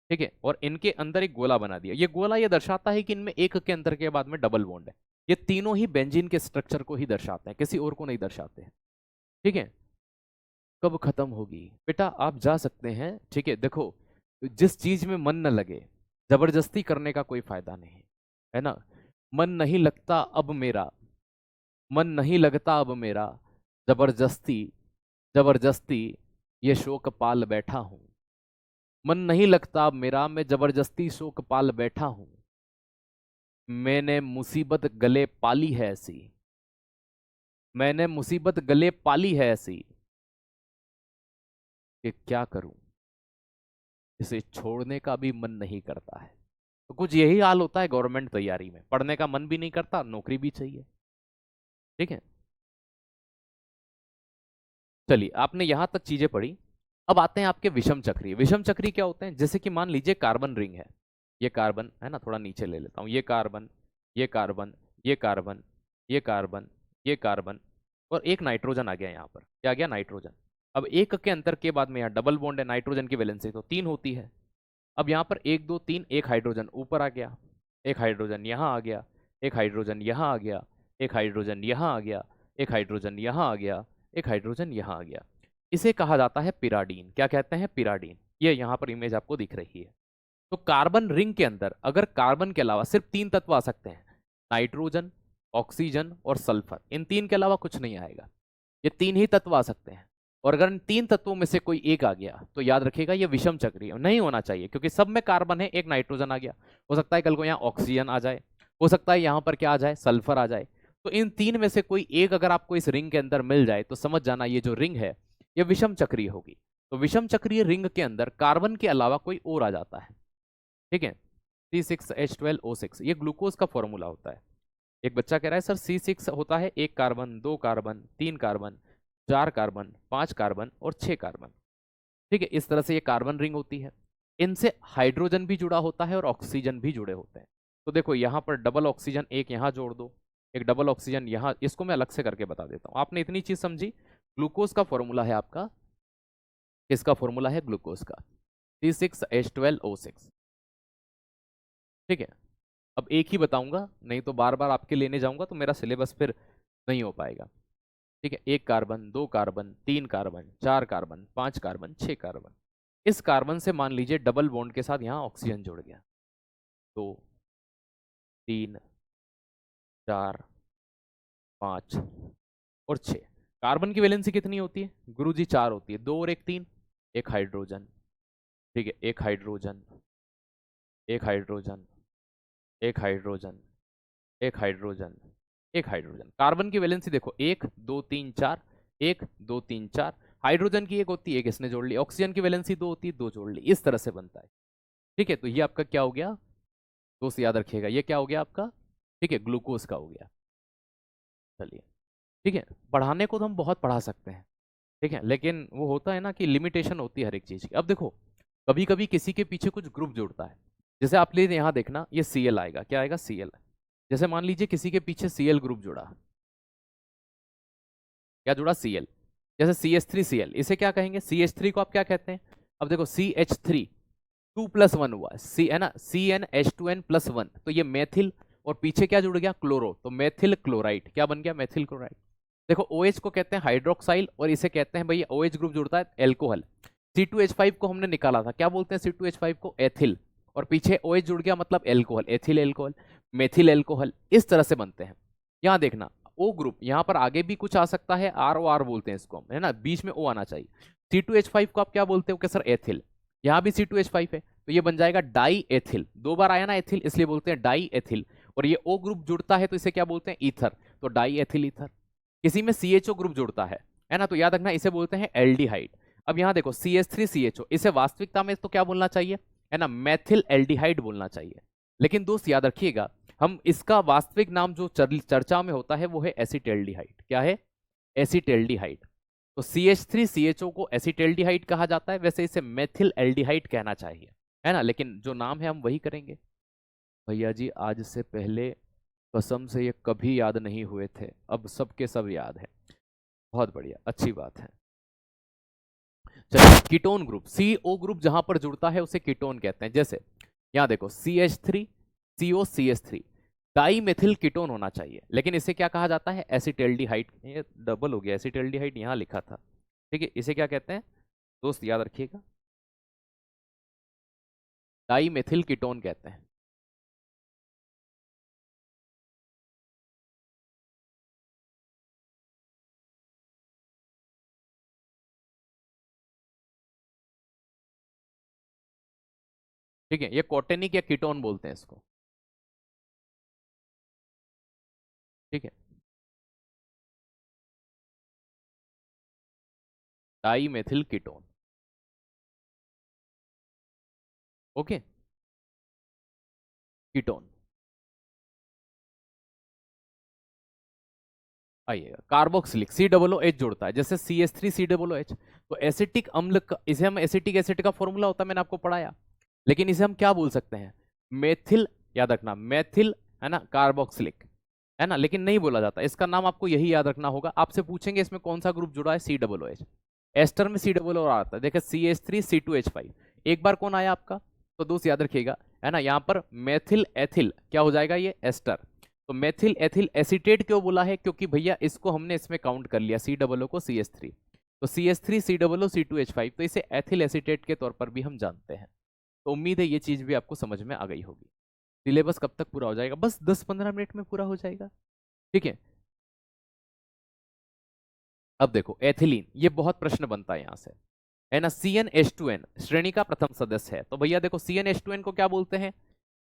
ठीक है, और इनके अंदर एक गोला बना दिया। ये गोला ये दर्शाता है कि इनमें एक के अंदर के बाद में डबल बॉन्ड है। ये तीनों ही बेंजीन के स्ट्रक्चर को ही दर्शाते हैं, किसी और को नहीं दर्शाते हैं। ठीक है, कब खत्म होगी बेटा, आप जा सकते हैं। ठीक है, देखो, जिस चीज में मन न लगे जबरदस्ती करने का कोई फायदा नहीं, है ना। मन नहीं लगता अब मेरा, मन नहीं लगता अब मेरा, जबरदस्ती जबरदस्ती ये शोक पाल बैठा हूं। मन नहीं लगता अब मेरा, मैं जबरदस्ती शोक पाल बैठा हूं। मैंने मुसीबत गले पाली है ऐसी, मैंने मुसीबत गले पाली है ऐसी, कि क्या करूं, इसे छोड़ने का भी मन नहीं करता है। तो कुछ यही हाल होता है गवर्नमेंट तैयारी में, पढ़ने का मन भी नहीं करता, नौकरी भी चाहिए। ठीक है, चलिए, आपने यहां तक चीजें पढ़ी। अब आते हैं आपके विषम चक्री। विषम चक्री क्या होते हैं, जैसे कि मान लीजिए कार्बन रिंग है, ये कार्बन है ना, थोड़ा नीचे ले लेता हूं, ये कार्बन, ये कार्बन, ये कार्बन, ये कार्बन, ये कार्बन, और एक नाइट्रोजन आ गया यहाँ पर। क्या आ गया, नाइट्रोजन। अब एक के अंतर के बाद में यहाँ डबल बॉन्ड है, नाइट्रोजन की वैलेंसी तो 3 होती है। अब यहाँ पर 1 2 3, एक हाइड्रोजन ऊपर आ गया, एक हाइड्रोजन यहाँ आ गया, एक हाइड्रोजन यहाँ आ गया, एक हाइड्रोजन यहाँ आ गया, एक हाइड्रोजन यहाँ आ गया, एक हाइड्रोजन यहाँ आ गया। इसे कहा जाता है पिराडीन। क्या कहते हैं, पिराडीन। ये यहाँ पर इमेज आपको दिख रही है। तो कार्बन रिंग के अंदर अगर कार्बन के अलावा सिर्फ 3 तत्व आ सकते हैं, नाइट्रोजन, ऑक्सीजन और सल्फर, इन 3 के अलावा कुछ नहीं आएगा। ये 3 ही तत्व आ सकते हैं। और अगर इन 3 तत्वों में से कोई एक आ गया तो याद रखिएगा ये विषम चक्रीय नहीं होना चाहिए, क्योंकि सब में कार्बन है, एक नाइट्रोजन आ गया, हो सकता है कल को यहाँ ऑक्सीजन आ जाए, हो सकता है यहाँ पर क्या आ जाए, सल्फर आ जाए। तो इन 3 में से कोई एक अगर आपको इस रिंग के अंदर मिल जाए तो समझ जाना ये जो रिंग है ये विषम चक्रीय होगी। तो विषम चक्रीय रिंग के अंदर कार्बन के अलावा कोई और आ जाता है। ठीक है, C6H12O6 ये ग्लूकोज का फॉर्मूला होता है। एक बच्चा कह रहा है सर C6 होता है 1 carbon, 2 carbon, 3 carbon, 4 carbon, 5 carbon और 6 कार्बन। ठीक है, इस तरह से ये कार्बन रिंग होती है। इनसे हाइड्रोजन भी जुड़ा होता है और ऑक्सीजन भी जुड़े होते हैं। तो देखो यहाँ पर डबल ऑक्सीजन एक यहाँ जोड़ दो, एक डबल ऑक्सीजन यहाँ, इसको मैं अलग से करके बता देता हूँ। आपने इतनी चीज समझी, ग्लूकोज का फॉर्मूला है आपका, किसका फॉर्मूला है, ग्लूकोज का, C6H12O6। ठीक है, अब एक ही बताऊंगा, नहीं तो बार बार आपके लेने जाऊंगा तो मेरा सिलेबस फिर नहीं हो पाएगा। ठीक है, 1 carbon, 2 carbon, 3 carbon, 4 carbon, 5 carbon, 6 carbon. इस कार्बन से मान लीजिए डबल बॉन्ड के साथ यहाँ ऑक्सीजन जुड़ गया, 2 3 4 5 और 6। कार्बन की वैलेंसी कितनी होती है गुरुजी, 4 होती है, 2 और 1 3, एक हाइड्रोजन। ठीक है, एक हाइड्रोजन, एक हाइड्रोजन, एक हाइड्रोजन, एक हाइड्रोजन, एक हाइड्रोजन। कार्बन की वैलेंसी देखो 1 2 3 4, 1 2 3 4। हाइड्रोजन की एक होती है, एक इसने जोड़ ली। ऑक्सीजन की वैलेंसी 2 होती है, 2 जोड़ ली। इस तरह से बनता है। ठीक है, तो ये आपका क्या हो गया दोस्त, याद रखिएगा, ये क्या हो गया आपका, ठीक है, ग्लूकोज का हो गया। चलिए, ठीक है, पढ़ाने को तो हम बहुत पढ़ा सकते हैं, ठीक है, लेकिन वो होता है ना कि लिमिटेशन होती है हर एक चीज की। अब देखो, कभी कभी किसी के पीछे कुछ ग्रुप जुड़ता है, जैसे आप ले यहाँ देखना, ये Cl आएगा, क्या आएगा, Cl। जैसे मान लीजिए किसी के पीछे Cl ग्रुप जुड़ा, क्या जुड़ा, Cl। जैसे CH3Cl, इसे क्या कहेंगे, CH3 को आप क्या कहते हैं। अब देखो CH3 2+1 हुआ, C है ना, CnH2n+1, तो ये मेथिल, और पीछे क्या जुड़ गया, क्लोरो, तो मेथिल क्लोराइड, क्या बन गया, मेथिल क्लोराइड। देखो OH को कहते हैं हाइड्रोक्साइल, और इसे कहते हैं भैया OH ग्रुप जुड़ता है एल्कोहल। C2H5 को हमने निकाला था, क्या बोलते हैं C2H5 को, एथिल, और पीछे OH जुड़ गया मतलब alcohol, ethyl alcohol, methyl alcohol, इस तरह से बनते हैं। यहाँ देखना O ग्रुप, यहाँ पर आगे भी कुछ आ सकता है, ROR बोलते हैं इसको, है ना, बीच में O आना चाहिए। C2H5 को आप क्या बोलते हो, सर एथिल, यहाँ भी C2H5 है, तो ये बन जाएगा डाई एथिल, 2 बार आया ना एथिल, इसलिए बोलते हैं डाई एथिल। और ये O ग्रुप जुड़ता है तो इसे क्या बोलते हैं, ईथर, तो डाई एथिल ईथर। किसी में CHO ग्रुप जुड़ता है ना, तो याद रखना इसे बोलते हैं एल्डिहाइड। अब यहाँ देखो CH3CHO, इसे वास्तविकता में तो क्या बोलना चाहिए, है ना, मेथिल एल्डिहाइड बोलना चाहिए। लेकिन दोस्त याद रखिएगा, हम इसका वास्तविक नाम जो चर्चा में होता है वो है एसिटेल्डिहाइड। क्या है, एसिटेल्डिहाइड। तो CH3CHO को एसिटेल्डिहाइड कहा जाता है, वैसे इसे मेथिल एल्डिहाइड कहना चाहिए, है ना, लेकिन जो नाम है हम वही करेंगे। भैया जी आज से पहले कसम से ये कभी याद नहीं हुए थे, अब सबके सब याद है, बहुत बढ़िया, अच्छी बात है। चलिए, कीटोन ग्रुप, CO ग्रुप जहां पर जुड़ता है उसे कीटोन कहते हैं। जैसे यहां देखो CH3COCH3, डाई मेथिल कीटोन होना चाहिए, लेकिन इसे क्या कहा जाता है, एसिटेल्डिहाइड। ये डबल हो गया, एसिटेल्डिहाइड यहां लिखा था, ठीक है, इसे क्या कहते हैं दोस्त, याद रखिएगा, डाई मेथिल कीटोन कहते हैं। ठीक है, ये कोटेनिक या कीटोन बोलते हैं इसको, ठीक है, dimethyl ketone. Okay, ketone. आइएगा, कार्बोक्सिलिक COOH जुड़ता है, जैसे CH3COOH, तो एसिटिक अम्ल इसे हम एसिटिक एसिड का फॉर्मूला होता है, मैंने आपको पढ़ाया, लेकिन इसे हम क्या बोल सकते हैं, मेथिल, याद रखना मेथिल, है ना, कार्बोक्सिलिक, है ना, लेकिन नहीं बोला जाता, इसका नाम आपको यही याद रखना होगा। आपसे पूछेंगे इसमें कौन सा ग्रुप जुड़ा है, COOH। एस्टर में COO आता है, देखिए CH3C2H5, एक बार कौन आया आपका, तो दोस्त याद रखिएगा, है ना, यहाँ पर मेथिल एथिल क्या हो जाएगा, ये एस्टर। तो मेथिल एथिल एसीटेट क्यों बोला है, क्योंकि भैया इसको हमने इसमें काउंट कर लिया, COO को CH3, तो CH3COO C2H5, तो इसे एथिल एसीटेट के तौर पर भी हम जानते हैं। तो उम्मीद है ये चीज भी आपको समझ में आ गई होगी। सिलेबस कब तक पूरा हो जाएगा, बस 10-15 मिनट में पूरा हो जाएगा, ठीक है। अब देखो एथिलीन, ये बहुत प्रश्न बनता है यहां से, है ना, CnH2n श्रेणी का प्रथम सदस्य है, तो भैया देखो CnH2n को क्या बोलते हैं,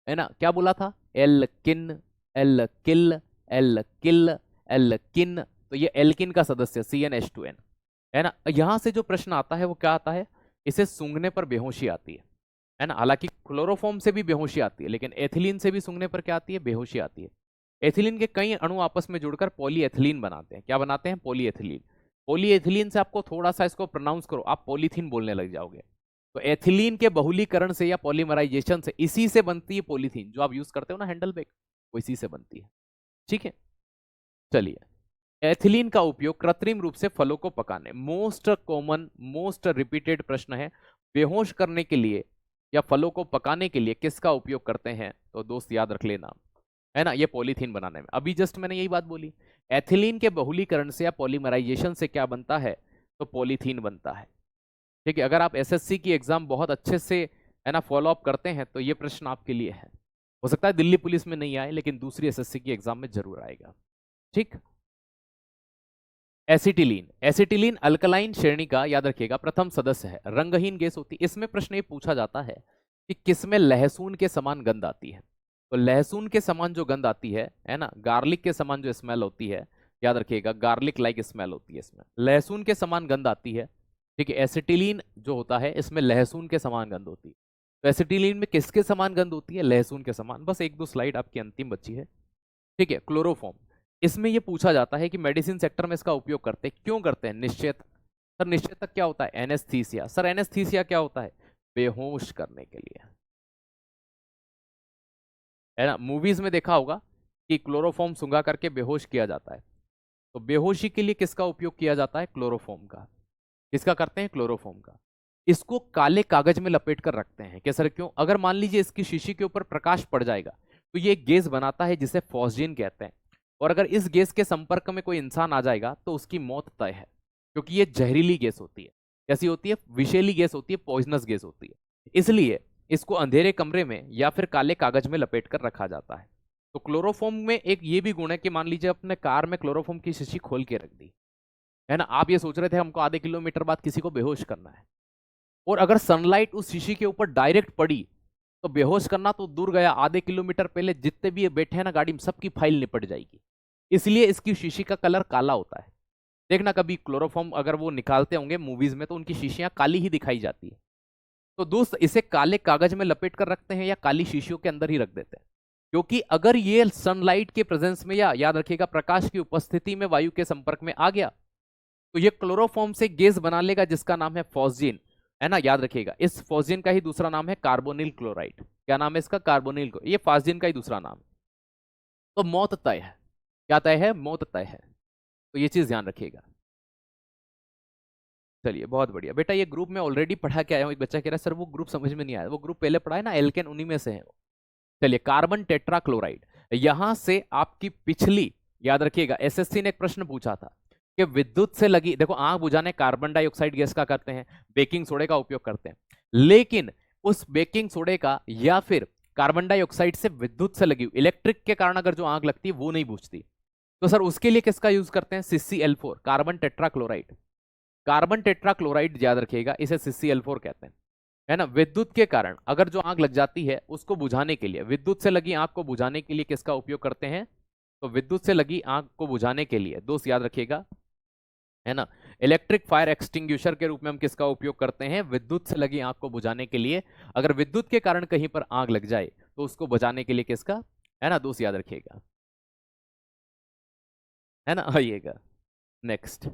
है ना, क्या बोला था, एल्किन, एल्किल, एल्किल, एल्किन, तो ये एल्किन का सदस्य CnH2n, है ना। यहां से जो प्रश्न आता है वो क्या आता है, इसे सूंघने पर बेहोशी आती है ना, हालांकि क्लोरोफॉर्म से भी बेहोशी आती है, लेकिन एथिलीन से भी सूंघने पर क्या आती है, बेहोशी आती है। एथिलीन के कई अणु आपस में जुड़कर पॉलीएथिलीन बनाते हैं, क्या बनाते हैं, पॉलीएथिलीन। पॉलीएथिलीन से आपको थोड़ा सा इसको प्रोनाउंस करो, आप पॉलीथीन बोलने लग जाओगे। तो एथिलीन के बहुलीकरण से या पॉलीमराइजेशन से, इसी से बनती है पॉलीथीन, जो आप यूज करते हो ना हैंडल बैग, वो इसी से बनती है, ठीक है। चलिए, एथिलीन का उपयोग कृत्रिम रूप से फलों को पकाने, मोस्ट कॉमन मोस्ट रिपीटेड प्रश्न है, बेहोश करने के लिए या फलों को पकाने के लिए किसका उपयोग करते हैं, तो दोस्त याद रख लेना, है ना, ये पॉलीथीन बनाने में। अभी जस्ट मैंने यही बात बोली, एथिलीन के बहुलीकरण से या पॉलीमराइजेशन से क्या बनता है, तो पॉलीथीन बनता है, ठीक है। अगर आप एसएससी की एग्जाम बहुत अच्छे से, है ना, फॉलो अप करते हैं तो ये प्रश्न आपके लिए है, हो सकता है दिल्ली पुलिस में नहीं आए, लेकिन दूसरी एसएससी की एग्जाम में जरूर आएगा, ठीक। एसिटिलीन, एसिटिलीन अल्कलाइन श्रेणी का, याद रखिएगा, प्रथम सदस्य है, रंगहीन गैस होती है। इसमें प्रश्न ये पूछा जाता है कि किसमें लहसुन के समान गंध आती है, तो लहसुन के समान जो गंध आती है ना, गार्लिक के समान जो स्मेल होती है, याद रखिएगा, गार्लिक लाइक स्मेल होती है, इसमें लहसुन के समान गंध आती है, ठीक है। एसिटिलीन जो होता है इसमें लहसुन के समान गंध होती है, तो एसिटिलीन में किसके समान गंध होती है, लहसुन के समान। बस एक दो स्लाइड आपकी अंतिम बची है, ठीक है। क्लोरोफॉर्म, इसमें यह पूछा जाता है कि मेडिसिन सेक्टर में इसका उपयोग करते हैं, क्यों करते हैं, निश्चेतक। सर निश्चेतक क्या होता है, एनेस्थीसिया। सर एनेस्थीसिया क्या होता है, बेहोश करने के लिए, है ना। मूवीज में देखा होगा कि क्लोरोफॉर्म सुंघा करके बेहोश किया जाता है, तो बेहोशी के लिए किसका उपयोग किया जाता है, क्लोरोफॉर्म का। किसका करते हैं, क्लोरोफॉर्म का। इसको काले कागज में लपेट कर रखते हैं, कैसे, क्यों, अगर मान लीजिए इसकी शीशी के ऊपर प्रकाश पड़ जाएगा तो ये एक गैस बनाता है जिसे फॉस्जीन कहते हैं, और अगर इस गैस के संपर्क में कोई इंसान आ जाएगा तो उसकी मौत तय है, क्योंकि ये जहरीली गैस होती है। कैसी होती है, विषैली गैस होती है, पॉइजनस गैस होती है, इसलिए इसको अंधेरे कमरे में या फिर काले कागज में लपेट कर रखा जाता है। तो क्लोरोफॉर्म में एक ये भी गुण है कि मान लीजिए अपने कार में क्लोरोफॉर्म की शीशी खोल के रख दी, है ना, आप ये सोच रहे थे हमको आधे किलोमीटर बाद किसी को बेहोश करना है, और अगर सनलाइट उस शीशी के ऊपर डायरेक्ट पड़ी तो बेहोश करना तो दूर गया, आधे किलोमीटर पहले जितने भी बैठे हैं ना गाड़ी में, सबकी फाइल निपट जाएगी। इसलिए इसकी शीशी का कलर काला होता है। देखना कभी क्लोरोफॉर्म अगर वो निकालते होंगे मूवीज में तो उनकी शीशियां काली ही दिखाई जाती है। तो दोस्त इसे काले कागज में लपेट कर रखते हैं या काली शीशियों के अंदर ही रख देते हैं, क्योंकि अगर ये सनलाइट के प्रेजेंस में या याद रखिएगा प्रकाश की उपस्थिति में वायु के संपर्क में आ गया तो ये क्लोरोफॉर्म से गैस बना लेगा जिसका नाम है फॉस्जीन, है ना। याद रखिएगा इस फॉस्जीन का ही दूसरा नाम है कार्बोनिल क्लोराइड। क्या नाम है इसका? कार्बोनिल। ये फॉस्जीन का ही दूसरा नाम है। तो मौत तय है। क्या तय है? मौत तय है। तो ये चीज ध्यान रखिएगा। चलिए बहुत बढ़िया बेटा, ये ग्रुप में ऑलरेडी पढ़ा के आया हूं। एक बच्चा कह रहा है सर वो ग्रुप समझ में नहीं आया। वो ग्रुप पहले पढ़ा है ना, एल्केन, उन्हीं में से है वो। चलिए कार्बन टेट्राक्लोराइड, यहां से आपकी पिछली, याद रखिएगा एसएससी ने एक प्रश्न पूछा था कि विद्युत से लगी, देखो आग बुझाने कार्बन डाइऑक्साइड गैस का करते हैं, बेकिंग सोडे का उपयोग करते हैं, लेकिन उस बेकिंग सोडे का या फिर कार्बन डाइऑक्साइड से विद्युत से लगी इलेक्ट्रिक के कारण अगर जो आग लगती है वो नहीं बुझती, तो सर उसके लिए किसका यूज करते हैं? CCl4, carbon tetrachloride. Carbon tetrachloride याद रखिएगा इसे CCl4 कहते हैं, है ना। विद्युत के कारण अगर जो आग लग जाती है उसको बुझाने के लिए, विद्युत से लगी आग को बुझाने के लिए किसका उपयोग करते हैं? तो विद्युत से लगी आग को बुझाने के लिए दोस्त याद रखिएगा, है ना, इलेक्ट्रिक फायर एक्सटिंग्विशर के रूप में हम किसका उपयोग करते हैं? विद्युत से लगी आग को बुझाने के लिए। अगर विद्युत के कारण कहीं पर आग लग जाए तो उसको बुझाने के लिए किसका, है ना दोस्त, याद रखिएगा, है ना। आइएगा नेक्स्ट,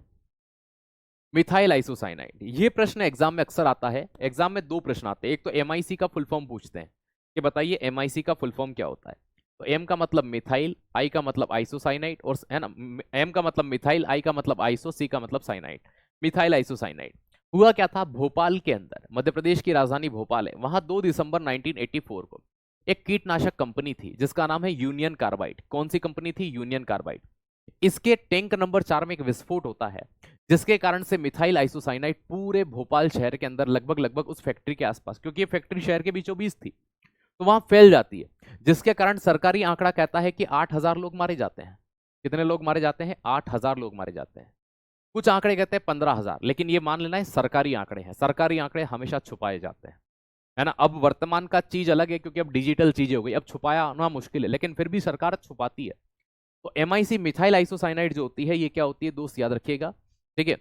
मिथाइल आइसोसाइनाइड। ये प्रश्न एग्जाम में अक्सर आता है। एग्जाम में दो प्रश्न आते हैं, एक तो MIC का फुल फॉर्म पूछते हैं कि बताइए MIC का फुल फॉर्म क्या होता है। तो M का मतलब मिथाइल, I का मतलब आइसोसाइनाइड, और है ना M का मतलब मिथाइल, I का मतलब आइसो, C का मतलब साइनाइड। मिथाइल आइसोसाइनाइड हुआ क्या था, भोपाल के अंदर, मध्य प्रदेश की राजधानी भोपाल है, वहां 2 दिसंबर 1984 को एक कीटनाशक कंपनी थी जिसका नाम है यूनियन कार्बाइड। कौन सी कंपनी थी? Union carbide. इसके टैंक नंबर 4 में एक विस्फोट होता है जिसके कारण से मिथाइल आइसोसाइनाइड पूरे भोपाल शहर के अंदर लगभग लगभग उस फैक्ट्री के आसपास, क्योंकि ये फैक्ट्री शहर के बीचों बीच थी, तो वहां फैल जाती है, जिसके कारण सरकारी आंकड़ा कहता है कि 8,000 लोग मारे जाते हैं। कितने लोग मारे जाते हैं? 8,000 लोग मारे जाते हैं। कुछ आंकड़े कहते हैं 15,000, लेकिन ये मान लेना है सरकारी आंकड़े हैं। सरकारी आंकड़े हमेशा छुपाए जाते हैं, है ना। अब वर्तमान का चीज अलग है क्योंकि अब डिजिटल चीजें हो गई, अब छुपाया आना मुश्किल है, लेकिन फिर भी सरकार छुपाती है। तो MIC मिथाइल आइसोसाइनाइड जो होती है ये क्या होती है दोस्त, याद रखिएगा, ठीक है।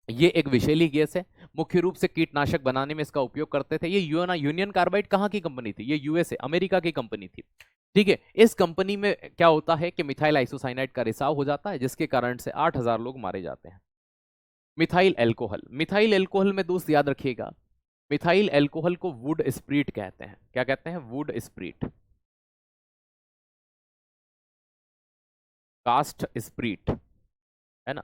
ये एक विषैली गैस है, मुख्य रूप से कीटनाशक बनाने में इसका उपयोग करते थे। ये यूनियन कार्बाइड कहाँ की कंपनी थी? ये USA, अमेरिका की कंपनी थी, ठीक है। इस कंपनी में क्या होता है कि मिथाइल आइसोसाइनाइड का रिसाव हो जाता है जिसके कारण से 8,000 लोग मारे जाते हैं। मिथाइल एल्कोहल, मिथाइल एल्कोहल में दोस्त याद रखिएगा, मिथाइल एल्कोहल को वुड स्प्रीट कहते हैं। क्या कहते हैं? वुड स्प्रीट, कास्ट स्प्रीट, है ना।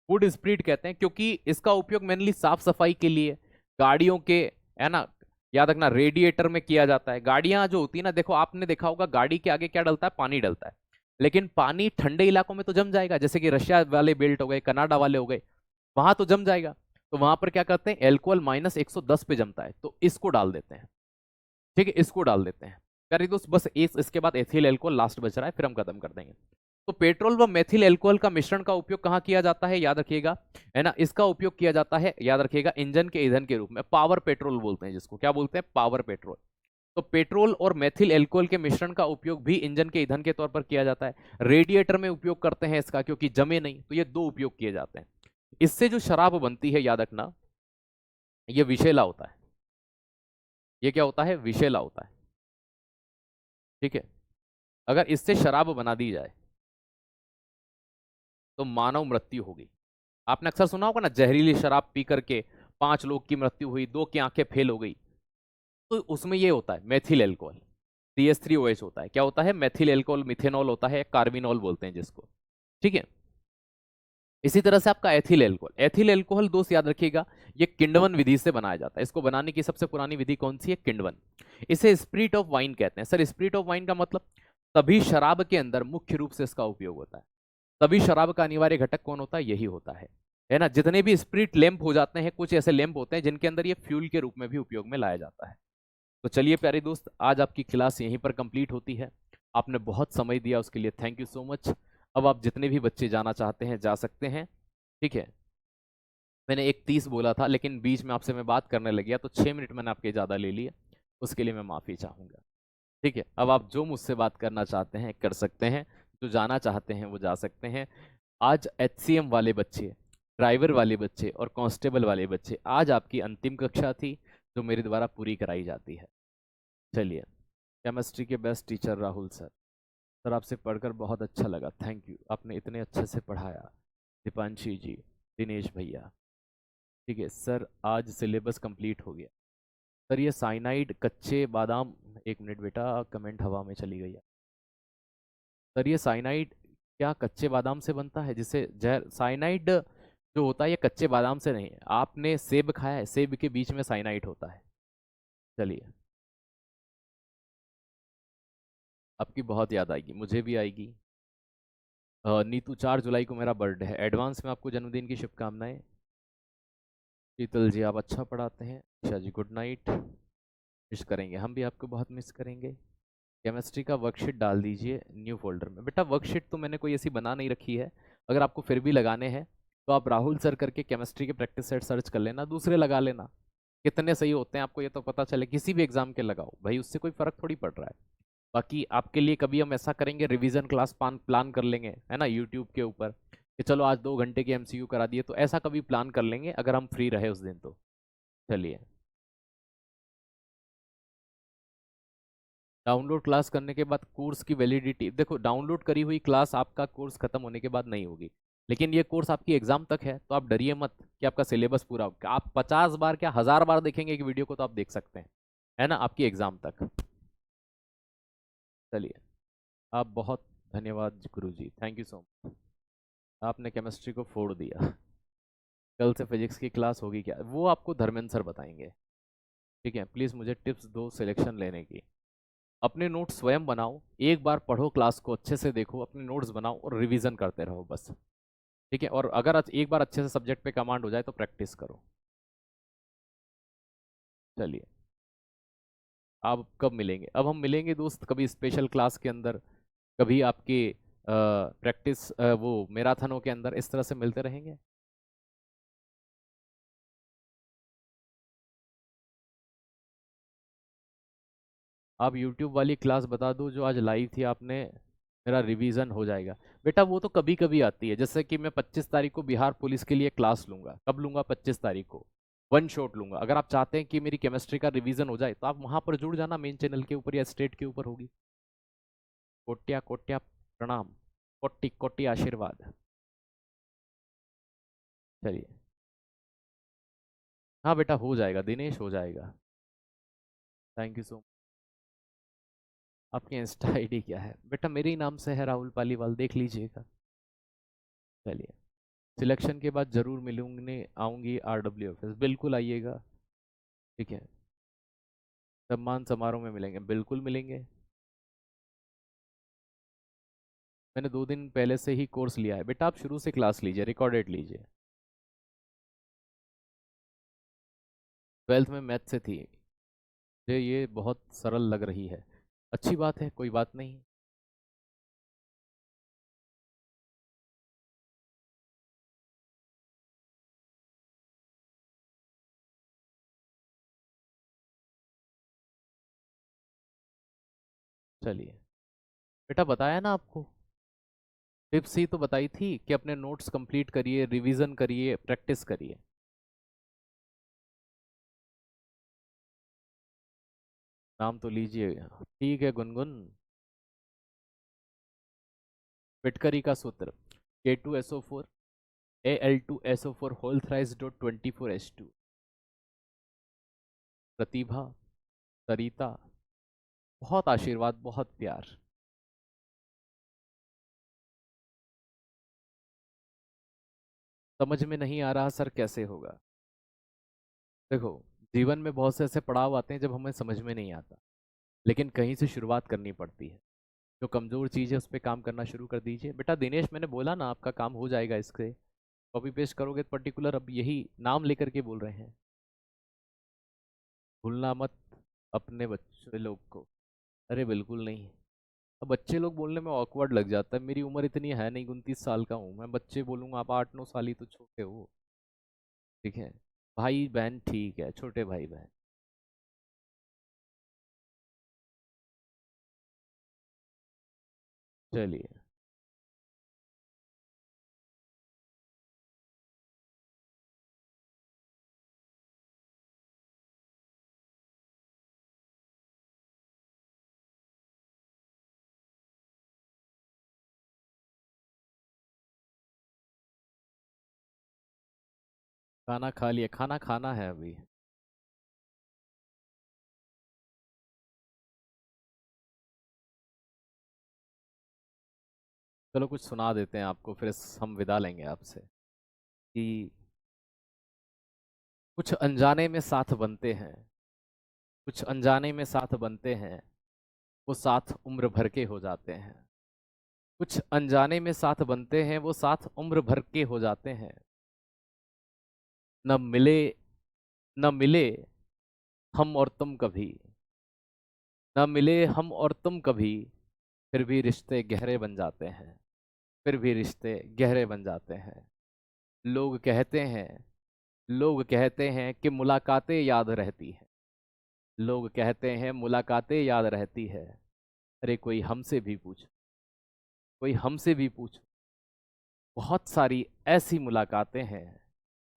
वुड स्प्रीट कहते हैं क्योंकि इसका उपयोग मेनली साफ सफाई के लिए, गाड़ियों के, है ना, याद रखना रेडिएटर में किया जाता है। गाड़ियां जो होती है ना, देखो आपने देखा होगा गाड़ी के आगे क्या डलता है? पानी डलता है, लेकिन पानी ठंडे इलाकों में तो जम जाएगा, जैसे कि रशिया वाले बेल्ट हो गए, कनाडा वाले हो गए, वहां तो जम जाएगा। तो वहां पर क्या करते हैं? एल्कोहल -110 पे जमता है, तो इसको डाल देते हैं, ठीक है, इसको डाल देते हैं। यार दोस्त बस इसके बाद एथिल एल्कोहल लास्ट बच रहा है, फिर हम खत्म कर देंगे। तो पेट्रोल व मेथिल एल्कोहल का मिश्रण का उपयोग कहाँ किया जाता है? याद रखिएगा, है ना, इसका उपयोग किया जाता है, याद रखिएगा, इंजन के ईंधन के रूप में। पावर पेट्रोल बोलते हैं जिसको, क्या बोलते हैं? Power petrol. तो पेट्रोल और मेथिल एल्कोहल के मिश्रण का उपयोग भी इंजन के ईंधन के तौर पर किया जाता है। रेडिएटर में उपयोग करते हैं इसका क्योंकि जमे नहीं, तो ये दो उपयोग किए जाते हैं। इससे जो शराब बनती है याद रखना, ये विषैला होता है। ये क्या होता है? विषैला होता है, ठीक है। अगर इससे शराब बना दी जाए तो मानव मृत्यु होगी। आपने अक्सर सुना होगा ना, जहरीली शराब पी करके 5 लोग की मृत्यु हुई, 2 की आंखें फेल हो गई। तो उसमें ये होता है मेथिल एल्कोहल, CH3OH होता है। क्या होता है? मेथिल एल्कोहल, मिथेनॉल होता है, कार्बिनॉल बोलते हैं जिसको, ठीक है। इसी तरह से आपका एथिल एल्कोहल, एथिल एल्कोहल दोस्त याद रखिएगा, ये किण्वन विधि से बनाया जाता है। इसको बनाने की सबसे पुरानी विधि कौन सी है? किण्वन। इसे स्पिरिट ऑफ वाइन कहते हैं। सर स्पिरिट ऑफ वाइन का मतलब, तभी शराब के अंदर मुख्य रूप से इसका उपयोग होता है। तभी शराब का अनिवार्य घटक कौन होता है? यही होता है ना। जितने भी स्पिरिट लैंप हो जाते हैं, कुछ ऐसे लैंप होते हैं जिनके अंदर ये फ्यूल के रूप में भी उपयोग में लाया जाता है। तो चलिए प्यारे दोस्त, आज आपकी क्लास यहीं पर कंप्लीट होती है। आपने बहुत समय दिया, उसके लिए थैंक यू सो मच। अब आप जितने भी बच्चे जाना चाहते हैं जा सकते हैं, ठीक है। मैंने 1:30 बोला था, लेकिन बीच में आपसे मैं बात करने लग गया तो 6 मिनट मैंने आपके ज़्यादा ले लिए। उसके लिए मैं माफ़ी चाहूँगा। ठीक है, अब आप जो मुझसे बात करना चाहते हैं कर सकते हैं, जो जाना चाहते हैं वो जा सकते हैं। आज एचसीएम वाले बच्चे, ड्राइवर वाले बच्चे और कांस्टेबल वाले बच्चे, आज आपकी अंतिम कक्षा थी जो मेरे द्वारा पूरी कराई जाती है। चलिए, केमिस्ट्री के best teacher Rahul sir. Sir आपसे पढ़कर बहुत अच्छा लगा, थैंक यू, आपने इतने अच्छे से पढ़ाया। दीपांशी जी, दिनेश भैया। ठीक है सर, आज सिलेबस कंप्लीट हो गया। सर ये साइनाइड कच्चे बादाम, एक मिनट बेटा, कमेंट हवा में चली गई है। सर ये साइनाइड क्या कच्चे बादाम से बनता है जिससे जहर? साइनाइड जो होता है ये कच्चे बादाम से नहीं है। आपने सेब खाया है? सेब के बीच में साइनाइड होता है। चलिए, आपकी बहुत याद आएगी, मुझे भी आएगी। नीतू, 4 जुलाई को मेरा बर्थडे है, एडवांस में आपको जन्मदिन की शुभकामनाएं। शीतल जी, आप अच्छा पढ़ाते हैं। अच्छा जी, गुड नाइट। मिस करेंगे, हम भी आपको बहुत मिस करेंगे। केमिस्ट्री का वर्कशीट डाल दीजिए न्यू फोल्डर में। बेटा वर्कशीट तो मैंने कोई ऐसी बना नहीं रखी है, अगर आपको फिर भी लगाने हैं तो आप राहुल सर करके केमिस्ट्री के प्रैक्टिस सेट सर्च कर लेना, दूसरे लगा लेना। कितने सही होते हैं आपको ये तो पता चले, किसी भी एग्जाम के लगाओ भाई, उससे कोई फर्क थोड़ी पड़ रहा है। बाकी आपके लिए कभी हम ऐसा करेंगे, रिवीजन क्लास प्लान कर लेंगे, है ना, यूट्यूब के ऊपर, कि चलो आज 2 घंटे के एमसीयू करा दिए, तो ऐसा कभी प्लान कर लेंगे अगर हम फ्री रहे उस दिन तो। चलिए, डाउनलोड क्लास करने के बाद कोर्स की वैलिडिटी देखो, डाउनलोड करी हुई क्लास आपका कोर्स खत्म होने के बाद नहीं होगी, लेकिन ये कोर्स आपकी एग्जाम तक है, तो आप डरिए मत कि आपका सिलेबस पूरा होगा। आप 50 बार क्या 1000 बार देखेंगे एक वीडियो को तो आप देख सकते हैं, है ना, आपकी एग्जाम तक। चलिए, आप बहुत धन्यवाद गुरु जी, थैंक यू सो मच। आपने केमिस्ट्री को फोड़ दिया। कल से फिजिक्स की क्लास होगी क्या? वो आपको धर्मेंद्र सर बताएंगे। ठीक है, प्लीज़ मुझे टिप्स दो सिलेक्शन लेने की। अपने नोट्स स्वयं बनाओ, एक बार पढ़ो, क्लास को अच्छे से देखो, अपने नोट्स बनाओ और रिवीजन करते रहो बस। ठीक है, और अगर एक बार अच्छे से सब्जेक्ट पे कमांड हो जाए तो प्रैक्टिस करो। चलिए, आप कब मिलेंगे? अब हम मिलेंगे दोस्त कभी स्पेशल क्लास के अंदर, कभी आपके प्रैक्टिस वो मैराथनों के अंदर, इस तरह से मिलते रहेंगे। आप यूट्यूब वाली क्लास बता दो जो आज लाइव थी आपने, मेरा रिवीजन हो जाएगा। बेटा वो तो कभी कभी आती है, जैसे कि मैं 25 तारीख को बिहार पुलिस के लिए क्लास लूंगा। कब लूंगा? 25 तारीख को वन शॉट लूंगा। अगर आप चाहते हैं कि मेरी केमिस्ट्री का रिवीजन हो जाए तो आप वहां पर जुड़ जाना, मेन चैनल के ऊपर या स्टेट के ऊपर होगी। कोट्या कोट्या प्रणाम, कोटि कोटि आशीर्वाद। चलिए, हाँ बेटा हो जाएगा, दिनेश हो जाएगा। Thank you so much. आपकी इंस्टा आईडी क्या है? बेटा मेरे ही नाम से है, राहुल पालीवाल, देख लीजिएगा। चलिए, सिलेक्शन के बाद जरूर मिलूंगी, आऊंगी आरडब्ल्यू ऑफिस, बिल्कुल आइएगा। ठीक है, सम्मान समारोह में मिलेंगे, बिल्कुल मिलेंगे। मैंने 2 दिन पहले से ही कोर्स लिया है। बेटा आप शुरू से क्लास लीजिए, रिकॉर्डेड लीजिए। 12th में मैथ से थी, मुझे ये बहुत सरल लग रही है। अच्छी बात है, कोई बात नहीं। चलिए, बेटा बताया ना आपको, टिप्स ही तो बताई थी कि अपने नोट्स कंप्लीट करिए, रिवीजन करिए, प्रैक्टिस करिए। नाम तो लीजिए। ठीक है गुनगुन। पिटकरी का सूत्र, K2SO4 Al2SO4 whole thrice dot 24H2। Pratibha, Sarita, बहुत आशीर्वाद, बहुत प्यार। समझ में नहीं आ रहा सर, कैसे होगा? देखो, जीवन में बहुत से ऐसे पड़ाव आते हैं जब हमें समझ में नहीं आता, लेकिन कहीं से शुरुआत करनी पड़ती है। जो कमज़ोर चीज़ है उस पर काम करना शुरू कर दीजिए। बेटा दिनेश, मैंने बोला ना आपका काम हो जाएगा, इसके कॉपी पेस्ट करोगे तो पर्टिकुलर अब यही नाम लेकर के बोल रहे हैं। भूलना मत अपने बच्चे लोग को। अरे बिल्कुल नहीं। अब बच्चे लोग बोलने में ऑकवर्ड लग जाता है, मेरी उम्र इतनी है नहीं, 29 साल का हूँ मैं, बच्चे बोलूँगा? आप 8-9 साल ही तो छोटे हो। ठीक है, भाई बहन ठीक है, छोटे भाई बहन। चलिए, खाना खा लिया, खाना खाना है अभी। चलो कुछ सुना देते हैं आपको, फिर हम विदा लेंगे आपसे। कि कुछ अनजाने में साथ बनते हैं, कुछ अनजाने में साथ बनते हैं, वो साथ उम्र भर के हो जाते हैं। कुछ अनजाने में साथ बनते हैं, वो साथ उम्र भर के हो जाते हैं। न मिले, न मिले हम और तुम कभी, न मिले हम और तुम कभी, फिर भी रिश्ते गहरे बन जाते हैं, फिर भी रिश्ते गहरे बन जाते हैं। लोग कहते हैं, लोग कहते हैं कि मुलाकातें याद रहती हैं, लोग कहते हैं मुलाकातें याद रहती है। अरे कोई हमसे भी पूछ, कोई हमसे भी पूछ, बहुत सारी ऐसी मुलाकातें हैं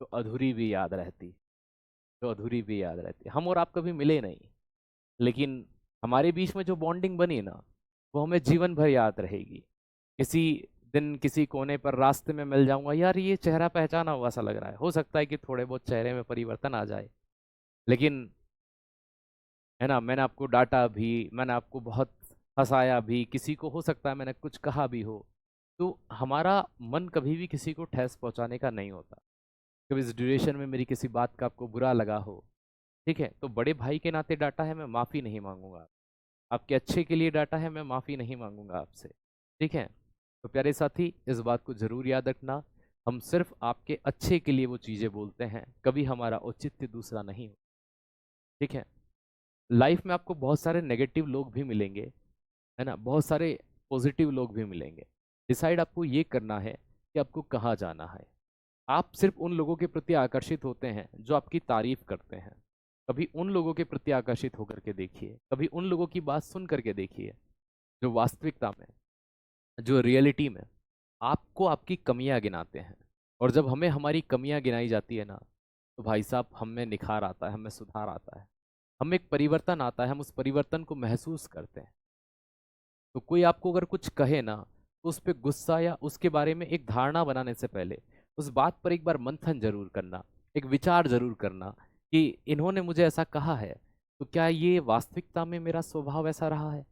जो अधूरी भी याद रहती, जो अधूरी भी याद रहती। हम और आप कभी मिले नहीं, लेकिन हमारे बीच में जो बॉन्डिंग बनी ना, वो हमें जीवन भर याद रहेगी। किसी दिन किसी कोने पर रास्ते में मिल जाऊंगा, यार ये चेहरा पहचाना हुआ सा लग रहा है। हो सकता है कि थोड़े बहुत चेहरे में परिवर्तन आ जाए, लेकिन है ना, मैंने आपको डांटा भी, मैंने आपको बहुत हंसाया भी, किसी को हो सकता है मैंने कुछ कहा भी हो, तो हमारा मन कभी भी किसी को ठेस पहुंचाने का नहीं होता। कभी इस ड्यूरेशन में मेरी किसी बात का आपको बुरा लगा हो, ठीक है, तो बड़े भाई के नाते डांटा है, मैं माफ़ी नहीं मांगूंगा। आपके अच्छे के लिए डांटा है, मैं माफ़ी नहीं मांगूंगा आपसे, ठीक है। तो प्यारे साथी, इस बात को ज़रूर याद रखना, हम सिर्फ आपके अच्छे के लिए वो चीज़ें बोलते हैं, कभी हमारा औचित्य दूसरा नहीं हो, ठीक है। लाइफ में आपको बहुत सारे नेगेटिव लोग भी मिलेंगे, है ना, बहुत सारे पॉजिटिव लोग भी मिलेंगे। डिसाइड आपको ये करना है कि आपको कहाँ जाना है। आप सिर्फ उन लोगों के प्रति आकर्षित होते हैं जो आपकी तारीफ करते हैं। कभी उन लोगों के प्रति आकर्षित होकर के देखिए, कभी उन लोगों की बात सुन करके देखिए जो वास्तविकता में, जो रियलिटी में आपको आपकी कमियां गिनाते हैं। और जब हमें हमारी कमियां गिनाई जाती है ना, तो भाई साहब हम में निखार आता है, हमें सुधार आता है, हम एक परिवर्तन आता है, हम उस परिवर्तन को महसूस करते हैं। तो कोई आपको अगर कुछ कहे ना, तो उस पर गुस्सा या उसके बारे में एक धारणा बनाने से पहले उस बात पर एक बार मंथन जरूर करना, एक विचार जरूर करना कि इन्होंने मुझे ऐसा कहा है, तो क्या ये वास्तविकता में मेरा स्वभाव ऐसा रहा है।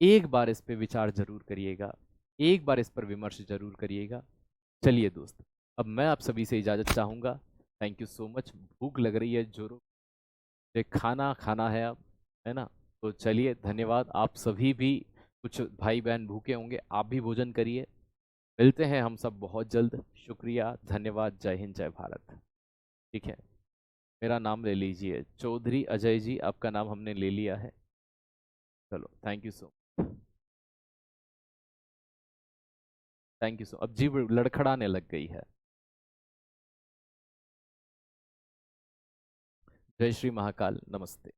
एक बार इस पे विचार जरूर करिएगा, एक बार इस पर विमर्श जरूर करिएगा। चलिए दोस्त, अब मैं आप सभी से इजाज़त चाहूँगा। Thank you so much. भूख लग रही है जोरों, ये खाना खाना है अब, है ना। तो चलिए, धन्यवाद। आप सभी भी, कुछ भाई बहन भूखे होंगे, आप भी भोजन करिए। मिलते हैं हम सब बहुत जल्द। शुक्रिया, धन्यवाद, जय हिंद, जय भारत। ठीक है, मेरा नाम ले लीजिए, चौधरी अजय जी, आपका नाम हमने ले लिया है। चलो, thank you so, thank you so. अब जीभ लड़खड़ाने लग गई है। जय श्री महाकाल, नमस्ते।